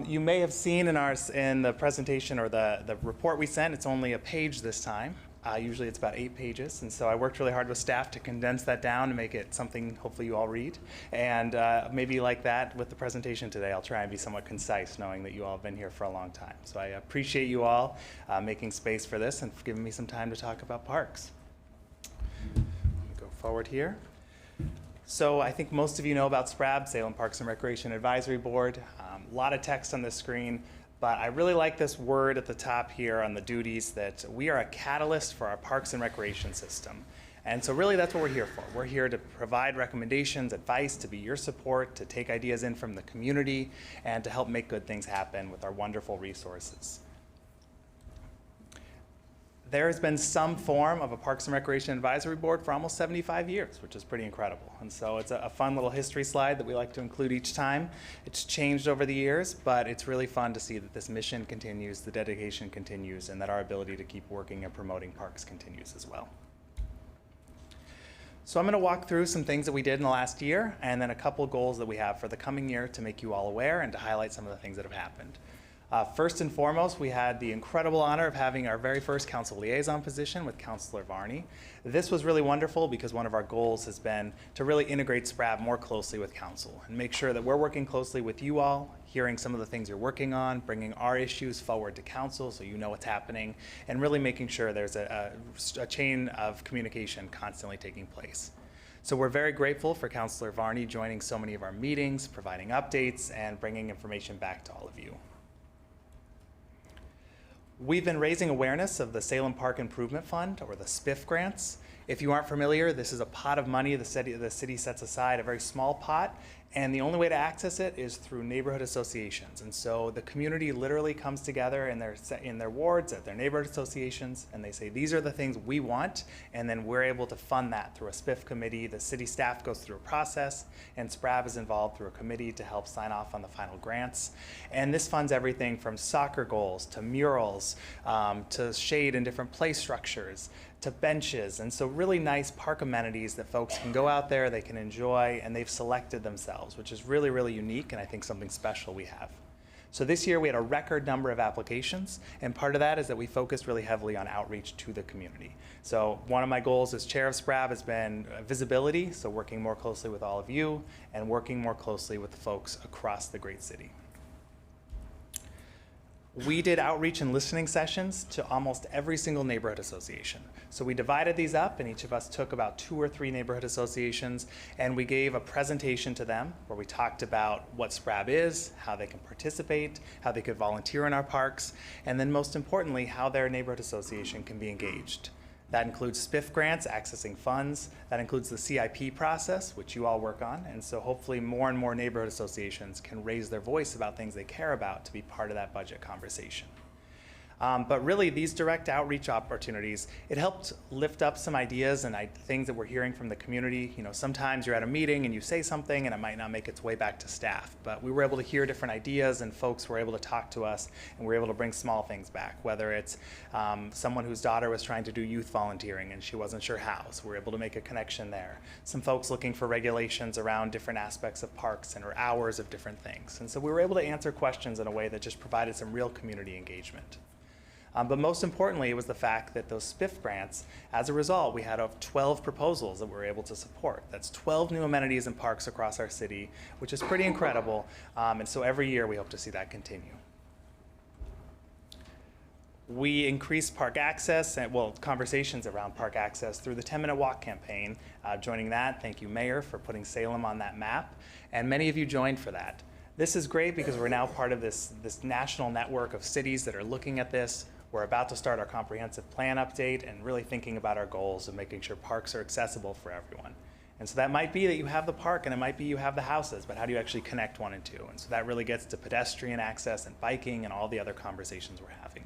You may have seen in the presentation or the report we sent, it's only a page this time. Usually it's about 8 pages, and so I worked really hard with staff to condense that down to make it something hopefully you all read. And maybe like that with the presentation today, I'll try and be somewhat concise, knowing that you all have been here for a long time. So I appreciate you all making space for this and for giving me some time to talk about parks. Go forward here. So I think most of you know about SPRAB, Salem Parks and Recreation Advisory Board. A lot of text on this screen. But I really like this word at the top here on the duties, that we are a catalyst for our parks and recreation system. And so really that's what we're here for. We're here to provide recommendations, advice, to be your support, to take ideas in from the community, and to help make good things happen with our wonderful resources. There has been some form of a Parks and Recreation Advisory Board for almost 75 years, which is pretty incredible. And so it's a fun little history slide that we like to include each time. It's changed over the years, but it's really fun to see that this mission continues, the dedication continues, and that our ability to keep working and promoting parks continues as well. So I'm going to walk through some things that we did in the last year, and then a couple goals that we have for the coming year to make you all aware and to highlight some of the things that have happened. First and foremost, we had the incredible honor of having our very first council liaison position with Councilor Varney. This was really wonderful because one of our goals has been to really integrate SPRAB more closely with council and make sure that we're working closely with you all, hearing some of the things you're working on, bringing our issues forward to council so you know what's happening, and really making sure there's a chain of communication constantly taking place. So we're very grateful for Councilor Varney joining so many of our meetings, providing updates, and bringing information back to all of you. We've been raising awareness of the Salem Park Improvement Fund, or the SPIF grants. If you aren't familiar, this is a pot of money the city sets aside, a very small pot, and the only way to access it is through neighborhood associations. And so the community literally comes together in their wards, at their neighborhood associations, and they say, these are the things we want, and then we're able to fund that through a SPIF committee. The city staff goes through a process, and SPRAB is involved through a committee to help sign off on the final grants. And this funds everything from soccer goals, to murals, to shade in different play structures, to benches, and so really nice park amenities that folks can go out there, they can enjoy, and they've selected themselves, which is really, really unique, and I think something special we have. So this year we had a record number of applications, and part of that is that we focused really heavily on outreach to the community. So one of my goals as chair of SPRAB has been visibility, so working more closely with all of you, and working more closely with the folks across the great city. We did outreach and listening sessions to almost every single neighborhood association. So we divided these up, and each of us took about 2 or 3 neighborhood associations, and we gave a presentation to them where we talked about what SPRAB is, how they can participate, how they could volunteer in our parks, and then most importantly, how their neighborhood association can be engaged. That includes SPIF grants, accessing funds. That includes the CIP process, which you all work on. And so hopefully more and more neighborhood associations can raise their voice about things they care about to be part of that budget conversation. But really, these direct outreach opportunities, it helped lift up some ideas and things that we're hearing from the community. You know, sometimes you're at a meeting and you say something and it might not make its way back to staff. But we were able to hear different ideas, and folks were able to talk to us, and we were able to bring small things back, whether it's someone whose daughter was trying to do youth volunteering and she wasn't sure how, so we were able to make a connection there. Some folks looking for regulations around different aspects of parks and or hours of different things. And so we were able to answer questions in a way that just provided some real community engagement. But most importantly, it was the fact that those SPIF grants, as a result, we had 12 proposals that we were able to support. That's 12 new amenities and parks across our city, which is pretty incredible. And so every year we hope to see that continue. We increased park access, and conversations around park access through the 10-minute walk campaign. Joining that, thank you, Mayor, for putting Salem on that map. And many of you joined for that. This is great because we're now part of this national network of cities that are looking at this. We're about to start our comprehensive plan update and really thinking about our goals of making sure parks are accessible for everyone. And so that might be that you have the park and it might be you have the houses, but how do you actually connect 1 and 2? And so that really gets to pedestrian access and biking and all the other conversations we're having.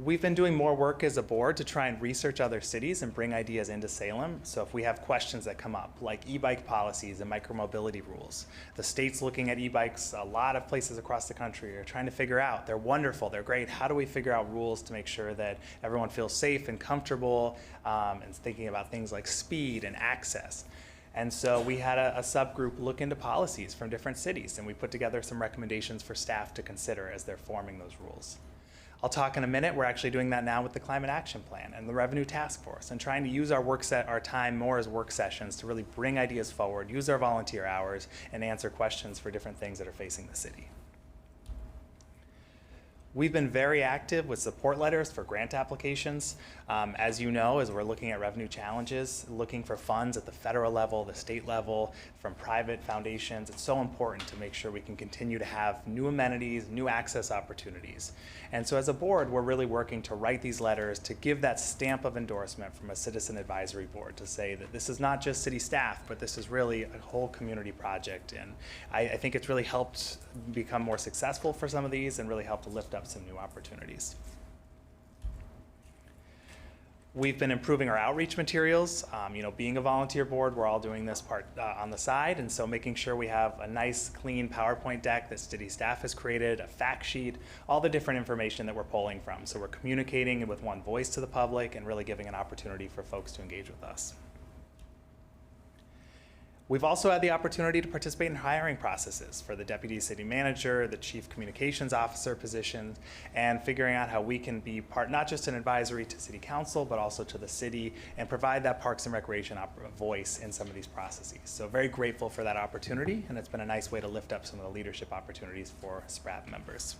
We've been doing more work as a board to try and research other cities and bring ideas into Salem. So if we have questions that come up, like e-bike policies and micromobility rules, the state's looking at e-bikes. A lot of places across the country are trying to figure out, they're wonderful, they're great. How do we figure out rules to make sure that everyone feels safe and comfortable, and thinking about things like speed and access. And so we had a subgroup look into policies from different cities, and we put together some recommendations for staff to consider as they're forming those rules. I'll talk in a minute. We're actually doing that now with the Climate Action Plan and the Revenue Task Force, and trying to use our time more as work sessions to really bring ideas forward, use our volunteer hours, and answer questions for different things that are facing the city. We've been very active with support letters for grant applications. As you know, as we're looking at revenue challenges, looking for funds at the federal level, the state level, from private foundations, it's so important to make sure we can continue to have new amenities, new access opportunities. And so as a board, we're really working to write these letters to give that stamp of endorsement from a citizen advisory board to say that this is not just city staff, but this is really a whole community project. And I think it's really helped become more successful for some of these and really helped to lift up some new opportunities. We've been improving our outreach materials. Being a volunteer board, we're all doing this part on the side, and so making sure we have a nice, clean PowerPoint deck that city staff has created, a fact sheet, all the different information that we're pulling from. So we're communicating with one voice to the public and really giving an opportunity for folks to engage with us. We've also had the opportunity to participate in hiring processes for the deputy city manager, the chief communications officer position, and figuring out how we can be part, not just an advisory to city council, but also to the city, and provide that parks and recreation voice in some of these processes. So very grateful for that opportunity, and it's been a nice way to lift up some of the leadership opportunities for SPRAB members.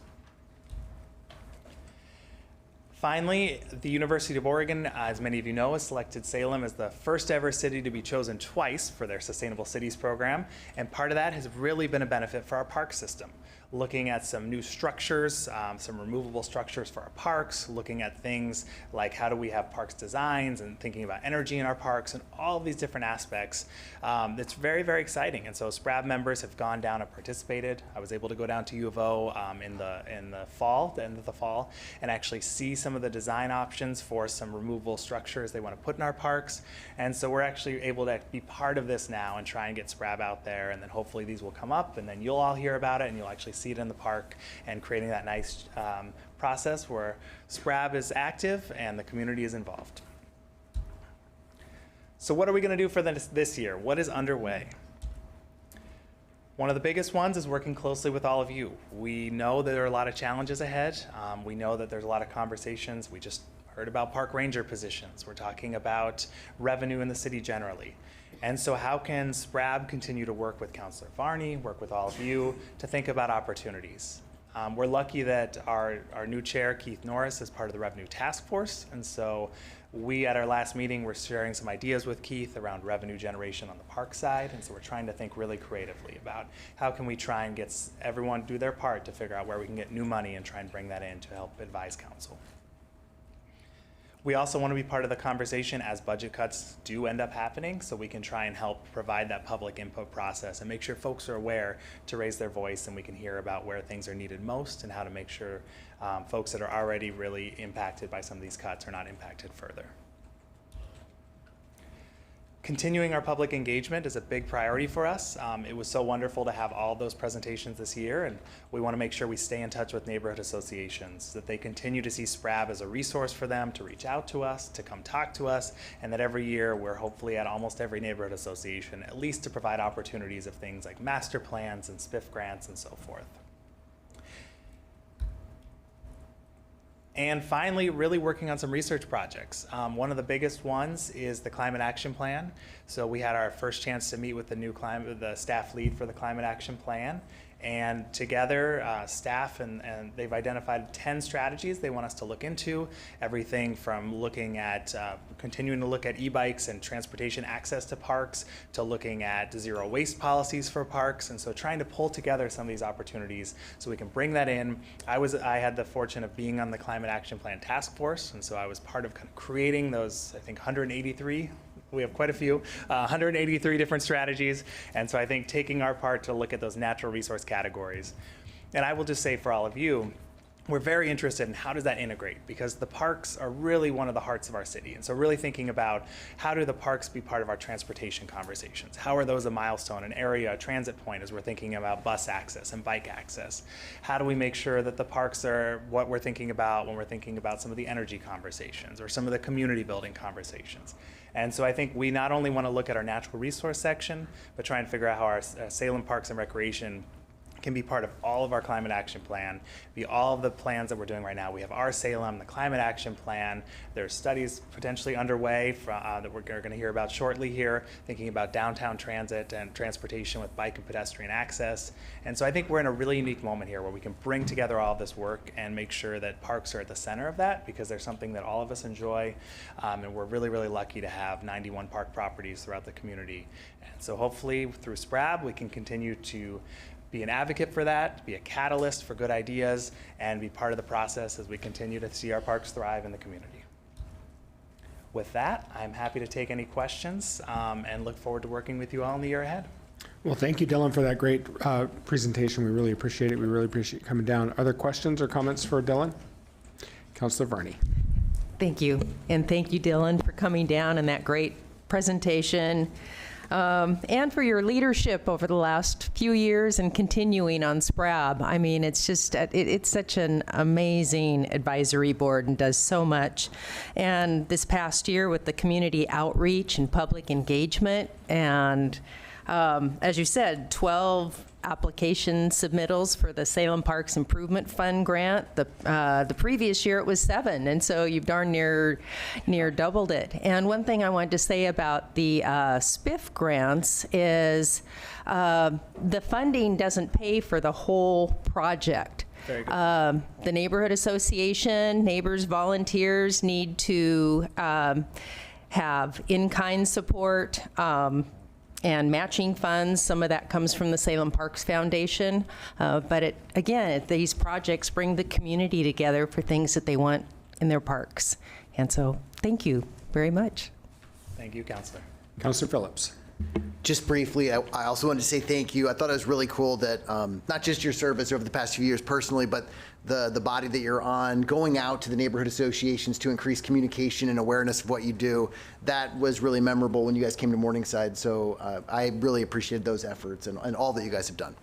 Finally, the University of Oregon, as many of you know, has selected Salem as the first ever city to be chosen twice for their Sustainable Cities program. And part of that has really been a benefit for our park system. Looking at some new structures, some removable structures for our parks, looking at things like how do we have parks designs and thinking about energy in our parks and all of these different aspects. It's very, very exciting. And so SPRAB members have gone down and participated. I was able to go down to U of O in the fall, the end of the fall, and actually see some of the design options for some removable structures they want to put in our parks. And so we're actually able to be part of this now and try and get SPRAB out there, and then hopefully these will come up and then you'll all hear about it and you'll actually see it in the park, and creating that nice process where SPRAB is active and the community is involved. So what are we going to do for this year? What is underway? One of the biggest ones is working closely with all of you. We know that there are a lot of challenges ahead. We know that there's a lot of conversations. We just heard about park ranger positions. We're talking about revenue in the city generally. And so how can SPRAB continue to work with Councilor Varney, work with all of you to think about opportunities? We're lucky that our new chair, Keith Norris, is part of the Revenue Task Force. And so we, at our last meeting, were sharing some ideas with Keith around revenue generation on the park side. And so we're trying to think really creatively about how can we try and get everyone do their part to figure out where we can get new money and try and bring that in to help advise council. We also want to be part of the conversation as budget cuts do end up happening, so we can try and help provide that public input process and make sure folks are aware to raise their voice, and we can hear about where things are needed most and how to make sure folks that are already really impacted by some of these cuts are not impacted further. Continuing our public engagement is a big priority for us. It was so wonderful to have all those presentations this year, and we want to make sure we stay in touch with neighborhood associations, that they continue to see SPRAB as a resource for them to reach out to us, to come talk to us, and that every year we're hopefully at almost every neighborhood association, at least to provide opportunities of things like master plans and SPIF grants and so forth. And finally, really working on some research projects. One of the biggest ones is the Climate Action Plan. So we had our first chance to meet with the staff lead for the Climate Action Plan. And together, staff and they've identified 10 strategies they want us to look into. Everything from looking at, continuing to look at e-bikes and transportation access to parks, to looking at zero waste policies for parks. And so trying to pull together some of these opportunities so we can bring that in. I had the fortune of being on the Climate Action Plan Task Force, and so I was part of kind of creating those, I think, 183. We have quite a few, 183 different strategies. And so I think taking our part to look at those natural resource categories. And I will just say for all of you, we're very interested in how does that integrate, because the parks are really one of the hearts of our city. And so really thinking about how do the parks be part of our transportation conversations? How are those a milestone, an area, a transit point as we're thinking about bus access and bike access? How do we make sure that the parks are what we're thinking about when we're thinking about some of the energy conversations or some of the community building conversations? And so I think we not only want to look at our natural resource section, but try and figure out how our Salem Parks and Recreation can be part of all of our climate action plan, be all of the plans that we're doing right now. We have our Salem, the climate action plan. There's studies potentially underway that we're going to hear about shortly here, thinking about downtown transit and transportation with bike and pedestrian access. And so I think we're in a really unique moment here where we can bring together all of this work and make sure that parks are at the center of that, because they're something that all of us enjoy. And we're really, really lucky to have 91 park properties throughout the community. And so hopefully through SPRAB, we can continue to be an advocate for that, be a catalyst for good ideas, and be part of the process as we continue to see our parks thrive in the community. With that, I'm happy to take any questions and look forward to working with you all in the year ahead. Well, thank you, Dylan, for that great presentation. We really appreciate it. We really appreciate you coming down. Are there questions or comments for Dylan? Councilor Varney. Thank you. And thank you, Dylan, for coming down and that great presentation. And for your leadership over the last few years and continuing on SPRAB. I mean, it's just, it's such an amazing advisory board and does so much. And this past year with the community outreach and public engagement and as you said, 12 application submittals for the Salem Parks Improvement Fund grant. The previous year it was 7, and so you've darn near doubled it. And one thing I wanted to say about the SPIF grants is the funding doesn't pay for the whole project. Very good. The neighborhood association, neighbors, volunteers need to have in-kind support. And matching funds, some of that comes from the Salem Parks Foundation. But these projects bring the community together for things that they want in their parks. And so, thank you very much. Thank you, Councilor. Councilor Phillips. Just briefly, I also wanted to say thank you. I thought it was really cool that not just your service over the past few years personally, but the body that you're on, going out to the neighborhood associations to increase communication and awareness of what you do. That was really memorable when you guys came to Morningside. So I really appreciated those efforts and all that you guys have done.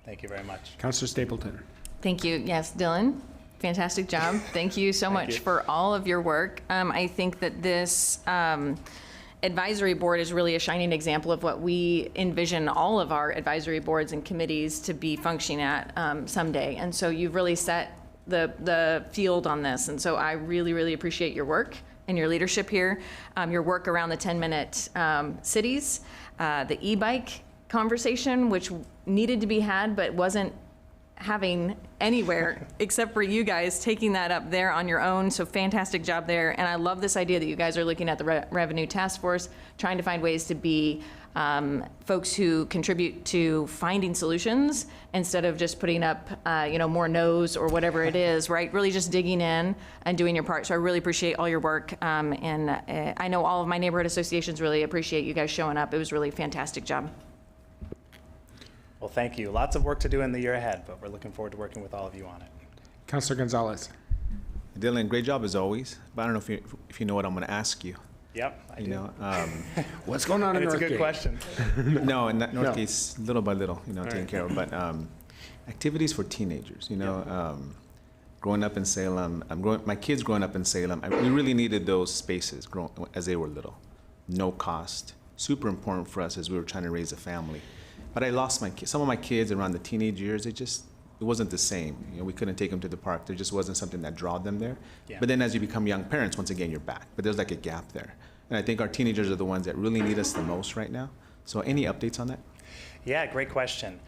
Thank you very much. Councilor Stapleton. Thank you. Yes, Dylan, fantastic job. Thank you so much for all of your work. I think that this advisory board is really a shining example of what we envision all of our advisory boards and committees to be functioning at someday. And so you've really set the field on this. And so I really, really appreciate your work and your leadership here, your work around the 10-minute cities, the e-bike conversation, which needed to be had but wasn't having anywhere except for you guys taking that up there on your own. So fantastic job there. And I love this idea that you guys are looking at the revenue task force, trying to find ways to be folks who contribute to finding solutions instead of just putting up more no's or whatever it is, right? Really just digging in and doing your part. So I really appreciate all your work. And I know all of my neighborhood associations really appreciate you guys showing up. It was really a fantastic job. Well, thank you. Lots of work to do in the year ahead, but we're looking forward to working with all of you on it. Councilor Gonzalez. Dylan, great job as always, but I don't know if you know what I'm going to ask you. Yep, I do. What's going on in Northgate? It's a good question. No, in Northgate's little by little, taken care of. But activities for teenagers, growing up in Salem, my kids growing up in Salem, we really needed those spaces as they were little. No cost, super important for us as we were trying to raise a family. But I lost some of my kids around the teenage years. It wasn't the same. We couldn't take them to the park. There just wasn't something that drew them there. Yeah. But then as you become young parents, once again, you're back. But there's like a gap there. And I think our teenagers are the ones that really need us the most right now. So any updates on that? Yeah, great question.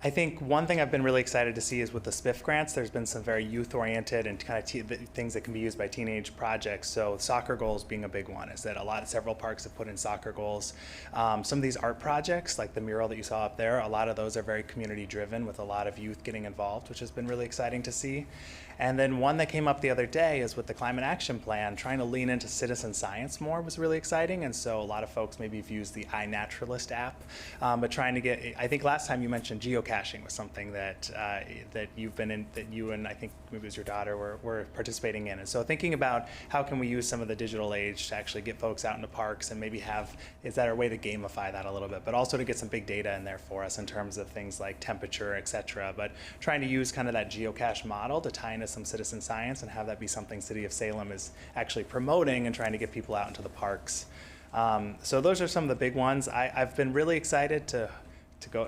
I think one thing I've been really excited to see is with the SPIF grants, there's been some very youth-oriented and kind of things that can be used by teenage projects. So soccer goals being a big one is that several parks have put in soccer goals. Some of these art projects, like the mural that you saw up there, a lot of those are very community-driven with a lot of youth getting involved, which has been really exciting to see. And then one that came up the other day is with the Climate Action Plan, trying to lean into citizen science more was really exciting. And so a lot of folks maybe have used the iNaturalist app, but trying to get, I think last time you mentioned geocaching was something that you've been in, that you and I think maybe it was your daughter were participating in. And so thinking about how can we use some of the digital age to actually get folks out into parks and maybe is that a way to gamify that a little bit, but also to get some big data in there for us in terms of things like temperature, et cetera, but trying to use kind of that geocache model to tie into some citizen science and have that be something City of Salem is actually promoting and trying to get people out into the parks. So those are some of the big ones. I've been really excited to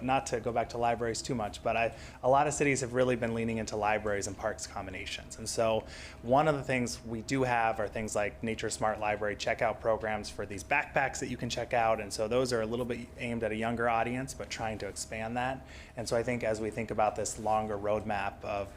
not to go back to libraries too much, but a lot of cities have really been leaning into libraries and parks combinations. And so one of the things we do have are things like Nature Smart Library checkout programs for these backpacks that you can check out. And so those are a little bit aimed at a younger audience, but trying to expand that. And so I think as we think about this longer roadmap of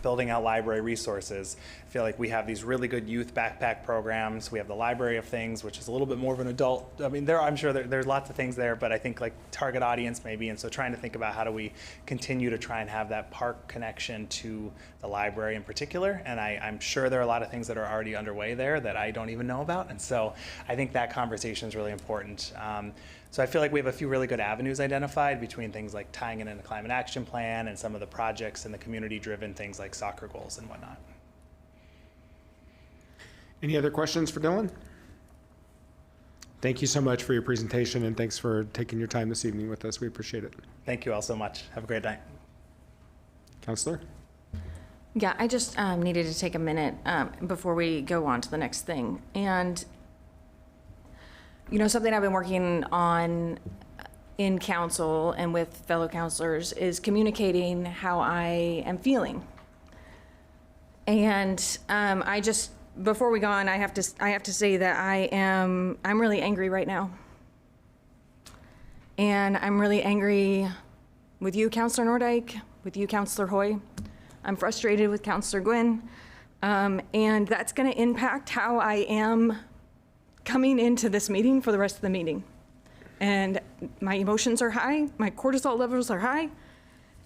building out library resources, I feel like we have these really good youth backpack programs. We have the Library of Things, which is a little bit more of an adult. I mean, I'm sure there's lots of things there, but I think like target audience maybe. And so trying to think about how do we continue to try and have that park connection to the library in particular. And I'm sure there are a lot of things that are already underway there that I don't even know about. And so I think that conversation is really important. So I feel like we have a few really good avenues identified between things like tying it in the climate action plan and some of the projects and the community-driven things like soccer goals and whatnot. Any other questions for Dylan? Thank you so much for your presentation, and thanks for taking your time this evening with us. We appreciate it. Thank you all so much. Have a great night. Counselor? Yeah, I just needed to take a minute before we go on to the next thing. And you know, something I've been working on in council and with fellow councilors is communicating how I am feeling. And before we go on, I have to say that I'm really angry right now. And I'm really angry with you, Councilor Nordyke, with you, Councilor Hoy. I'm frustrated with Councilor Gwynn. And that's going to impact how I am coming into this meeting for the rest of the meeting. And my emotions are high, my cortisol levels are high,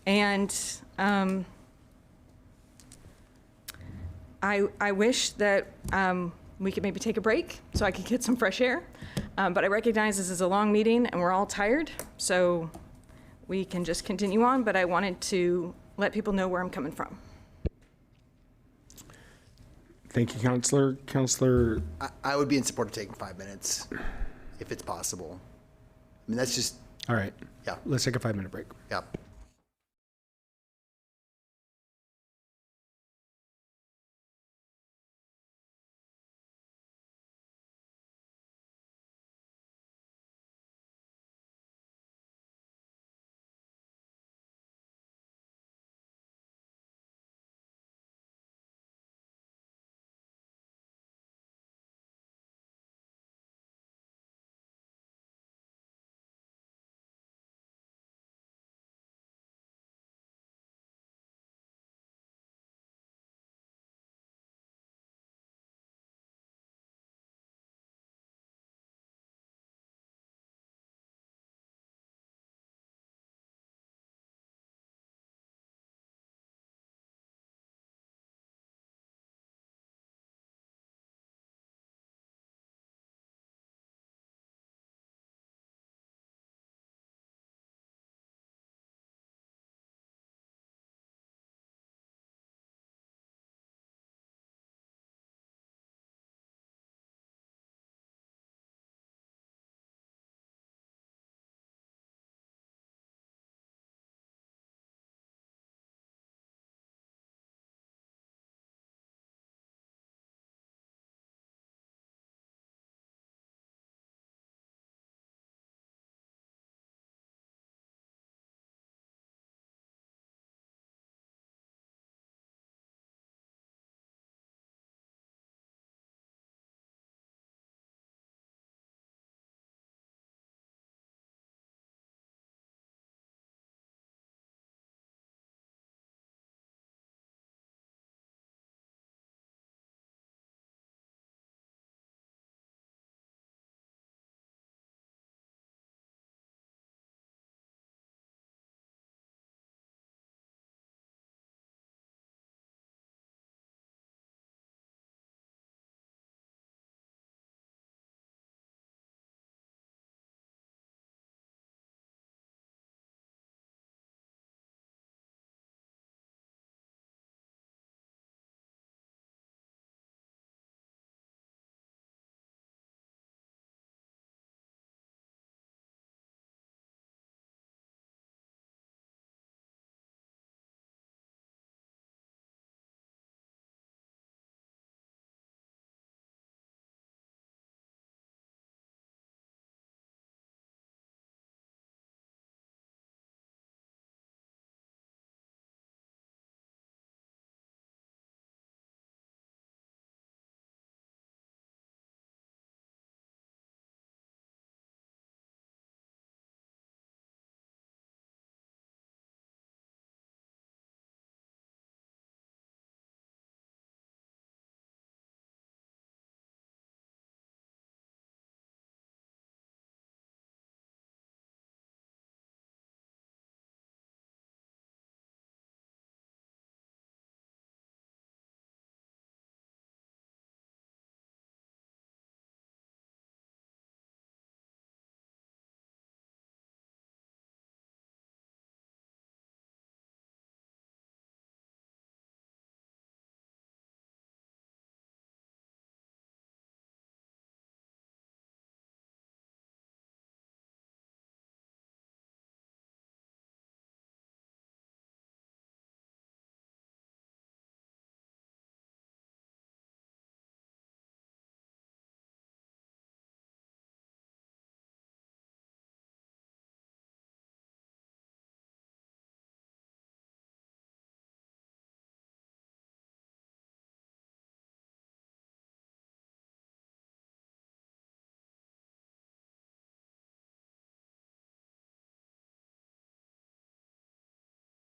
and I wish that we could maybe take a break so I could get some fresh air, but I recognize this is a long meeting and we're all tired, so we can just continue on, but I wanted to let people know where I'm coming from. Thank you, Counselor. Counselor? I would be in support of taking 5 minutes, if it's possible. I mean, that's just... All right. Yeah. Let's take a 5-minute break. Yeah.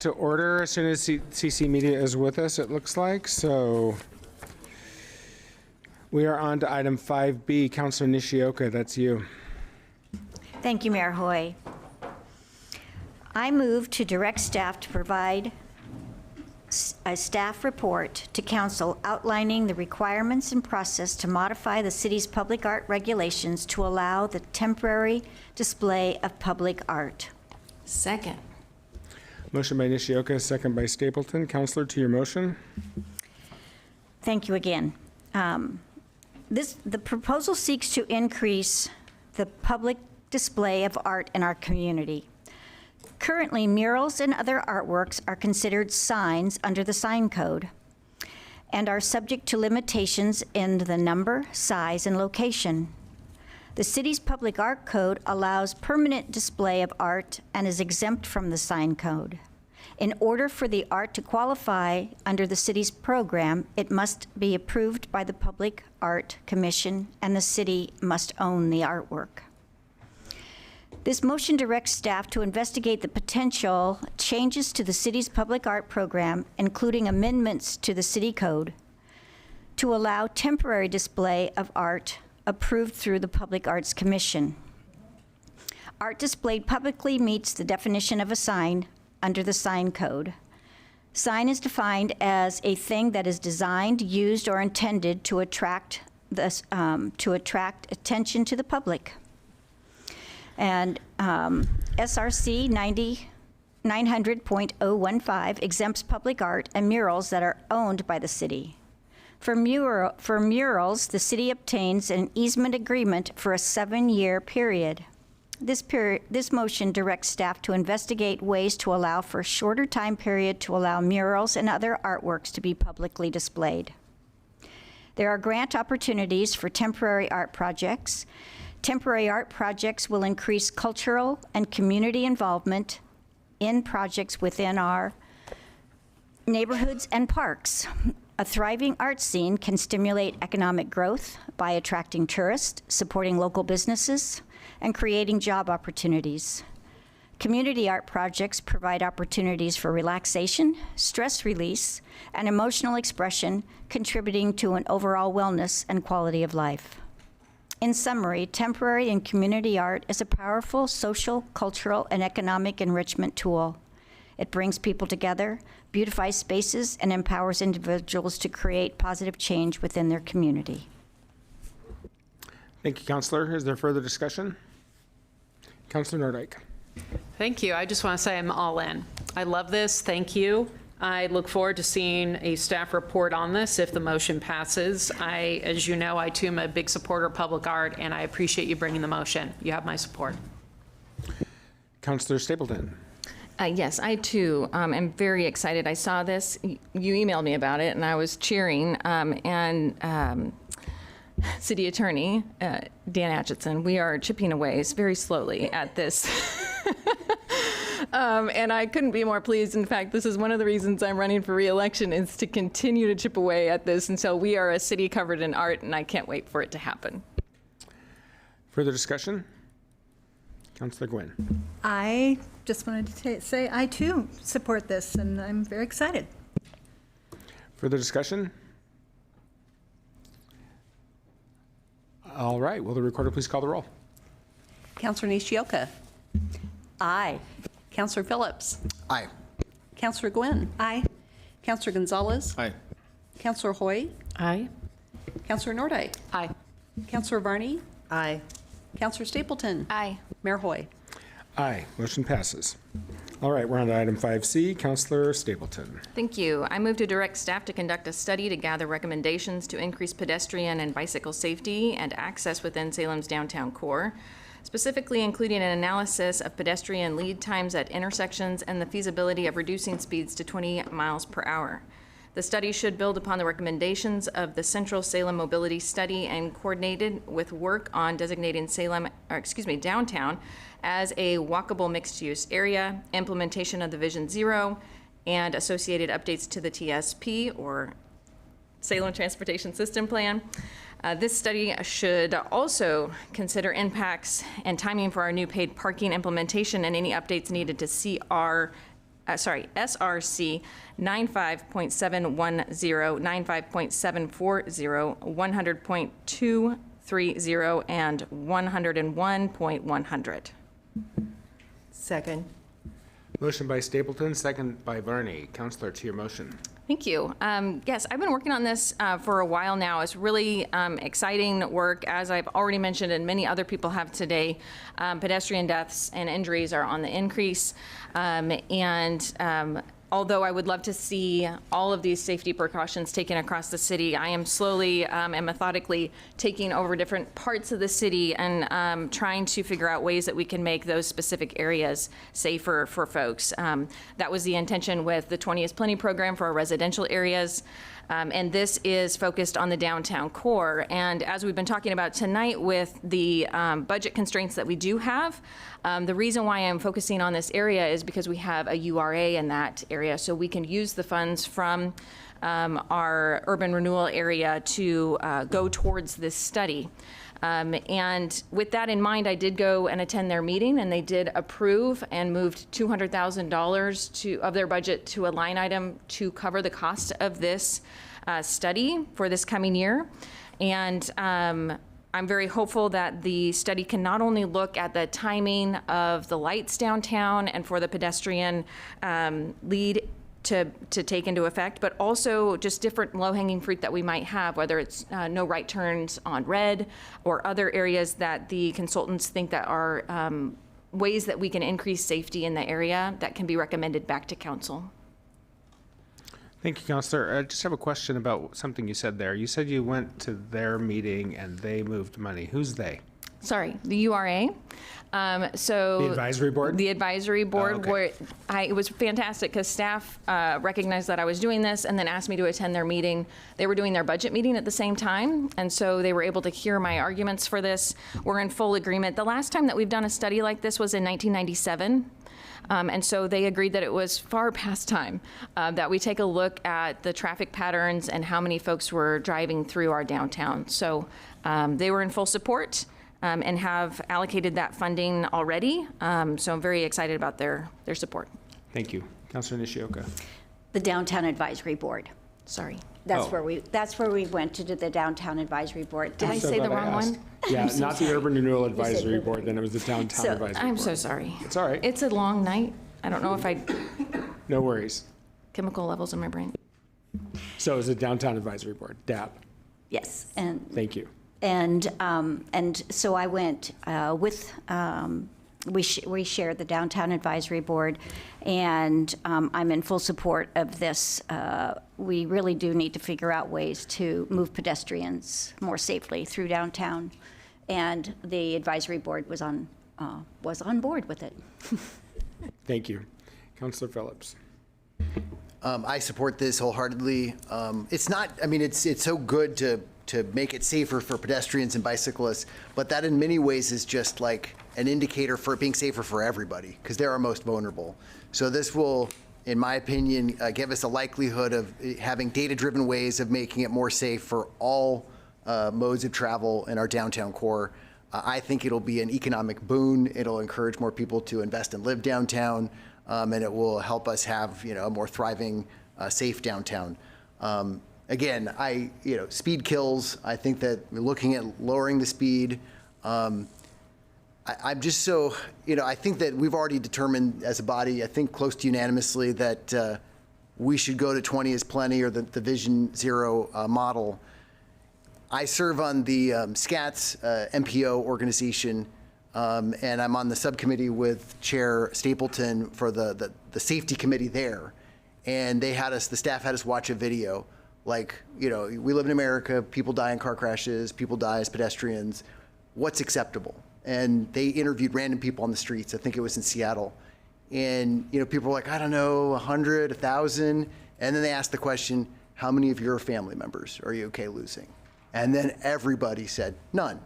To order as soon as CC Media is with us, it looks like. So we are on to item 5B. Councilor Nishioka, that's you. Thank you, Mayor Hoy. I move to direct staff to provide a staff report to council outlining the requirements and process to modify the city's public art regulations to allow the temporary display of public art. Second. Motion by Nishioka, second by Stapleton. Councilor, to your motion. Thank you again. The proposal seeks to increase the public display of art in our community. Currently, murals and other artworks are considered signs under the sign code and are subject to limitations in the number, size, and location. The city's public art code allows permanent display of art and is exempt from the sign code. In order for the art to qualify under the city's program, it must be approved by the Public Art Commission, and the city must own the artwork. This motion directs staff to investigate the potential changes to the city's public art program, including amendments to the city code, to allow temporary display of art approved through the Public Arts Commission. Art displayed publicly meets the definition of a sign under the sign code. Sign is defined as a thing that is designed, used, or intended to attract attention to the public. And SRC 900.015 exempts public art and murals that are owned by the city. For murals, the city obtains an easement agreement for a 7-year period. This motion directs staff to investigate ways to allow for a shorter time period to allow murals and other artworks to be publicly displayed. There are grant opportunities for temporary art projects. Temporary art projects will increase cultural and community involvement in projects within our neighborhoods and parks. A thriving art scene can stimulate economic growth by attracting tourists, supporting local businesses, and creating job opportunities. Community art projects provide opportunities for relaxation, stress release, and emotional expression, contributing to an overall wellness and quality of life. In summary, temporary and community art is a powerful social, cultural, and economic enrichment tool. It brings people together, beautifies spaces, and empowers individuals to create positive change within their community. Thank you, Councilor. Is there further discussion? Councilor Nordyke. Thank you. I just want to say I'm all in. I love this. Thank you. I look forward to seeing a staff report on this if the motion passes. As you know, I too am a big supporter of public art, and I appreciate you bringing the motion. You have my support. Councilor Stapleton. Yes, I too am very excited. I saw this. You emailed me about it, and I was cheering. City Attorney Dan Atchison, we are chipping away very slowly at this. And I couldn't be more pleased. In fact, this is one of the reasons I'm running for re-election, is to continue to chip away at this. And so we are a city covered in art, and I can't wait for it to happen. Further discussion? Councilor Gwynn. I just wanted to say I too support this, and I'm very excited. Further discussion? All right, will the recorder please call the roll? Councilor Nishioka. Aye. Councilor Phillips. Aye. Councilor Gwynn. Aye. Councilor Gonzalez. Aye. Councilor Hoy. Aye. Councilor Nordyke. Aye. Councilor Varney. Aye. Councilor Stapleton. Aye. Mayor Hoy. Aye, motion passes. All right, we're on to item 5C. Councilor Stapleton. Thank you. I move to direct staff to conduct a study to gather recommendations to increase pedestrian and bicycle safety and access within Salem's downtown core, specifically including an analysis of pedestrian lead times at intersections and the feasibility of reducing speeds to 20 miles per hour. The study should build upon the recommendations of the Central Salem Mobility Study and coordinated with work on designating downtown as a walkable mixed-use area, implementation of the Vision Zero, and associated updates to the TSP, or Salem Transportation System Plan. This study should also consider impacts and timing for our new paid parking implementation and any updates needed to CR SRC 95.710, 95.740, 100.230, and 101.100. Second. Motion by Stapleton, second by Varney. Councilor, to your motion. Thank you. Yes, I've been working on this for a while now. It's really exciting work. As I've already mentioned, and many other people have today, pedestrian deaths and injuries are on the increase. Although I would love to see all of these safety precautions taken across the city, I am slowly and methodically taking over different parts of the city and trying to figure out ways that we can make those specific areas safer for folks. That was the intention with the 20 is Plenty program for our residential areas. And this is focused on the downtown core. And as we've been talking about tonight with the budget constraints that we do have, the reason why I'm focusing on this area is because we have a URA in that area. So we can use the funds from our urban renewal area to go towards this study. And with that in mind, I did go and attend their meeting, and they did approve and moved $200,000 of their budget to a line item to cover the cost of this study for this coming year. And I'm very hopeful that the study can not only look at the timing of the lights downtown and for the pedestrian lead to take into effect, but also just different low-hanging fruit that we might have, whether it's no right turns on red or other areas that the consultants think that are ways that we can increase safety in the area that can be recommended back to council. Thank you, Councilor. I just have a question about something you said there. You said you went to their meeting and they moved money. Who's they? Sorry, the URA. So the advisory board? The advisory board, okay. where it was fantastic because staff recognized that I was doing this and then asked me to attend their meeting. They were doing their budget meeting at the same time, and so they were able to hear my arguments for this. We're in full agreement. The last time that we've done a study like this was in 1997. And so they agreed that it was far past time that we take a look at the traffic patterns and how many folks were driving through our downtown. So they were in full support and have allocated that funding already. So I'm very excited about their support. Thank you. Councilor Nishioka. The Downtown Advisory Board. Sorry. That's where we went to do the Downtown Advisory Board. Did I say the wrong one? Yeah, so not sorry. the Urban Renewal Advisory Board, then it was the Downtown Advisory Board. I'm so sorry. It's all right. It's a long night. I don't know if I... No worries. Chemical levels in my brain. So it's the Downtown Advisory Board, DAB. Yes, and Thank you. and so I went with. We shared the Downtown Advisory Board, and I'm in full support of this. We really do need to figure out ways to move pedestrians more safely through downtown, and the advisory board was on board with it. Thank you. Councilor Phillips. I support this wholeheartedly. It's not, I mean, it's so good to make it safer for pedestrians and bicyclists, but that in many ways is just like an indicator for it being safer for everybody, because they're our most vulnerable. So this will, in my opinion, give us a likelihood of having data-driven ways of making it more safe for all modes of travel in our downtown core. I think it'll be an economic boon. It'll encourage more people to invest and live downtown, and it will help us have, a more thriving, safe downtown. Again, speed kills. I think that looking at lowering the speed, I'm just so, I think that we've already determined as a body, I think close to unanimously, that we should go to 20 is plenty, or the Vision Zero model. I serve on the SCATS MPO organization, and I'm on the subcommittee with Chair Stapleton for the safety committee there. And the staff had us watch a video. Like, we live in America, people die in car crashes, people die as pedestrians. What's acceptable? And they interviewed random people on the streets. I think it was in Seattle. And, people were like, I don't know, 100, 1,000. And then they asked the question, how many of your family members are you okay losing? And then everybody said, none.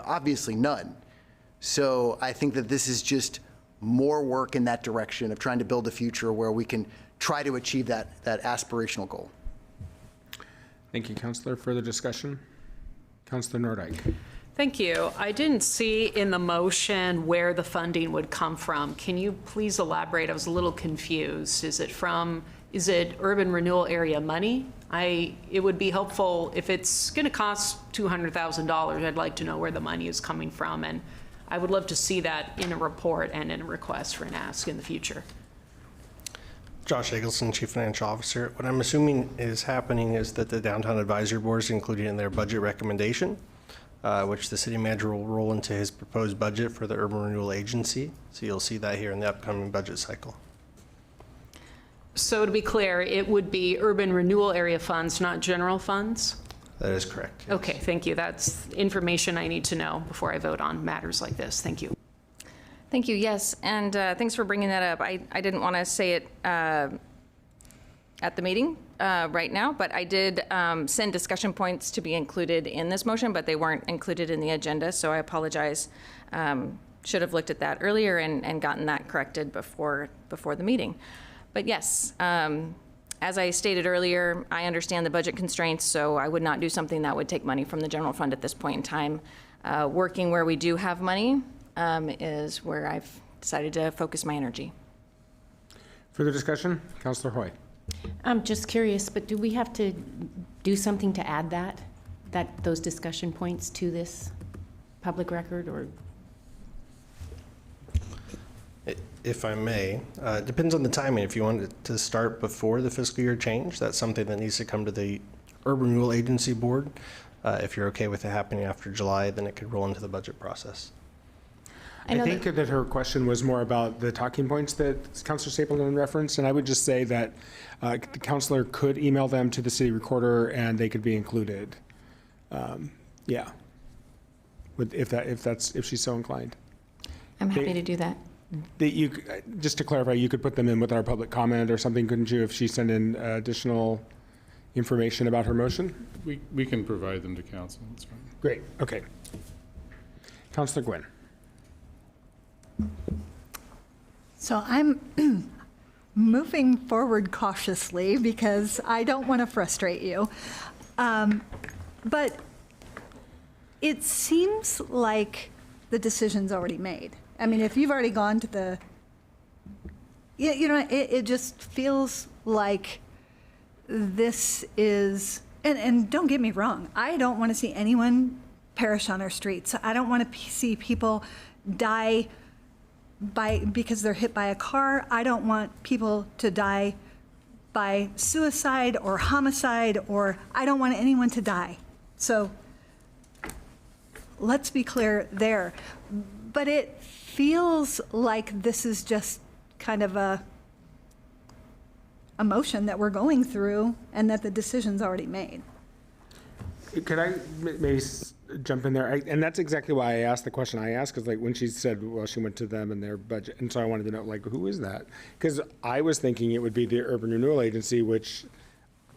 Obviously none. So I think that this is just more work in that direction of trying to build a future where we can try to achieve that aspirational goal. Thank you, Councilor. Further discussion? Councilor Nordyke. Thank you. I didn't see in the motion where the funding would come from. Can you please elaborate? I was a little confused. Is it urban renewal area money? It would be helpful if it's going to cost $200,000. I'd like to know where the money is coming from, and I would love to see that in a report and in a request for an ask in the future. Josh Eggleston, Chief Financial Officer. What I'm assuming is happening is that the Downtown Advisory Board is included in their budget recommendation, which the city manager will roll into his proposed budget for the Urban Renewal Agency. So you'll see that here in the upcoming budget cycle. So to be clear, it would be urban renewal area funds, not general funds? That is correct. Yes. Okay, thank you. That's information I need to know before I vote on matters like this. Thank you. Thank you, yes, and thanks for bringing that up. I didn't want to say it at the meeting right now, but I did send discussion points to be included in this motion, but they weren't included in the agenda, so I apologize. Should have looked at that earlier and gotten that corrected before the meeting. But yes, as I stated earlier, I understand the budget constraints, so I would not do something that would take money from the general fund at this point in time. Working where we do have money is where I've decided to focus my energy. Further discussion? Councilor Hoy. I'm just curious, but do we have to do something to add those discussion points to this public record, or? If I may, it depends on the timing. If you want it to start before the fiscal year change, that's something that needs to come to the Urban Renewal Agency Board. If you're okay with it happening after July, then it could roll into the budget process. I think that her question was more about the talking points that Councilor Stapleton referenced, and I would just say that the councilor could email them to the city recorder and they could be included. Yeah, if she's so inclined. I'm happy to do that. Just to clarify, you could put them in with our public comment or something, couldn't you, if she sent in additional information about her motion? We can provide them to council. That's fine. Great. Okay. Councilor Gwynn. So I'm moving forward cautiously because I don't want to frustrate you. But it seems like the decision's already made. I mean, if you've already gone to the, it just feels like this is, and don't get me wrong, I don't want to see anyone perish on our streets. I don't want to see people die because they're hit by a car. I don't want people to die by suicide or homicide, or I don't want anyone to die. So let's be clear there. But it feels like this is just kind of a motion that we're going through and that the decision's already made. Could I maybe jump in there? And that's exactly why I asked the question I asked, because like when she said, well, she went to them and their budget, and so I wanted to know, like, who is that? Because I was thinking it would be the Urban Renewal Agency, which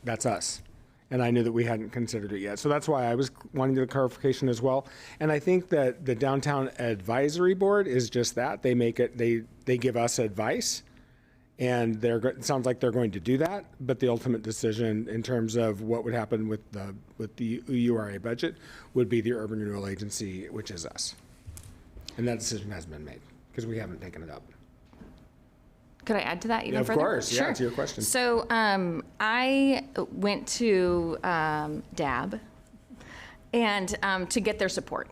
that's us. And I knew that we hadn't considered it yet. So that's why I was wanting the clarification as well. And I think that the Downtown Advisory Board is just that. They make it, they give us advice, and it sounds like they're going to do that. But the ultimate decision in terms of what would happen with the URA budget would be the Urban Renewal Agency, which is us. And that decision hasn't been made because we haven't taken it up. Could I add to that even further? Of course, yeah, it's your question. So I went to DAB and to get their support.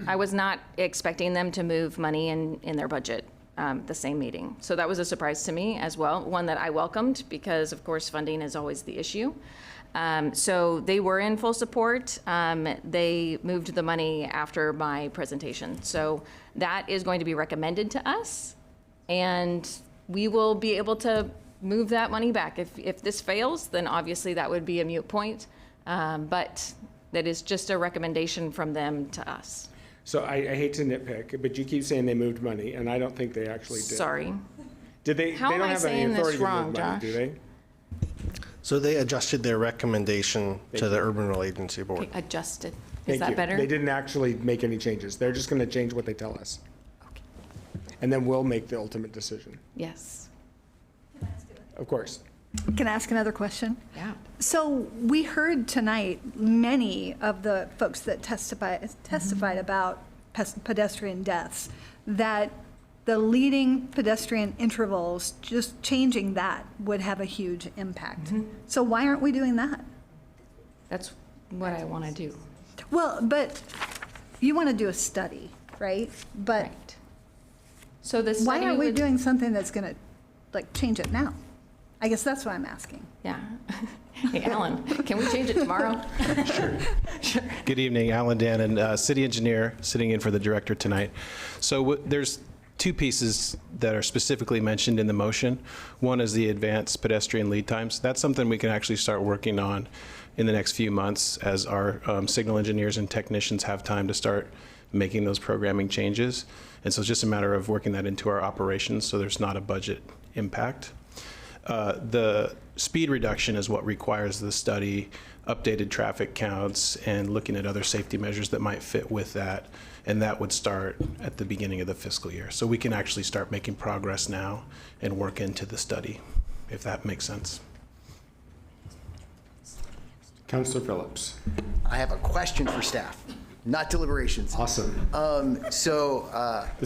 I was not expecting them to move money in their budget the same meeting. So that was a surprise to me as well, one that I welcomed because, of course, funding is always the issue. So they were in full support. They moved the money after my presentation. So that is going to be recommended to us, and we will be able to move that money back. If this fails, then obviously that would be a moot point. But that is just a recommendation from them to us. So I hate to nitpick, but you keep saying they moved money, and I don't think they actually did. Sorry. Did they? How they don't am I have any saying this authority wrong, to move money, Josh? do they? So they adjusted their recommendation to the Urban Renewal Agency Board. Okay, adjusted. Thank Is that you. better? They didn't actually make any changes. They're just going to change what they tell us. Okay. And then we'll make the ultimate decision. Yes. Of course. Can I ask another question? Yeah. So we heard tonight many of the folks that testified about pedestrian deaths, that the leading pedestrian intervals, just changing that would have a huge impact. So why aren't we doing that? That's what I want to do. Well, but you want to do a study, right? But So the why study aren't we would- doing something that's going to like change it now? I guess that's what I'm asking. Yeah. Hey, Alan, can we change it tomorrow? Good evening, Alan Dannon, city engineer, sitting in for the director tonight. So there's two pieces that are specifically mentioned in the motion. One is the advanced pedestrian lead times. That's something we can actually start working on in the next few months as our signal engineers and technicians have time to start making those programming changes. And so it's just a matter of working that into our operations so there's not a budget impact. The speed reduction is what requires the study, updated traffic counts, and looking at other safety measures that might fit with that. And that would start at the beginning of the fiscal year. So we can actually start making progress now and work into the study, if that makes sense. Councilor Phillips. I have a question for staff, not deliberations. Awesome. This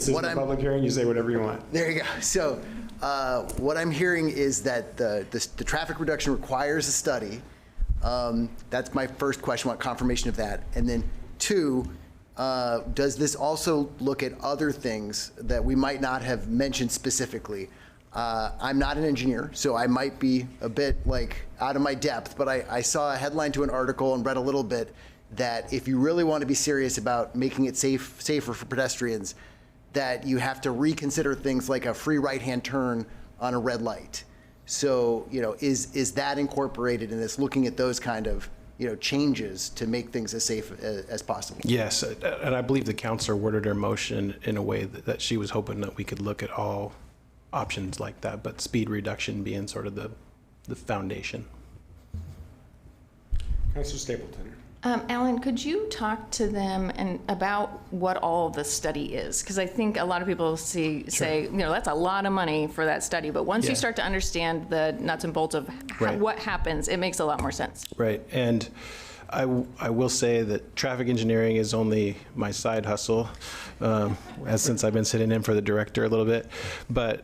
isn't a public hearing, you say whatever you want. There you go. So what I'm hearing is that the traffic reduction requires a study. That's my first question, I want confirmation of that. And then two, does this also look at other things that we might not have mentioned specifically? I'm not an engineer, so I might be a bit out of my depth, but I saw a headline to an article and read a little bit that if you really want to be serious about making it safer for pedestrians, that you have to reconsider things like a free right-hand turn on a red light. So, is that incorporated in this, looking at those kind of, changes to make things as safe as possible? Yes, and I believe the councilor worded her motion in a way that she was hoping that we could look at all options like that, but speed reduction being sort of the foundation. Councilor Stapleton. Alan, could you talk to them about what all the study is? Because I think a lot of people say, that's a lot of money for that study. But once you start to understand the nuts and bolts of what happens, it makes a lot more sense. Right. And I will say that traffic engineering is only my side hustle, since I've been sitting in for the director a little bit. But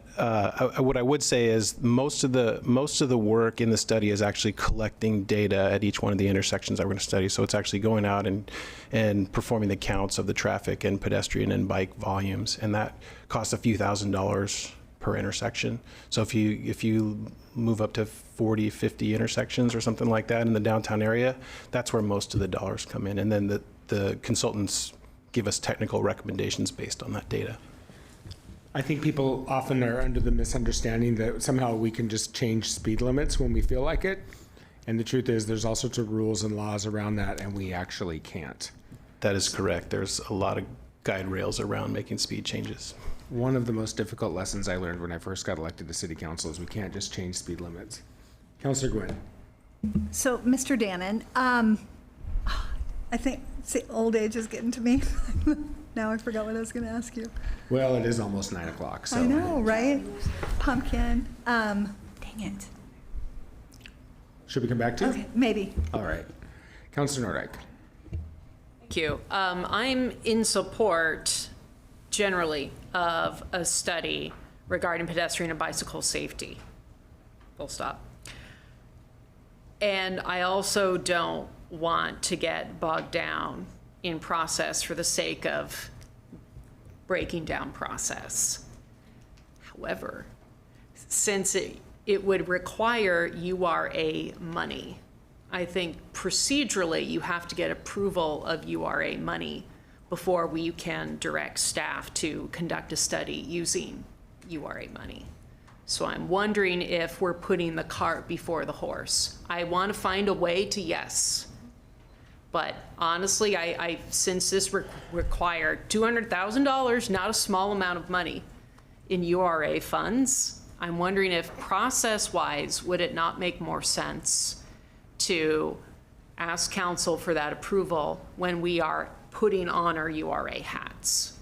what I would say is most of the work in the study is actually collecting data at each one of the intersections that we're going to study. So it's actually going out and performing the counts of the traffic and pedestrian and bike volumes, and that costs a few $1,000s per intersection. So if you move up to 40, 50 intersections or something like that in the downtown area, that's where most of the dollars come in. And then the consultants give us technical recommendations based on that data. I think people often are under the misunderstanding that somehow we can just change speed limits when we feel like it. And the truth is there's all sorts of rules and laws around that, and we actually can't. That is correct. There's a lot of guide rails around making speed changes. One of the most difficult lessons I learned when I first got elected to city council is we can't just change speed limits. Councilor Gwynn. So, Mr. Dannon, I think old age is getting to me. Now I forgot what I was going to ask you. Well, it is almost 9 o'clock, so. I know, right? Pumpkin. Dang it. Should we come back to you? Okay, maybe. All right. Councilor Nordyke. Thank you. I'm in support, generally, of a study regarding pedestrian and bicycle safety. Full stop. And I also don't want to get bogged down in process for the sake of breaking down process. However, since it would require URA money, I think procedurally you have to get approval of URA money before we can direct staff to conduct a study using URA money. So I'm wondering if we're putting the cart before the horse. I want to find a way to yes. But honestly, since this required $200,000, not a small amount of money in URA funds, I'm wondering if process-wise, would it not make more sense to ask council for that approval when we are putting on our URA hats?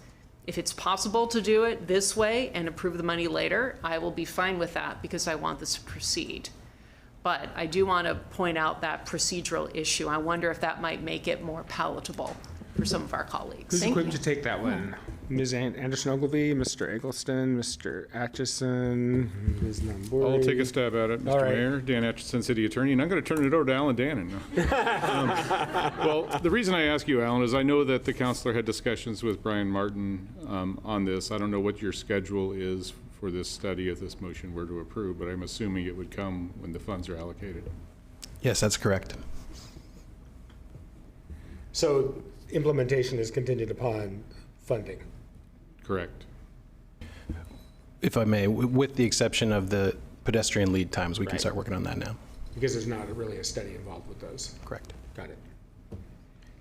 If it's possible to do it this way and approve the money later, I will be fine with that because I want this to proceed. But I do want to point out that procedural issue. I wonder if that might make it more palatable for some of our colleagues. Who's equipped to take that one? Ms. Anderson Ogilvy, Mr. Eggleston, Mr. Atchison, Ms. Nambouri. I'll take a stab at it, All Mr. right. Mayor. Dan Atchison, City Attorney, and I'm going to turn it over to Alan Dannon. Well, the reason I ask you, Alan, is I know that the councilor had discussions with Brian Martin on this. I don't know what your schedule is for this study if this motion were to approve, but I'm assuming it would come when the funds are allocated. Yes, that's correct. So implementation is contingent upon funding. Correct. If I may, with the exception of the pedestrian lead times, we can start working on that now. Because there's not really a study involved with those. Correct. Got it.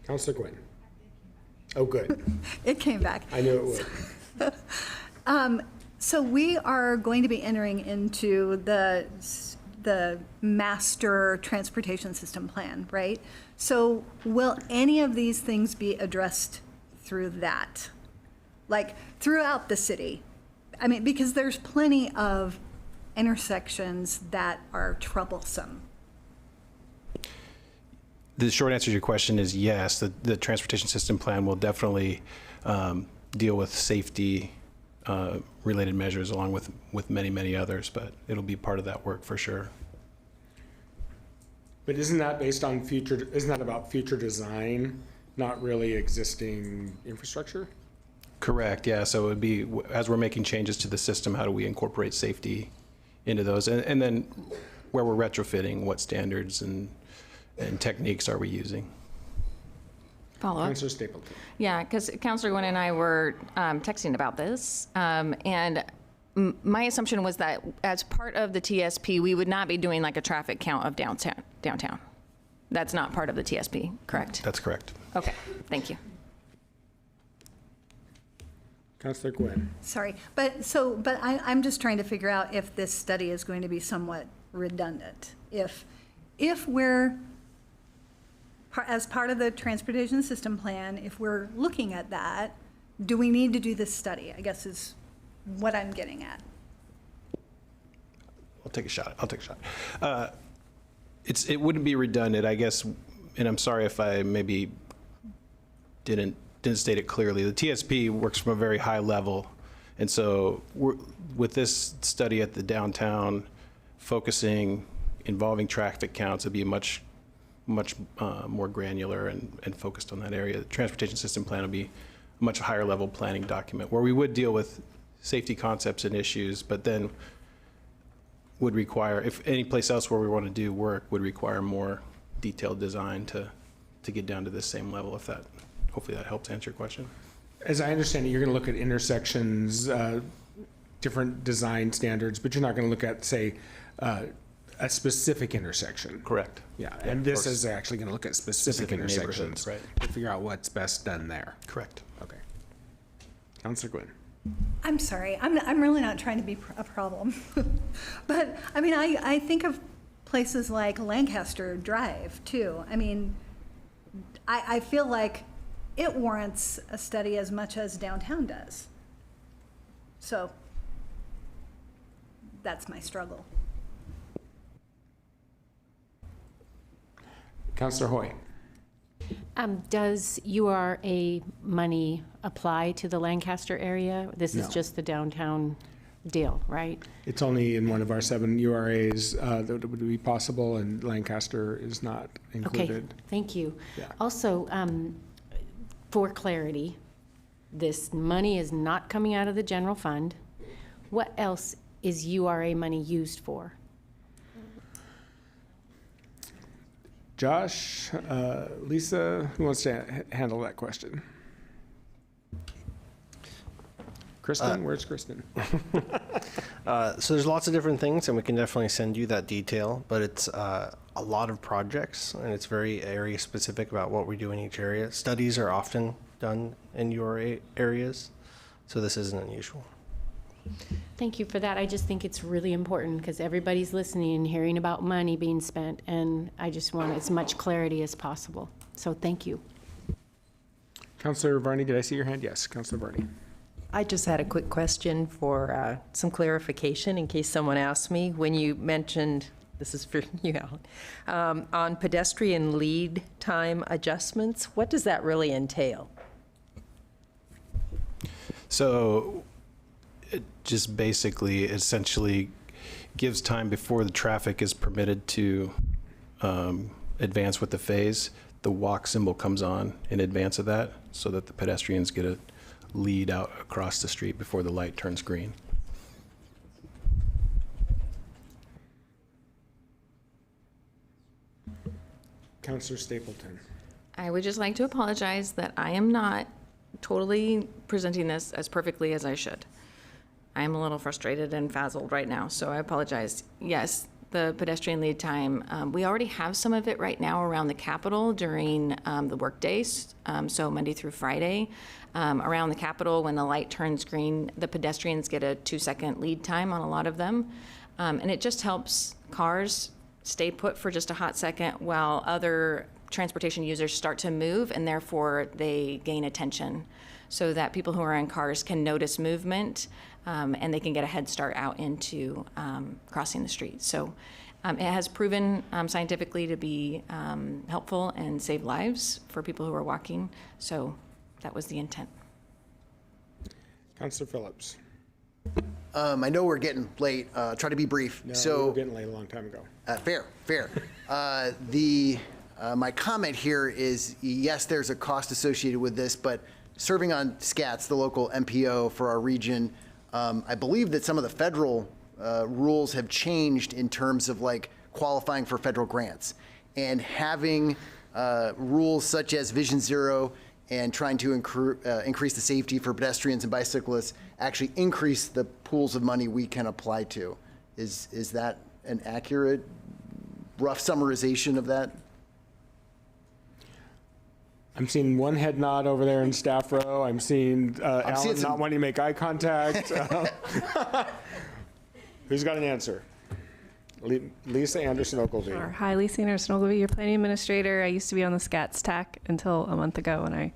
Councilor Gwynn. Oh, good. It came back. I knew it would. So we are going to be entering into the master transportation system plan, right? So will any of these things be addressed through that? Like throughout the city? I mean, because there's plenty of intersections that are troublesome. The short answer to your question is yes. The transportation system plan will definitely deal with safety related measures along with many, many others, but it'll be part of that work for sure. But isn't that based on isn't that about future design, not really existing infrastructure? Correct, yeah. So it would be, as we're making changes to the system, how do we incorporate safety into those? And then where we're retrofitting, what standards and techniques are we using? Follow-up? Councilor Stapleton. Yeah, because Councilor Gwynn and I were texting about this, and my assumption was that as part of the TSP, we would not be doing like a traffic count of downtown. That's not part of the TSP, correct? That's correct. Okay, thank you. Councilor Gwynn. Sorry, but I'm just trying to figure out if this study is going to be somewhat redundant. If we're, as part of the transportation system plan, if we're looking at that, do we need to do this study, I guess is what I'm getting at. I'll take a shot. It wouldn't be redundant, I guess, and I'm sorry if I maybe didn't state it clearly. The TSP works from a very high level, and so with this study at the downtown, involving traffic counts, it'd be much more granular and focused on that area. The transportation system plan would be a much higher level planning document where we would deal with safety concepts and issues, but then would require, if any place else where we want to do work, would require more detailed design to get down to this same level. Hopefully that helps answer your question. As I understand it, you're going to look at intersections, different design standards, but you're not going to look at, say, a specific intersection. Correct. Yeah, and this is actually going to look at specific intersections, right? To figure out what's best done there. Correct. Okay. Councilor Gwynn. I'm sorry, I'm really not trying to be a problem. But, I mean, I think of places like Lancaster Drive, too. I mean, I feel like it warrants a study as much as downtown does. So, that's my struggle. Councilor Hoy. Does URA money apply to the Lancaster area? This is No. just the downtown deal, right? It's only in one of our 7 URAs that it would be possible, and Lancaster is not included. Okay, thank you. Yeah. Also, for clarity, this money is not coming out of the general fund. What else is URA money used for? Josh, Lisa, who wants to handle that question? Kristen, where's Kristen? So there's lots of different things, and we can definitely send you that detail, but it's a lot of projects, and it's very area specific about what we do in each area. Studies are often done in your areas, so this isn't unusual. Thank you for that. I just think it's really important because everybody's listening and hearing about money being spent, and I just want as much clarity as possible. So thank you. Councilor Varney, did I see your hand? Yes, Councilor Varney. I just had a quick question for some clarification in case someone asked me. When you mentioned This is for you, Alan. On pedestrian lead time adjustments, what does that really entail? So it just basically essentially gives time before the traffic is permitted to advance with the phase. The walk symbol comes on in advance of that so that the pedestrians get a lead out across the street before the light turns green. Councilor Stapleton. I would just like to apologize that I am not totally presenting this as perfectly as I should. I am a little frustrated and frazzled right now, so I apologize. Yes, the pedestrian lead time, we already have some of it right now around the Capitol during the work days, so Monday through Friday. Around the Capitol, when the light turns green, the pedestrians get a 2-second lead time on a lot of them. And it just helps cars stay put for just a hot second while other transportation users start to move, and therefore they gain attention so that people who are in cars can notice movement and they can get a head start out into crossing the street. So it has proven scientifically to be helpful and save lives for people who are walking. So that was the intent. Councilor Phillips. I know we're getting late. Try to be brief. No, so we were getting late a long time ago. Fair. My comment here is, yes, there's a cost associated with this, but serving on SCATS, the local MPO for our region, I believe that some of the federal rules have changed in terms of like qualifying for federal grants, and having rules such as Vision Zero and trying to increase the safety for pedestrians and bicyclists actually increase the pools of money we can apply to. Is that an accurate, rough summarization of that? I'm seeing one head nod over there in staff row. I'm seeing Alan not wanting to make eye contact. Who's got an answer? Lisa Anderson Ogilvie. Sure. Hi, Lisa Anderson Ogilvie, your planning administrator. I used to be on the SCATS TAC until a month ago when I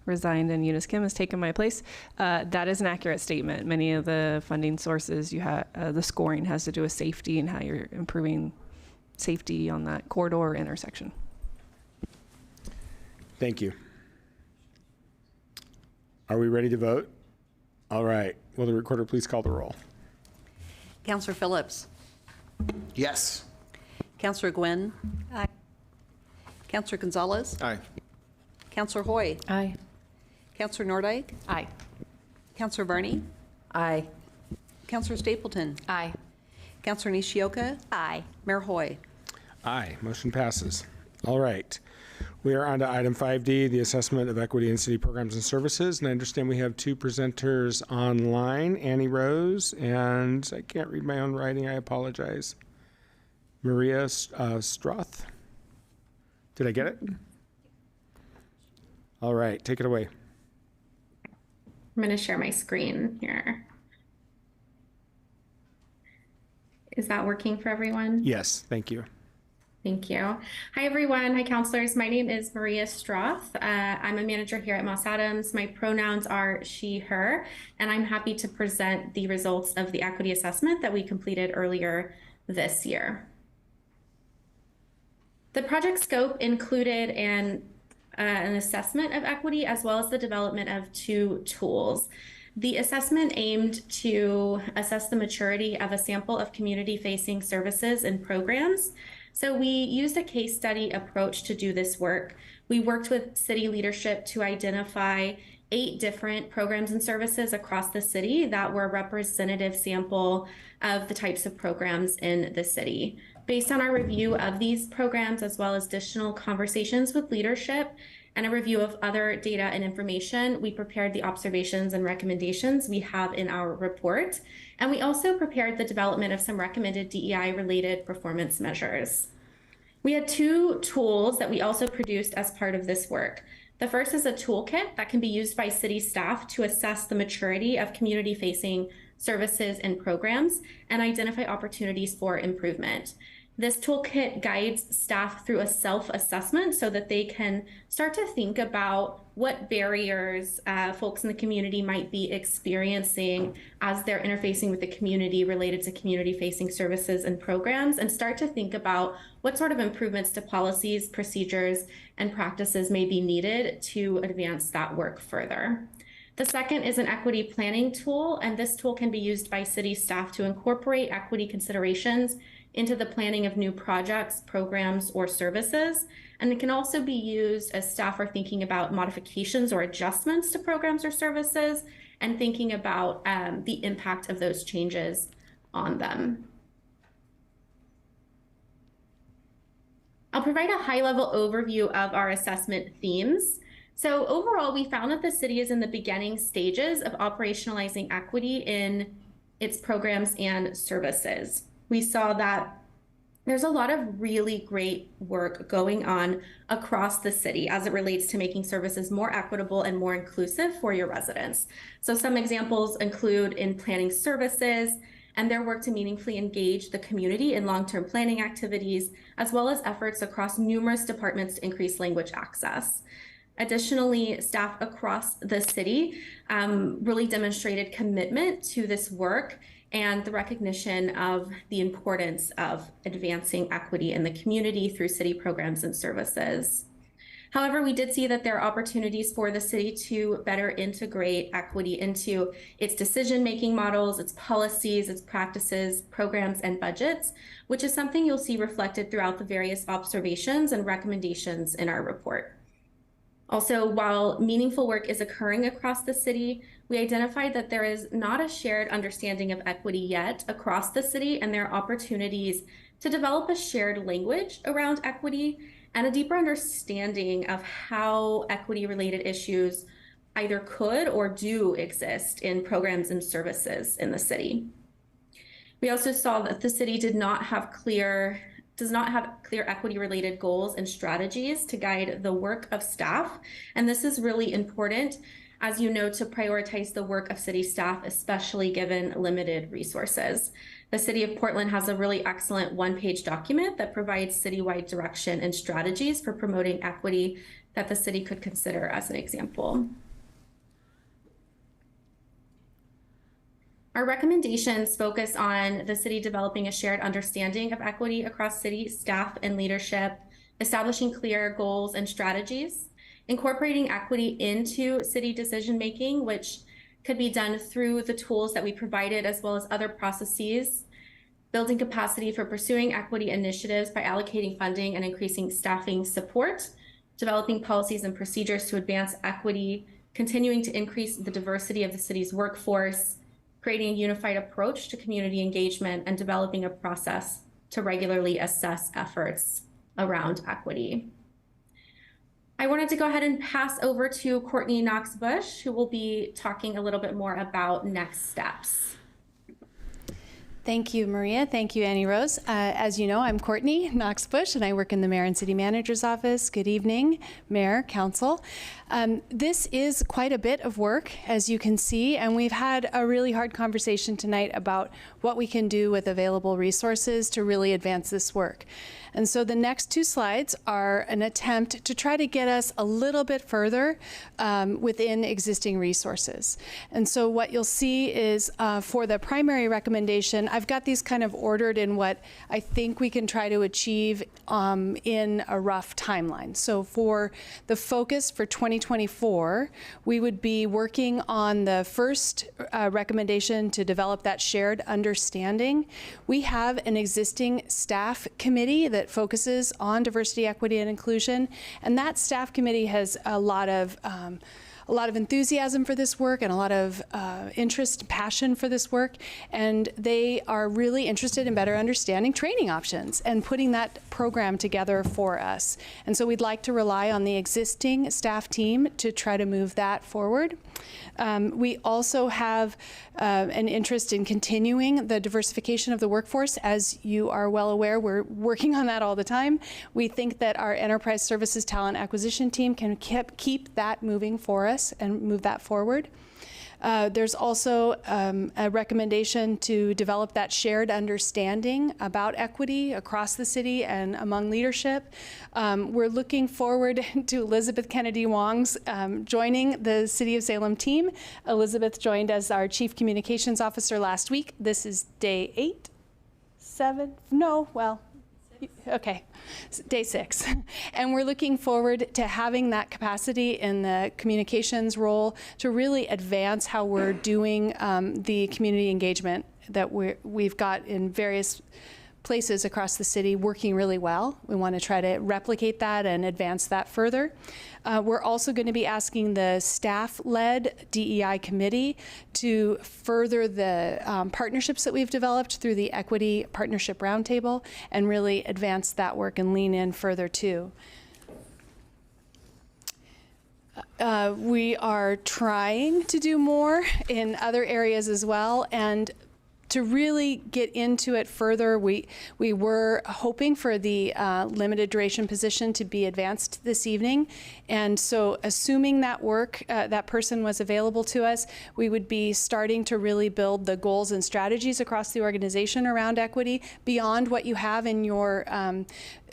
resigned and Eunice Kim has taken my place. That is an accurate statement. Many of the funding sources you have, the scoring has to do with safety and how you're improving safety on that corridor or intersection. Thank you. Are we ready to vote? All right. Will the recorder please call the roll? Councilor Phillips. Yes. Councilor Gwynn. Aye. Councilor Gonzalez. Aye. Councilor Hoy. Aye. Councilor Nordike. Aye. Councilor Varney. Aye. Councilor Stapleton. Aye. Councilor Nishioka. Aye. Mayor Hoy. Aye. Motion passes. All right. We are on to item 5D, the assessment of equity in city programs and services. And I understand we have two presenters online, Annie Rose, and I can't read my own writing, I apologize, Maria Stroth. Did I get it? All right, take it away. I'm going to share my screen here. Is that working for everyone? Yes, thank you. Thank you. Hi, everyone. Hi, counselors. My name is Maria Stroth. I'm a manager here at Moss Adams. My pronouns are she, her, and I'm happy to present the results of the equity assessment that we completed earlier this year. The project scope included an assessment of equity as well as the development of 2 tools. The assessment aimed to assess the maturity of a sample of community-facing services and programs. So we used a case study approach to do this work. We worked with city leadership to identify 8 different programs and services across the city that were a representative sample of the types of programs in the city. Based on our review of these programs, as well as additional conversations with leadership and a review of other data and information, we prepared the observations and recommendations we have in our report. And we also prepared the development of some recommended DEI-related performance measures. We had 2 tools that we also produced as part of this work. The first is a toolkit that can be used by city staff to assess the maturity of community-facing services and programs and identify opportunities for improvement. This toolkit guides staff through a self-assessment so that they can start to think about what barriers folks in the community might be experiencing as they're interfacing with the community related to community-facing services and programs, and start to think about what sort of improvements to policies, procedures, and practices may be needed to advance that work further. The second is an equity planning tool, and this tool can be used by city staff to incorporate equity considerations into the planning of new projects, programs, or services. And it can also be used as staff are thinking about modifications or adjustments to programs or services and thinking about the impact of those changes on them. I'll provide a high-level overview of our assessment themes. So overall, we found that the city is in the beginning stages of operationalizing equity in its programs and services. We saw that there's a lot of really great work going on across the city as it relates to making services more equitable and more inclusive for your residents. So some examples include in planning services and their work to meaningfully engage the community in long-term planning activities, as well as efforts across numerous departments to increase language access. Additionally, staff across the city really demonstrated commitment to this work and the recognition of the importance of advancing equity in the community through city programs and services. However, we did see that there are opportunities for the city to better integrate equity into its decision-making models, its policies, its practices, programs, and budgets, which is something you'll see reflected throughout the various observations and recommendations in our report. Also, while meaningful work is occurring across the city, we identified that there is not a shared understanding of equity yet across the city, and there are opportunities to develop a shared language around equity and a deeper understanding of how equity-related issues either could or do exist in programs and services in the city. We also saw that the city does not have clear equity-related goals and strategies to guide the work of staff. And this is really important, as you know, to prioritize the work of city staff, especially given limited resources. The City of Portland has a really excellent one-page document that provides citywide direction and strategies for promoting equity that the city could consider as an example. Our recommendations focus on the city developing a shared understanding of equity across city staff and leadership, establishing clear goals and strategies, incorporating equity into city decision-making, which could be done through the tools that we provided as well as other processes, building capacity for pursuing equity initiatives by allocating funding and increasing staffing support, developing policies and procedures to advance equity, continuing to increase the diversity of the city's workforce, creating a unified approach to community engagement, and developing a process to regularly assess efforts around equity. I wanted to go ahead and pass over to Courtney Knox-Bush, who will be talking a little bit more about next steps. Thank you, Maria. Thank you, Annie Rose. As you know, I'm Courtney Knox-Bush, and I work in the Mayor and City Manager's Office. Good evening, Mayor, Council. This is quite a bit of work, as you can see, and we've had a really hard conversation tonight about what we can do with available resources to really advance this work. And so the next two slides are an attempt to try to get us a little bit further within existing resources. And so what you'll see is for the primary recommendation, I've got these kind of ordered in what I think we can try to achieve in a rough timeline. So for the focus for 2024, we would be working on the first recommendation to develop that shared understanding. We have an existing staff committee that focuses on diversity, equity, and inclusion, and that staff committee has a lot of enthusiasm for this work and a lot of interest and passion for this work, and they are really interested in better understanding training options and putting that program together for us. And so we'd like to rely on the existing staff team to try to move that forward. We also have an interest in continuing the diversification of the workforce. As you are well aware, we're working on that all the time. We think that our enterprise services talent acquisition team can keep that moving for us and move that forward. There's also a recommendation to develop that shared understanding about equity across the city and among leadership. We're looking forward to Elizabeth Kennedy Wong's joining the City of Salem team. Elizabeth joined as our Chief Communications Officer last week. This is day 8, 7, no, well, okay, day 6. And we're looking forward to having that capacity in the communications role to really advance how we're doing the community engagement that we've got in various places across the city working really well. We want to try to replicate that and advance that further. We're also going to be asking the staff-led DEI committee to further the partnerships that we've developed through the Equity Partnership Roundtable and really advance that work and lean in further too. We are trying to do more in other areas as well, and to really get into it further, we were hoping for the limited duration position to be advanced this evening. And so assuming that work, that person was available to us, we would be starting to really build the goals and strategies across the organization around equity beyond what you have in your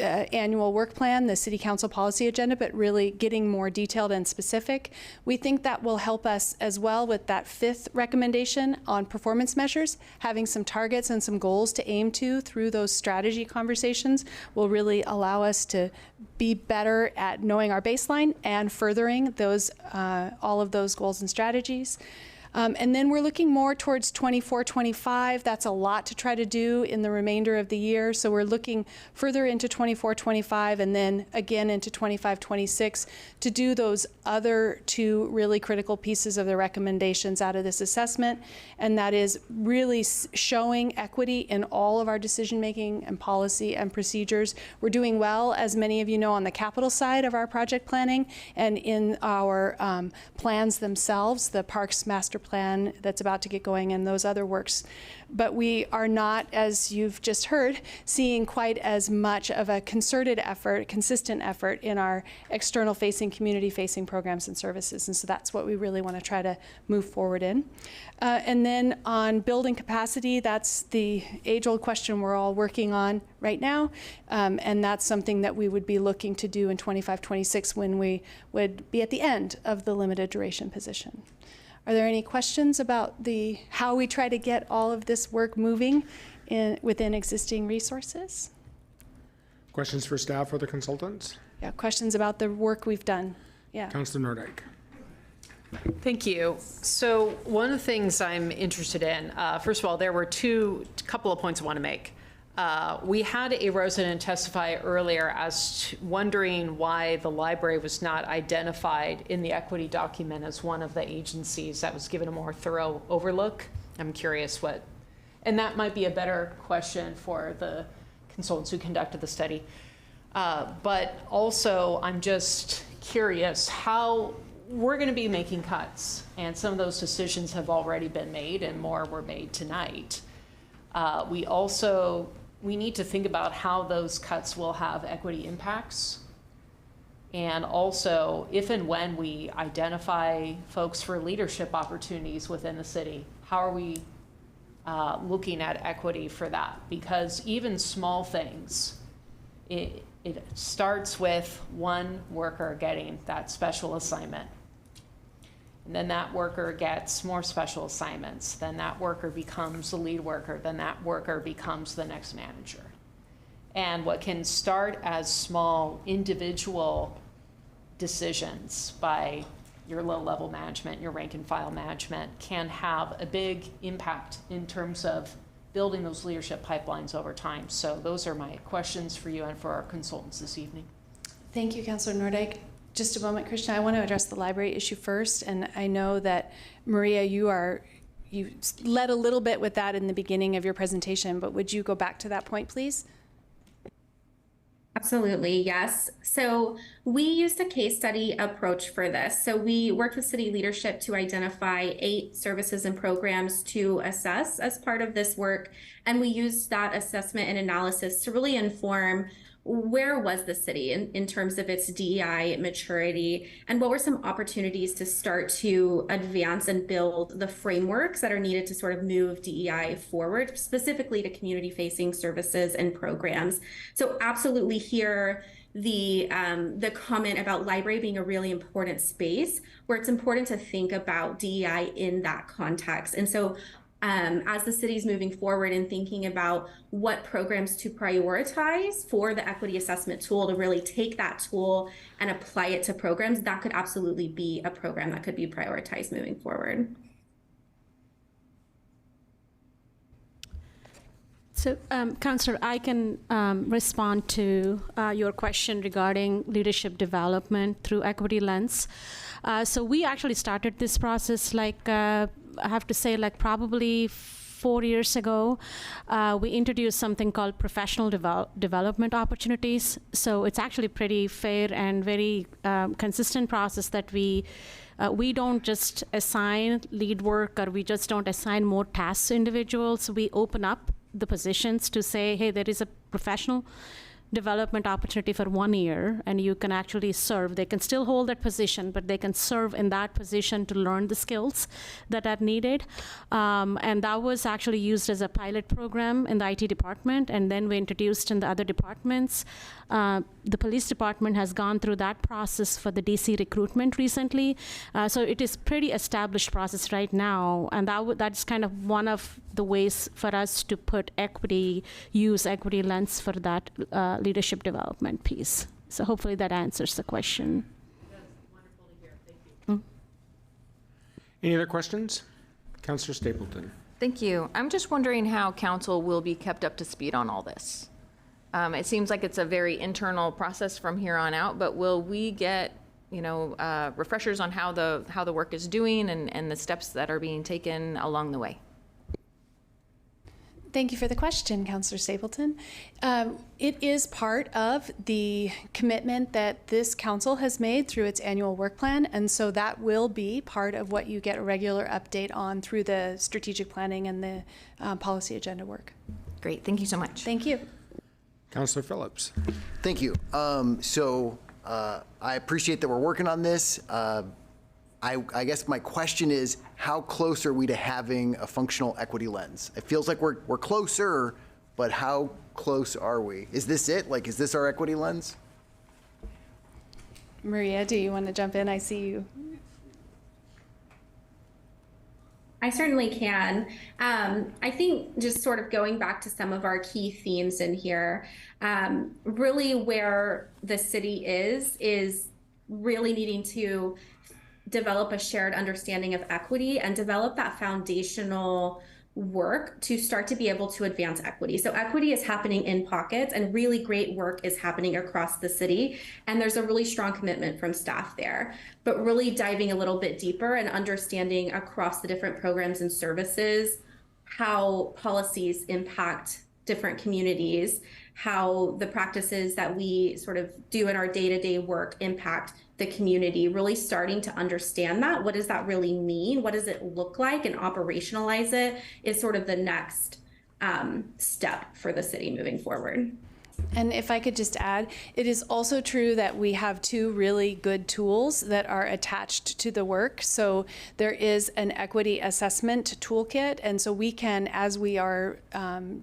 annual work plan, the city council policy agenda, but really getting more detailed and specific. We think that will help us as well with that 5th recommendation on performance measures. Having some targets and some goals to aim to through those strategy conversations will really allow us to be better at knowing our baseline and furthering those all of those goals and strategies. And then we're looking more towards 24-25. That's a lot to try to do in the remainder of the year. So we're looking further into 24-25 and then again into 25-26 to do those other 2 really critical pieces of the recommendations out of this assessment. And that is really showing equity in all of our decision-making and policy and procedures. We're doing well, as many of you know, on the capital side of our project planning and in our plans themselves, the Parks Master Plan that's about to get going and those other works. But we are not, as you've just heard, seeing quite as much of a concerted effort, consistent effort in our external facing, community facing programs and services. And so that's what we really want to try to move forward in. And then on building capacity, that's the age-old question we're all working on right now. And that's something that we would be looking to do in 25-26 when we would be at the end of the limited duration position. Are there any questions about how we try to get all of this work moving within existing resources? Questions for staff or the consultants? Yeah, questions about the work we've done. Yeah. Councilor Nordyke. Thank you. So one of the things I'm interested in, first of all, there were a couple of points I want to make. We had a resident testify earlier as to wondering why the library was not identified in the equity document as one of the agencies that was given a more thorough overlook. I'm curious and that might be a better question for the consultants who conducted the study. But also, I'm just curious how we're going to be making cuts, and some of those decisions have already been made and more were made tonight. We need to think about how those cuts will have equity impacts. And also, if and when we identify folks for leadership opportunities within the city, how are we looking at equity for that? Because even small things, it starts with one worker getting that special assignment. And then that worker gets more special assignments. Then that worker becomes the lead worker. Then that worker becomes the next manager. And what can start as small individual decisions by your low-level management, your rank and file management, can have a big impact in terms of building those leadership pipelines over time. So those are my questions for you and for our consultants this evening. Thank you, Councilor Nordyke. Just a moment, Christian. I want to address the library issue first, and I know that Maria, you led a little bit with that in the beginning of your presentation, but would you go back to that point, please? Absolutely, yes. So we used a case study approach for this. So we worked with city leadership to identify 8 services and programs to assess as part of this work, and we used that assessment and analysis to really inform where was the city in terms of its DEI maturity, and what were some opportunities to start to advance and build the frameworks that are needed to sort of move DEI forward, specifically to community-facing services and programs. So absolutely hear the comment about library being a really important space where it's important to think about DEI in that context. And so as the city's moving forward and thinking about what programs to prioritize for the equity assessment tool to really take that tool and apply it to programs, that could absolutely be a program that could be prioritized moving forward. So, Councillor, I can respond to your question regarding leadership development through equity lens. So we actually started this process, I have to say, probably 4 years ago. We introduced something called professional development opportunities. So it's actually pretty fair and very consistent process that we don't just assign lead work, or we just don't assign more tasks to individuals. We open up the positions to say, hey, there is a professional development opportunity for 1 year, and you can actually serve. They can still hold that position, but they can serve in that position to learn the skills that are needed. And that was actually used as a pilot program in the IT department, and then we introduced in the other departments. The police department has gone through that process for the DC recruitment recently. So it is pretty established process right now, and that's kind of one of the ways for us to put use equity lens for that leadership development piece. So hopefully that answers the question. Wonderful to hear. Thank you. Any other questions? Councilor Stapleton. Thank you. I'm just wondering how council will be kept up to speed on all this. It seems like it's a very internal process from here on out, but will we get, refreshers on how the work is doing and the steps that are being taken along the way? Thank you for the question, Councilor Stapleton. It is part of the commitment that this council has made through its annual work plan, and so that will be part of what you get a regular update on through the strategic planning and the policy agenda work. Great, thank you so much. Thank you. Councilor Phillips. Thank you. I appreciate that we're working on this. I guess my question is, how close are we to having a functional equity lens? It feels like we're closer, but how close are we? Is this it? Is this our equity lens? Maria, do you want to jump in? I see you. I certainly can. I think just sort of going back to some of our key themes in here, really where the city is really needing to develop a shared understanding of equity and develop that foundational work to start to be able to advance equity. So equity is happening in pockets, and really great work is happening across the city. And there's a really strong commitment from staff there, but really diving a little bit deeper and understanding across the different programs and services, how policies impact different communities, how the practices that we sort of do in our day-to-day work impact the community, really starting to understand that. What does that really mean? What does it look like? And operationalize it is sort of the next step for the city moving forward. And if I could just add, it is also true that we have two really good tools that are attached to the work. So there is an equity assessment toolkit, and so we can, as we are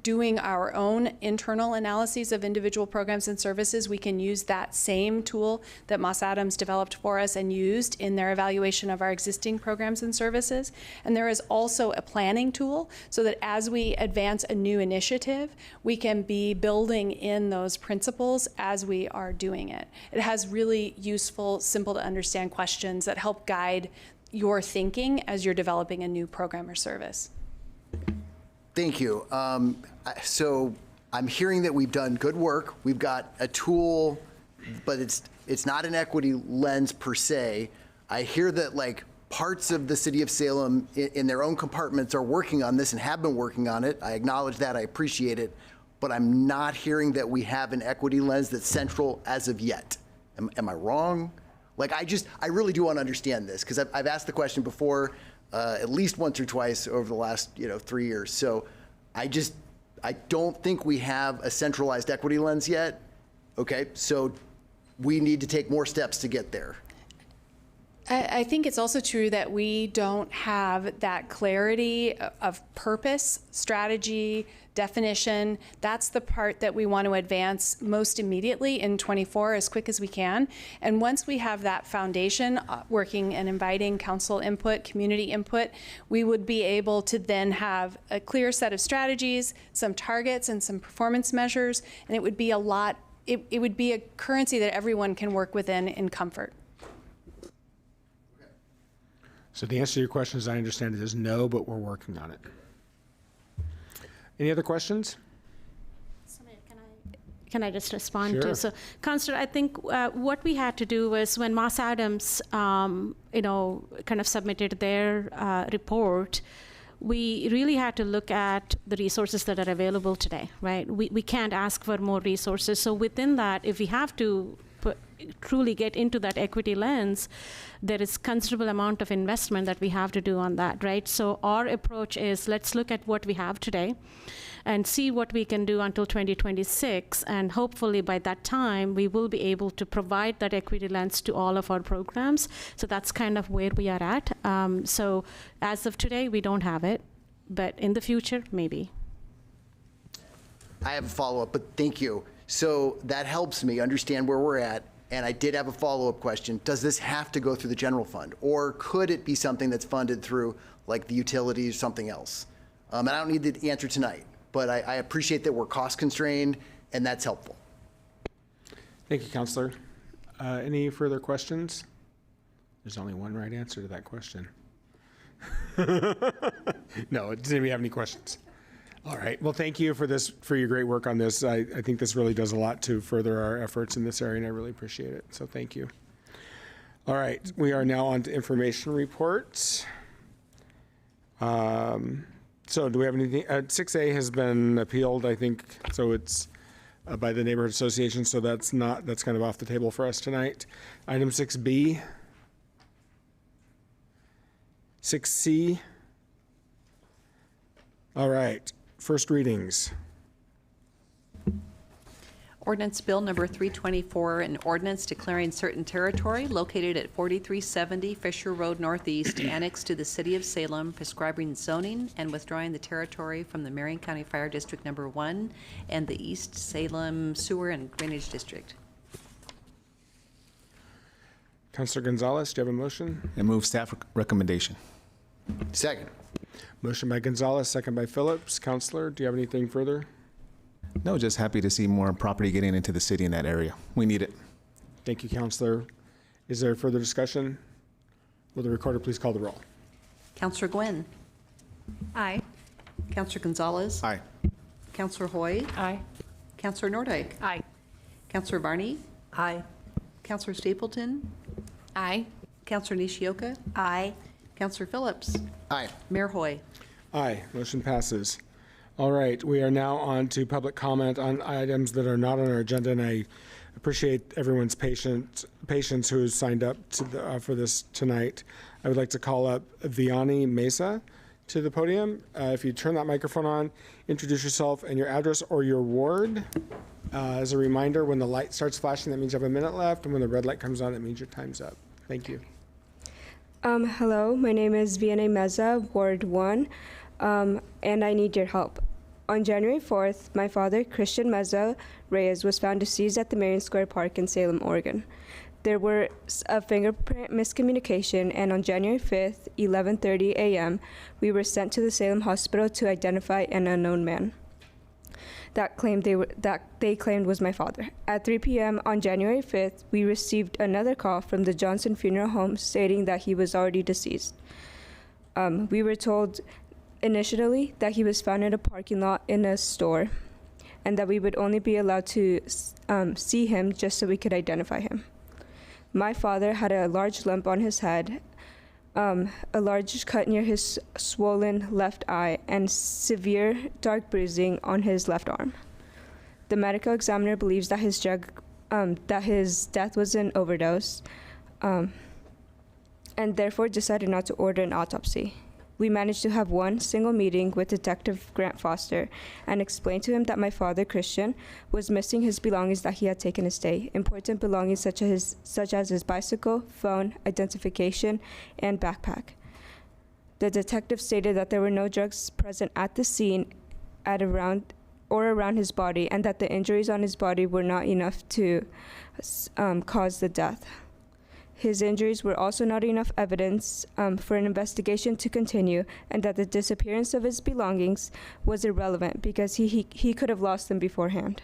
doing our own internal analyses of individual programs and services, we can use that same tool that Moss Adams developed for us and used in their evaluation of our existing programs and services. And there is also a planning tool so that as we advance a new initiative, we can be building in those principles as we are doing it. It has really useful, simple to understand questions that help guide your thinking as you're developing a new program or service. Thank you. So I'm hearing that we've done good work. We've got a tool, but it's not an equity lens per se. I hear that parts of the city of Salem in their own compartments are working on this and have been working on it. I acknowledge that, I appreciate it, but I'm not hearing that we have an equity lens that's central as of yet. Am I wrong? I really do want to understand this, because I've asked the question before at least once or twice over the last 3 years. So I don't think we have a centralized equity lens yet. Okay, so we need to take more steps to get there. I think it's also true that we don't have that clarity of purpose, strategy, definition. That's the part that we want to advance most immediately in 24 as quick as we can. And once we have that foundation working and inviting council input, community input, we would be able to then have a clear set of strategies, some targets and some performance measures, and it would be it would be a currency that everyone can work within in comfort. So the answer to your question, as I understand it, is no, but we're working on it. Any other questions? Can I just respond Sure. to? So, Councillor, I think what we had to do was when Moss Adams, kind of submitted their report, we really had to look at the resources that are available today, right? We can't ask for more resources. So within that, if we have to truly get into that equity lens, there is considerable amount of investment that we have to do on that, right? So our approach is let's look at what we have today and see what we can do until 2026. And hopefully by that time, we will be able to provide that equity lens to all of our programs. So that's kind of where we are at. So as of today, we don't have it, but in the future, maybe. I have a follow-up, but thank you. So that helps me understand where we're at. And I did have a follow-up question. Does this have to go through the general fund? Or could it be something that's funded through like the utilities or something else? And I don't need the answer tonight, but I appreciate that we're cost constrained and that's helpful. Thank you, Councilor. Any further questions? There's only one right answer to that question. No, does anybody have any questions? All right. Well, thank you for your great work on this. I think this really does a lot to further our efforts in this area, and I really appreciate it. So thank you. All right. We are now on to information reports. So do we have anything? 6A has been appealed, I think. So it's by the Neighborhood Association. So that's kind of off the table for us tonight. Item 6B. 6C. All right. First readings. Ordinance Bill Number 324, an ordinance declaring certain territory located at 4370 Fisher Road Northeast annexed to the City of Salem, prescribing zoning and withdrawing the territory from the Marion County Fire District Number 1 and the East Salem Sewer and Drainage District. Councilor Gonzalez, do you have a motion? I move staff recommendation. Second. Motion by Gonzalez, second by Phillips. Councilor, do you have anything further? No, just happy to see more property getting into the city in that area. We need it. Thank you, Councilor. Is there further discussion? Will the recorder please call the roll? Councillor Gwynn. Aye. Councillor Gonzalez. Aye. Councillor Hoy. Aye. Councillor Nordijk. Aye. Councillor Varney. Aye. Councillor Stapleton. Aye. Councillor Nishioka. Aye. Councillor Phillips. Aye. Mayor Hoy. Aye. Motion passes. All right. We are now on to public comment on items that are not on our agenda, and I appreciate everyone's patience who has signed up to for this tonight. I would like to call up Vianney Mesa to the podium. If you turn that microphone on, introduce yourself and your address or your ward. As a reminder, when the light starts flashing, that means you have a minute left, and when the red light comes on, that means your time's up. Thank you. Hello, my name is Vianney Meza, Ward 1, and I need your help. On January 4th, my father, Christian Meza Reyes, was found deceased at the Marion Square Park in Salem, Oregon. There were a fingerprint miscommunication, and on January 5th, 11:30 a.m., we were sent to the Salem Hospital to identify an unknown man that they claimed was my father. At 3 p.m. on January 5th, we received another call from the Johnson Funeral Home stating that he was already deceased. We were told initially that he was found in a parking lot in a store and that we would only be allowed to see him just so we could identify him. My father had a large lump on his head, a large cut near his swollen left eye, and severe dark bruising on his left arm. The medical examiner believes that his death was an overdose, and therefore decided not to order an autopsy. We managed to have one single meeting with Detective Grant Foster and explained to him that my father, Christian, was missing his belongings that he had taken his day, important belongings such as his bicycle, phone, identification, and backpack. The detective stated that there were no drugs present at the scene around his body, and that the injuries on his body were not enough to cause the death. His injuries were also not enough evidence for an investigation to continue, and that the disappearance of his belongings was irrelevant because he could have lost them beforehand.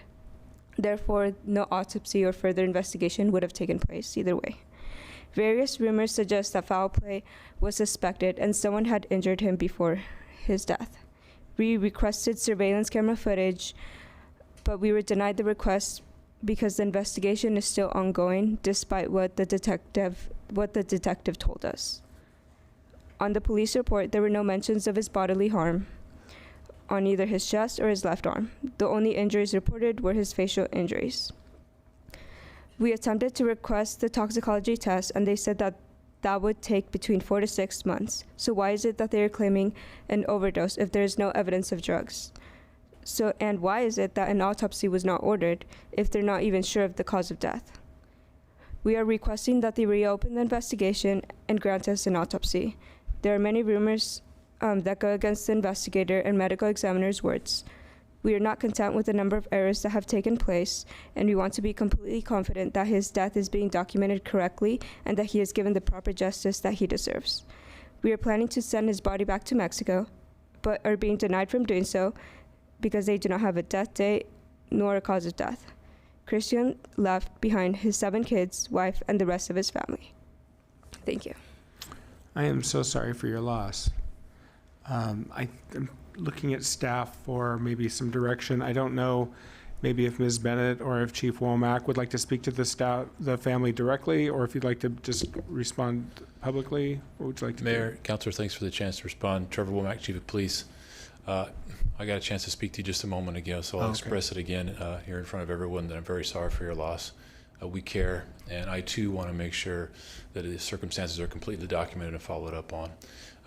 Therefore, no autopsy or further investigation would have taken place either way. Various rumors suggest that foul play was suspected and someone had injured him before his death. We requested surveillance camera footage, but we were denied the request because the investigation is still ongoing, despite what the detective told us. On the police report, there were no mentions of his bodily harm on either his chest or his left arm. The only injuries reported were his facial injuries. We attempted to request the toxicology test, and they said that would take between 4 to 6 months. So why is it that they are claiming an overdose if there is no evidence of drugs? And why is it that an autopsy was not ordered if they're not even sure of the cause of death? We are requesting that they reopen the investigation and grant us an autopsy. There are many rumors that go against the investigator and medical examiner's words. We are not content with the number of errors that have taken place, and we want to be completely confident that his death is being documented correctly and that he is given the proper justice that he deserves. We are planning to send his body back to Mexico, but are being denied from doing so because they do not have a death date nor a cause of death. Christian left behind his 7 kids, wife, and the rest of his family. Thank you. I am so sorry for your loss. I'm looking at staff for maybe some direction. I don't know maybe if Ms. Bennett or if Chief Womack would like to speak to the family directly, or if you'd like to just respond publicly. What would you like to do? Mayor, Councilor, thanks for the chance to respond. Trevor Womack, Chief of Police. I got a chance to speak to you just a moment ago, so I'll express it again here in front of everyone that I'm very sorry for your loss. We care, and I too want to make sure that the circumstances are completely documented and followed up on.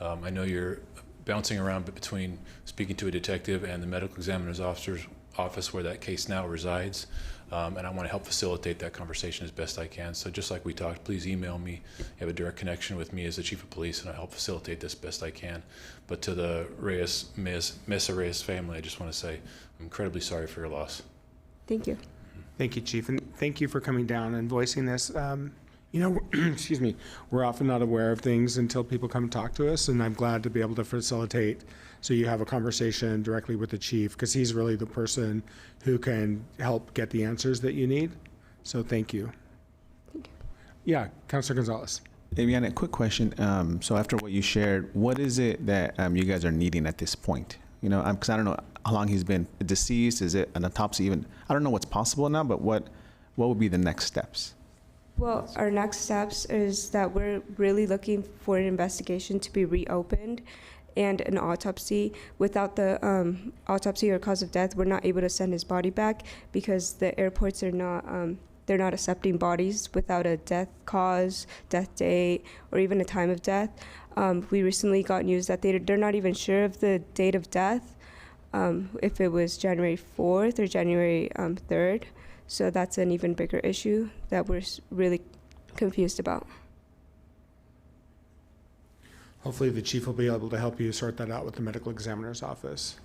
I know you're bouncing around between speaking to a detective and the medical examiner's office where that case now resides, and I want to help facilitate that conversation as best I can. So just like we talked, please email me. You have a direct connection with me as the Chief of Police, and I'll help facilitate this best I can. But to the Mesa Reyes family, I just want to say I'm incredibly sorry for your loss. Thank you. Thank you, Chief, and thank you for coming down and voicing this. Excuse me, we're often not aware of things until people come talk to us, and I'm glad to be able to facilitate so you have a conversation directly with the chief, because he's really the person who can help get the answers that you need. So thank you. Thank you. Yeah, Councilor Gonzalez. Viviana, a quick question. So after what you shared, what is it that you guys are needing at this point? Because I don't know how long he's been deceased. Is it an autopsy even? I don't know what's possible now, but what would be the next steps? Well, our next steps is that we're really looking for an investigation to be reopened and an autopsy. Without the autopsy or cause of death, we're not able to send his body back because the airports are not, they're not accepting bodies without a death cause, death date, or even a time of death. We recently got news that they're not even sure of the date of death, if it was January 4th or January 3rd. So that's an even bigger issue that we're really confused about. Hopefully the chief will be able to help you sort that out with the medical examiner's office.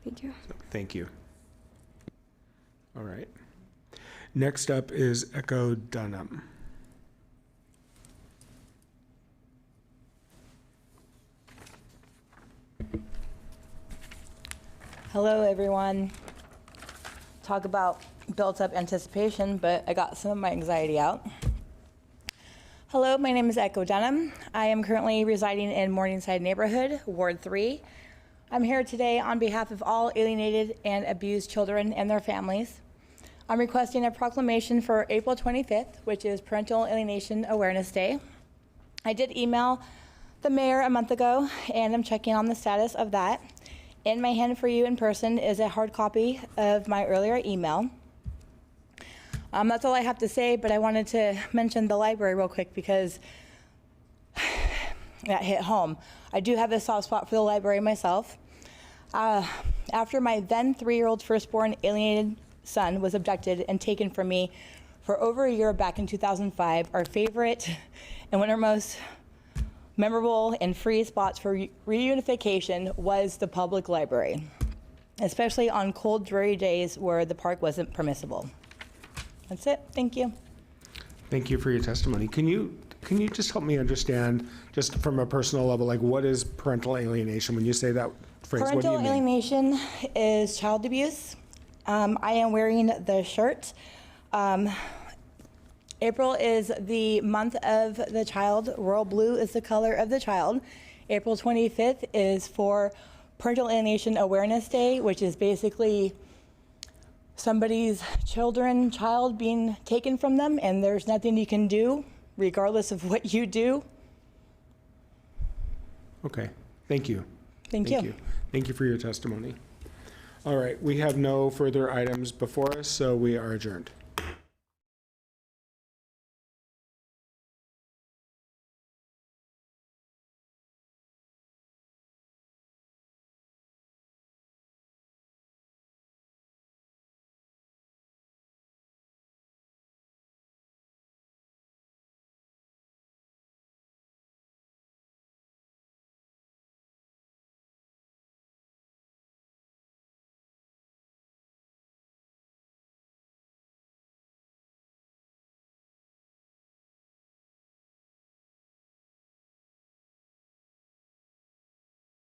Thank you. So, thank you. All right. Next up is Echo Dunham. Hello, everyone. Talk about built-up anticipation, but I got some of my anxiety out. Hello, my name is Echo Dunham. I am currently residing in Morningside neighborhood, Ward 3. I'm here today on behalf of all alienated and abused children and their families. I'm requesting a proclamation for April 25th, which is Parental Alienation Awareness Day. I did email the mayor a month ago, and I'm checking on the status of that. In my hand for you in person is a hard copy of my earlier email. That's all I have to say, but I wanted to mention the library real quick because that hit home. I do have a soft spot for the library myself. After my then 3-year-old firstborn alienated son was abducted and taken from me for over a year back in 2005, our favorite and one of our most memorable and free spots for reunification was the public library, especially on cold, dreary days where the park wasn't permissible. That's it. Thank you. Thank you for your testimony. Can you just help me understand, just from a personal level, like what is parental alienation? When you say that phrase, what do you Parental mean? alienation is child abuse. I am wearing the shirt. April is the month of the child. Royal blue is the color of the child. April 25th is for Parental Alienation Awareness Day, which is basically somebody's child being taken from them, and there's nothing you can do, regardless of what you do. Okay, thank you. Thank you. Thank you for your testimony. All right, we have no further items before us, so we are adjourned.